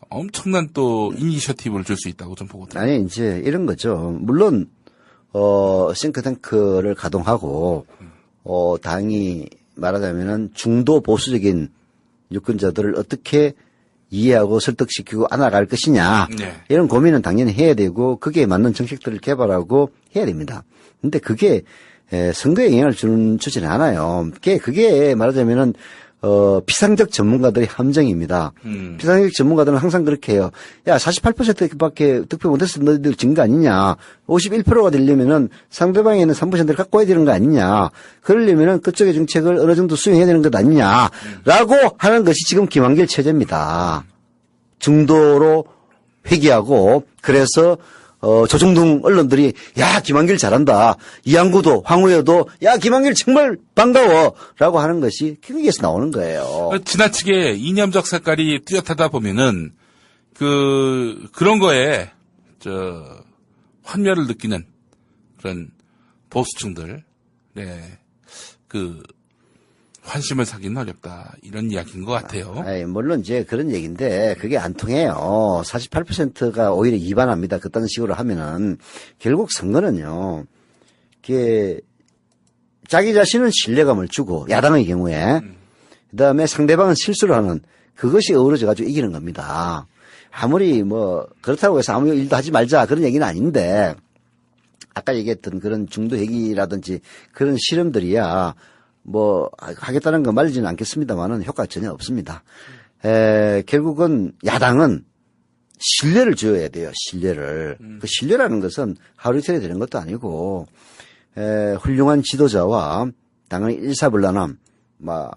엄청난 또 이니셔티브를 줄 수 있다고 좀 보거든요. 아니 이제 이런 거죠. 물론 싱크탱크를 가동하고 당이 말하자면은 중도 보수적인 유권자들을 어떻게 이해하고 설득시키고 안아갈 것이냐. 네. 이런 고민은 당연히 해야 되고 거기에 맞는 정책들을 개발하고 해야 됩니다. 근데 그게 선거에 영향을 주는 주지는 않아요. 그게 말하자면은 피상적 전문가들의 함정입니다. 피상적 전문가들은 항상 그렇게 해요. 야, 48%밖에 득표 못해서 너희들 진 거 아니냐. 51%가 되려면은 상대방에는 3%를 갖고 와야 되는 거 아니냐. 그러려면은 그쪽의 정책을 어느 정도 수용해야 되는 것 아니냐. 라고 하는 것이 지금 김한길 체제입니다. 중도로 회귀하고 그래서 조중동 언론들이 야 김한길 잘한다. 이양구도 황우여도 야 김한길 정말 반가워 라고 하는 것이 거기에서 나오는 거예요. 지나치게 이념적 색깔이 뚜렷하다 보면은 그런 거에 환멸을 느끼는 그런 보수층들 환심을 사기는 어렵다. 이런 이야기인 것 같아요. 물론 이제 그런 얘기인데 그게 안 통해요. 48%가 오히려 위반합니다. 그딴 식으로 하면은 결국 선거는요. 자기 자신은 신뢰감을 주고 야당의 경우에 그다음에 상대방은 실수를 하는 그것이 어우러져 가지고 이기는 겁니다. 아무리 뭐 그렇다고 해서 아무 일도 하지 말자 그런 얘기는 아닌데 아까 얘기했던 그런 중도 회기라든지 그런 실험들이야 뭐 하겠다는 거 말리지는 않겠습니다만은 효과가 전혀 없습니다. 결국은 야당은 신뢰를 줘야 돼요. 신뢰를. 그 신뢰라는 것은 하루 이틀에 되는 것도 아니고 훌륭한 지도자와 당연히 일사불란함,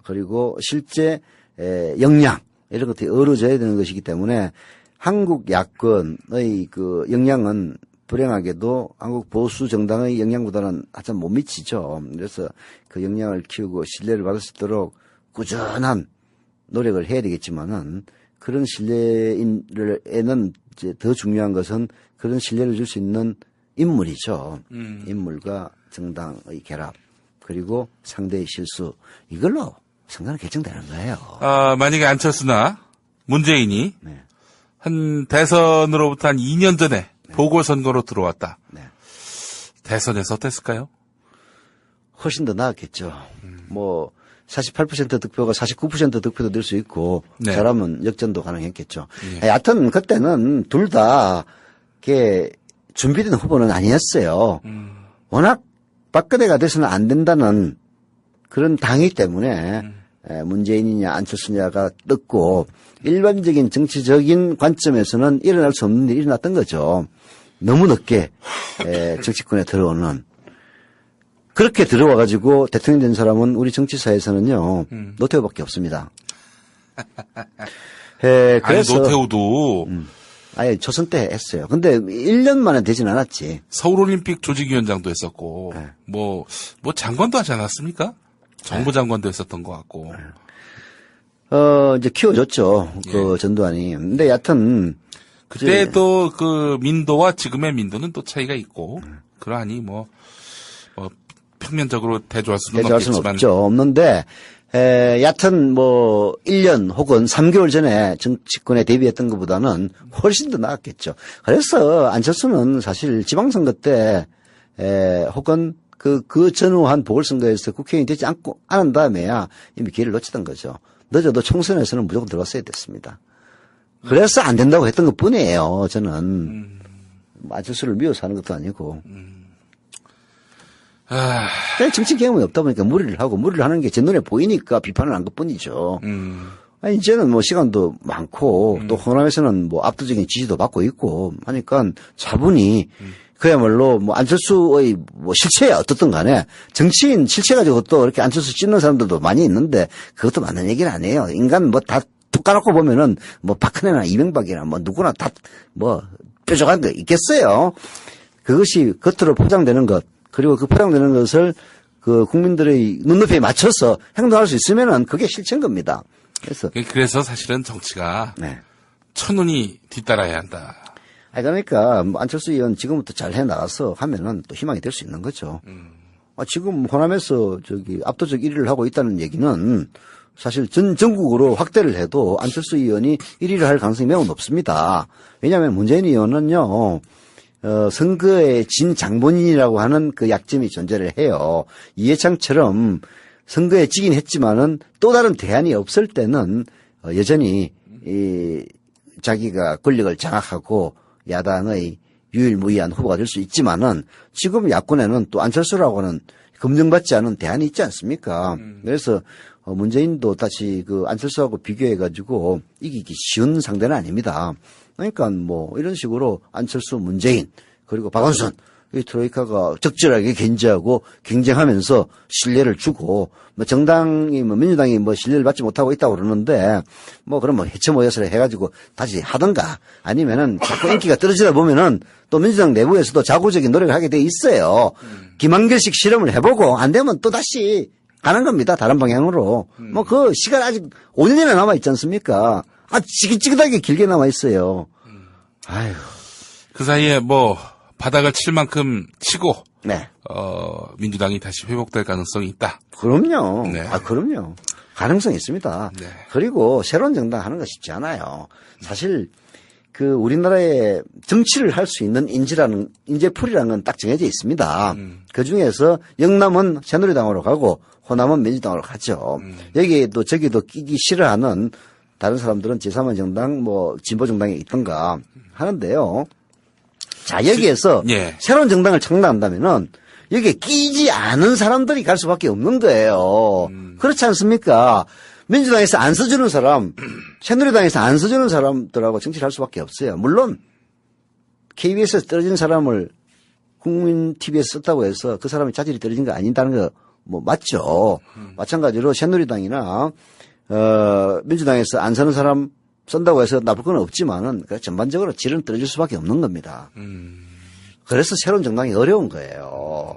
그리고 실제 역량 이런 것들이 어우러져야 되는 것이기 때문에 한국 야권의 그 역량은 불행하게도 한국 보수 정당의 역량보다는 한참 못 미치죠. 그래서 그 역량을 키우고 신뢰를 받을 수 있도록 꾸준한 노력을 해야 되겠지만은 그런 신뢰에는 이제 더 중요한 것은 그런 신뢰를 줄 수 있는 인물이죠. 인물과 정당의 결합 그리고 상대의 실수 이걸로 선거는 결정되는 거예요. 만약에 안철수나 문재인이 한 대선으로부터 한 2년 전에 보궐선거로 들어왔다. 대선에서 어땠을까요? 훨씬 더 나았겠죠. 48% 득표가 49% 득표도 될 수 있고 잘하면 역전도 가능했겠죠. 하여튼 그때는 둘 다 준비된 후보는 아니었어요. 워낙 박근혜가 돼서는 안 된다는 그런 당이기 때문에 문재인이냐 안철수냐가 떴고 일반적인 정치적인 관점에서는 일어날 수 없는 일이 일어났던 거죠. 너무 늦게 정치권에 들어오는. 그렇게 들어와가지고 대통령 된 사람은 우리 정치사에서는요. 노태우밖에 없습니다. 그래서 노태우도 아예 초선 때 했어요. 근데 1년 만에 되진 않았지. 서울올림픽 조직위원장도 했었고 뭐 장관도 하지 않았습니까? 정부 장관도 했었던 것 같고. 이제 키워줬죠. 그 전두환이. 근데 여하튼 그때도 그 민도와 지금의 민도는 또 차이가 있고 그러하니 평면적으로 대조할 수는 없겠지만 없죠. 없는데 여하튼 1년 혹은 3개월 전에 정치권에 데뷔했던 것보다는 훨씬 더 나았겠죠. 그래서 안철수는 사실 지방선거 때 혹은 그 전후 한 보궐선거에서 국회의원이 되지 않은 다음에야 이미 기회를 놓쳤던 거죠. 늦어도 총선에서는 무조건 들어갔어야 됐습니다. 그래서 안 된다고 했던 것 뿐이에요, 저는. 안철수를 미워서 하는 것도 아니고. 그냥 정치 경험이 없다 보니까 무리를 하는 게 제 눈에 보이니까 비판을 한 것 뿐이죠. 아니, 이제는 뭐 시간도 많고, 또 호남에서는 뭐 압도적인 지지도 받고 있고 하니까 차분히 그야말로 뭐 안철수의 뭐 실체야 어떻든 간에 정치인 실체 가지고 또 이렇게 안철수 찢는 사람들도 많이 있는데 그것도 맞는 얘기는 아니에요. 인간 뭐 다 툭 까놓고 보면은 뭐 박근혜나 이명박이나 뭐 누구나 다 뭐 뾰족한 거 있겠어요. 그것이 겉으로 포장되는 것, 그리고 그 포장되는 것을 그 국민들의 눈높이에 맞춰서 행동할 수 있으면은 그게 실체인 겁니다. 그래서 사실은 정치가 네. 천운이 뒤따라야 한다. 그러니까 안철수 의원 지금부터 잘 해나가서 하면은 또 희망이 될 수 있는 거죠. 지금 호남에서 압도적 1위를 하고 있다는 얘기는 사실 전국으로 확대를 해도 안철수 의원이 1위를 할 가능성이 매우 높습니다. 왜냐하면 문재인 의원은요, 선거에 진 장본인이라고 하는 그 약점이 존재를 해요. 이해창처럼 선거에 지긴 했지만은 또 다른 대안이 없을 때는 여전히 자기가 권력을 장악하고 야당의 유일무이한 후보가 될 수 있지만은 지금 야권에는 또 안철수라고 하는 검증받지 않은 대안이 있지 않습니까? 그래서 문재인도 다시 그 안철수하고 비교해가지고 이기기 쉬운 상대는 아닙니다. 그러니까 뭐 이런 식으로 안철수, 문재인 그리고 박원순 이 트로이카가 적절하게 견제하고 경쟁하면서 신뢰를 주고 뭐 정당이 뭐 민주당이 뭐 신뢰를 받지 못하고 있다고 그러는데 뭐 그럼 뭐 해체 모여서 해가지고 다시 하든가 아니면은 자꾸 인기가 떨어지다 보면은 또 민주당 내부에서도 자구적인 노력을 하게 돼 있어요. 김한결식 실험을 해보고 안 되면 또 다시 가는 겁니다. 다른 방향으로. 뭐 그 시간 아직 5년이나 남아 있지 않습니까? 지긋지긋하게 길게 남아 있어요. 아휴. 그 사이에 뭐 바닥을 칠 만큼 치고 네. 민주당이 다시 회복될 가능성이 있다. 그럼요. 네. 그럼요. 가능성이 있습니다. 네. 그리고 새로운 정당 하는 거 쉽지 않아요. 사실 그 우리나라에 정치를 할 수 있는 인재풀이라는 건 딱 정해져 있습니다. 그 중에서 영남은 새누리당으로 가고 호남은 민주당으로 가죠. 여기에도 저기도 끼기 싫어하는 다른 사람들은 제3의 정당 뭐 진보 정당에 있던가 하는데요. 자, 여기에서 예. 새로운 정당을 창당한다면은 여기에 끼지 않은 사람들이 갈 수밖에 없는 거예요. 그렇지 않습니까? 민주당에서 안 써주는 사람, 새누리당에서 안 써주는 사람들하고 정치를 할 수밖에 없어요. 물론 KBS에서 떨어진 사람을 국민 TV에서 썼다고 해서 그 사람이 자질이 떨어진 거 아닌다는 거 뭐 맞죠. 마찬가지로 새누리당이나 민주당에서 안 사는 사람 쓴다고 해서 나쁠 건 없지만은 전반적으로 질은 떨어질 수밖에 없는 겁니다. 그래서 새로운 정당이 어려운 거예요.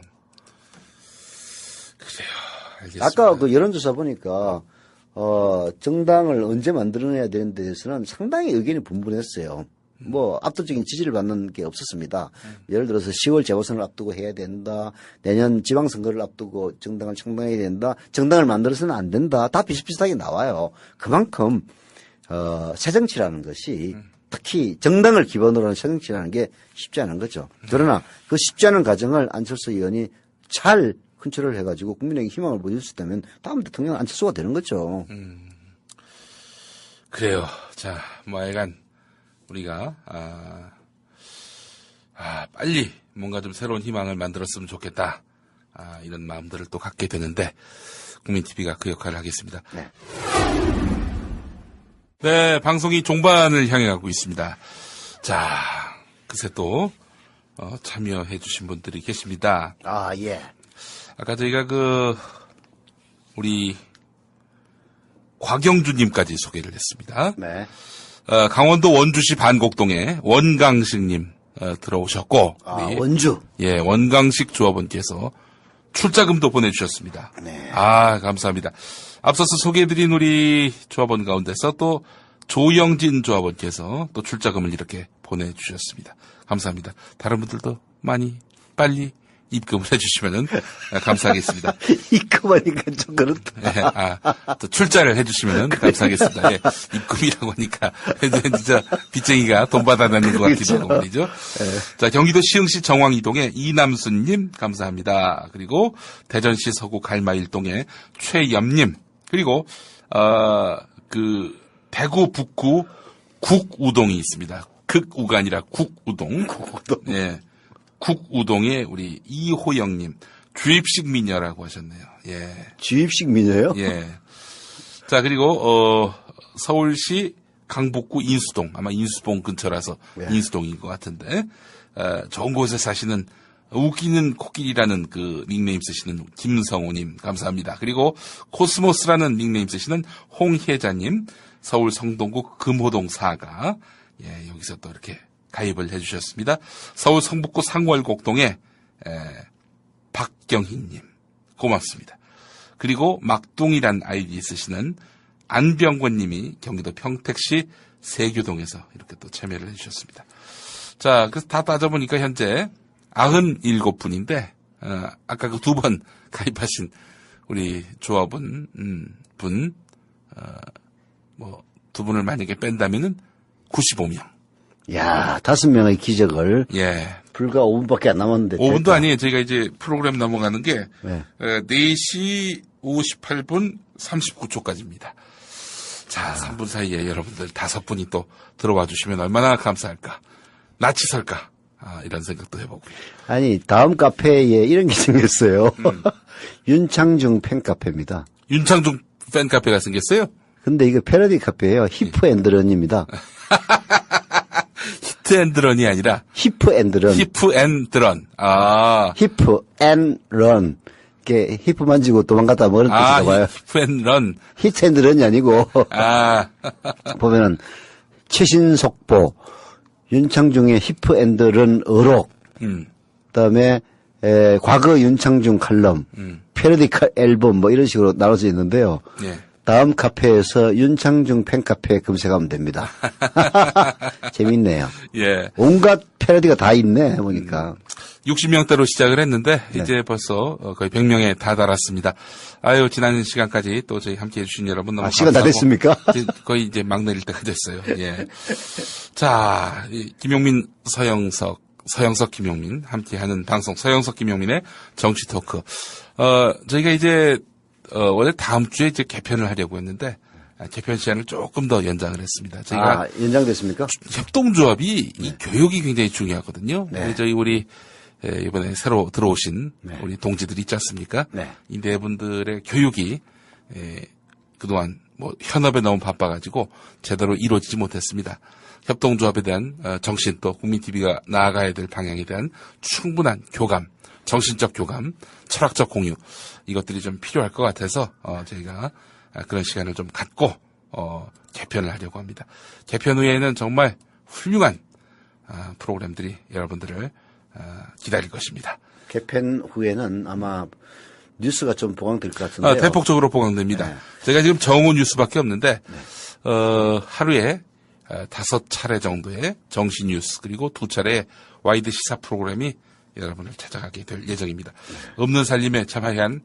그래요. 알겠습니다. 아까 그 여론조사 보니까 정당을 언제 만들어내야 되는 데 대해서는 상당히 의견이 분분했어요. 뭐 압도적인 지지를 받는 게 없었습니다. 예를 들어서 10월 재보선을 앞두고 해야 된다. 내년 지방선거를 앞두고 정당을 창당해야 된다. 정당을 만들어서는 안 된다. 다 비슷비슷하게 나와요. 그만큼 새정치라는 것이 특히 정당을 기반으로 하는 새정치라는 게 쉽지 않은 거죠. 그러나 그 쉽지 않은 과정을 안철수 의원이 잘 컨트롤을 해가지고 국민에게 희망을 보여줄 수 있다면 다음 대통령은 안철수가 되는 거죠. 그래요. 자, 뭐 하여간 우리가 빨리 뭔가 좀 새로운 희망을 만들었으면 좋겠다. 이런 마음들을 또 갖게 되는데 국민TV가 그 역할을 하겠습니다. 네. 네, 방송이 종반을 향해 가고 있습니다. 자, 그새 또 참여해 주신 분들이 계십니다. 예. 아까 저희가 우리 곽영주님까지 소개를 했습니다. 네. 강원도 원주시 반곡동에 원강식님 들어오셨고, 우리 원주. 예, 원강식 조합원께서 출자금도 보내주셨습니다. 네. 감사합니다. 앞서서 소개해드린 우리 조합원 가운데서 또 조영진 조합원께서 또 출자금을 이렇게 보내주셨습니다. 감사합니다. 다른 분들도 많이 빨리 입금을 해주시면은 감사하겠습니다. 입금하니까 좀 그렇다. 예, 또 출자를 해주시면은 감사하겠습니다. 예, 입금이라고 하니까 진짜 빚쟁이가 돈 받아내는 것 같기도 하고 말이죠. 자, 경기도 시흥시 정왕이동의 이남순님 감사합니다. 그리고 대전시 서구 갈마일동의 최염님, 그리고 그 대구 북구 국우동이 있습니다. 극우가 아니라 국우동. 예. 국우동의 우리 이호영님, 주입식 미녀라고 하셨네요. 예. 주입식 미녀요? 예. 자, 그리고, 서울시 강북구 인수동, 아마 인수동 근처라서 인수동인 것 같은데, 좋은 곳에 사시는 웃기는 코끼리라는 그 닉네임 쓰시는 김성우님, 감사합니다. 그리고 코스모스라는 닉네임 쓰시는 홍혜자님, 서울 성동구 금호동 4가, 예, 여기서 또 이렇게 가입을 해주셨습니다. 서울 성북구 상월곡동에 박경희님 고맙습니다. 그리고 막둥이란 아이디 쓰시는 안병권님이 경기도 평택시 세교동에서 이렇게 또 참여를 해주셨습니다. 자, 그래서 다 따져보니까 현재 97분인데 아까 그 2번 가입하신 우리 조합원 뭐 2분을 만약에 뺀다면은 95명. 야, 5명의 기적을. 예. 불과 5분밖에 안 남았는데. 5분도 됐다. 아니에요. 저희가 이제 프로그램 넘어가는 게, 네. 4시 58분 39초까지입니다. 자, 3분 사이에 여러분들 5분이 또 들어와 주시면 얼마나 감사할까. 낯이 설까. 이런 생각도 해보고요. 아니, 다음 카페에 이런 게 생겼어요. 윤창중 팬카페입니다. 윤창중 팬카페가 생겼어요? 근데 이거 패러디 카페예요. 히프 앤드 런입니다. 히트 앤드 런이 아니라 히프 앤드 런. 히프 앤드 런. 히프 앤 런. 이렇게 히프 만지고 도망갔다 뭐 그런 뜻인가 봐요. 히프 앤 런. 히트 앤드 런이 아니고. 보면은 최신속보, 윤창중의 히프 앤드 런 어록. 그다음에 과거 윤창중 칼럼, 패러디 앨범 뭐 이런 식으로 나눠져 있는데요. 예. 다음 카페에서 윤창중 팬카페 검색하면 됩니다. 재밌네요. 예. 온갖 패러디가 다 있네, 보니까. 60명대로 시작을 했는데, 이제 벌써 거의 100명에 다 달았습니다. 아유, 지난 시간까지 또 저희 함께 해주신 여러분 너무 시간 다 감사하고 됐습니까? 거의 이제 막 내릴 때가 됐어요. 예. 자, 김용민, 서영석 김용민 함께 하는 방송, 서영석 김용민의 정치 토크. 저희가 이제 원래 다음 주에 이제 개편을 하려고 했는데 개편 시간을 조금 더 연장을 했습니다. 저희가 연장됐습니까? 협동조합이 이 교육이 굉장히 중요하거든요. 네. 저희 우리 이번에 새로 들어오신 우리 동지들 있지 않습니까? 네. 이 네 분들의 교육이 그동안 뭐 현업에 너무 바빠가지고 제대로 이루어지지 못했습니다. 협동조합에 대한 정신, 또 국민TV가 나아가야 될 방향에 대한 충분한 교감, 정신적 교감, 철학적 공유, 이것들이 좀 필요할 것 같아서 저희가 그런 시간을 좀 갖고 개편을 하려고 합니다. 개편 후에는 정말 훌륭한 프로그램들이 여러분들을 기다릴 것입니다. 개편 후에는 아마 뉴스가 좀 보강될 것 같은데요. 대폭적으로 보강됩니다. 네. 제가 지금 정오 뉴스밖에 없는데 하루에 5차례 정도의 정시 뉴스, 그리고 2차례의 와이드 시사 프로그램이 여러분을 찾아가게 될 예정입니다. 없는 살림에 참 하얀.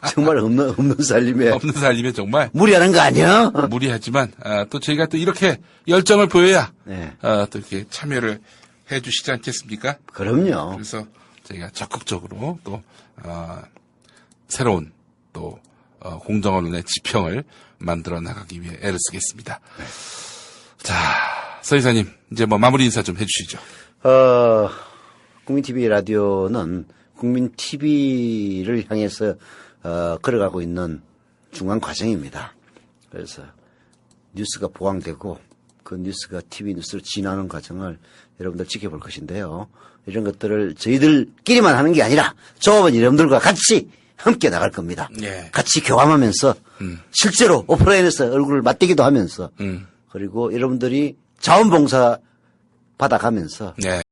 정말 없는 살림에. 없는 살림에 정말. 무리하는 거 아니야? 무리하지만, 또 저희가 또 이렇게 열정을 보여야, 네. 또 이렇게 참여를 해 주시지 않겠습니까? 그럼요. 그래서 저희가 적극적으로 또, 새로운 또, 공정언론의 지평을 만들어 나가기 위해 애를 쓰겠습니다. 네. 자, 서 이사님, 이제 뭐 마무리 인사 좀 해주시죠. 국민TV 라디오는 국민TV를 향해서 걸어가고 있는 중간 과정입니다. 그래서 뉴스가 보강되고 그 뉴스가 TV 뉴스로 진화하는 과정을 여러분들 지켜볼 것인데요. 이런 것들을 저희들끼리만 하는 게 아니라 조합원 여러분들과 같이 함께 나갈 겁니다. 예. 같이 교감하면서 실제로 오프라인에서 얼굴을 맞대기도 하면서 그리고 여러분들이 자원봉사 받아가면서 네.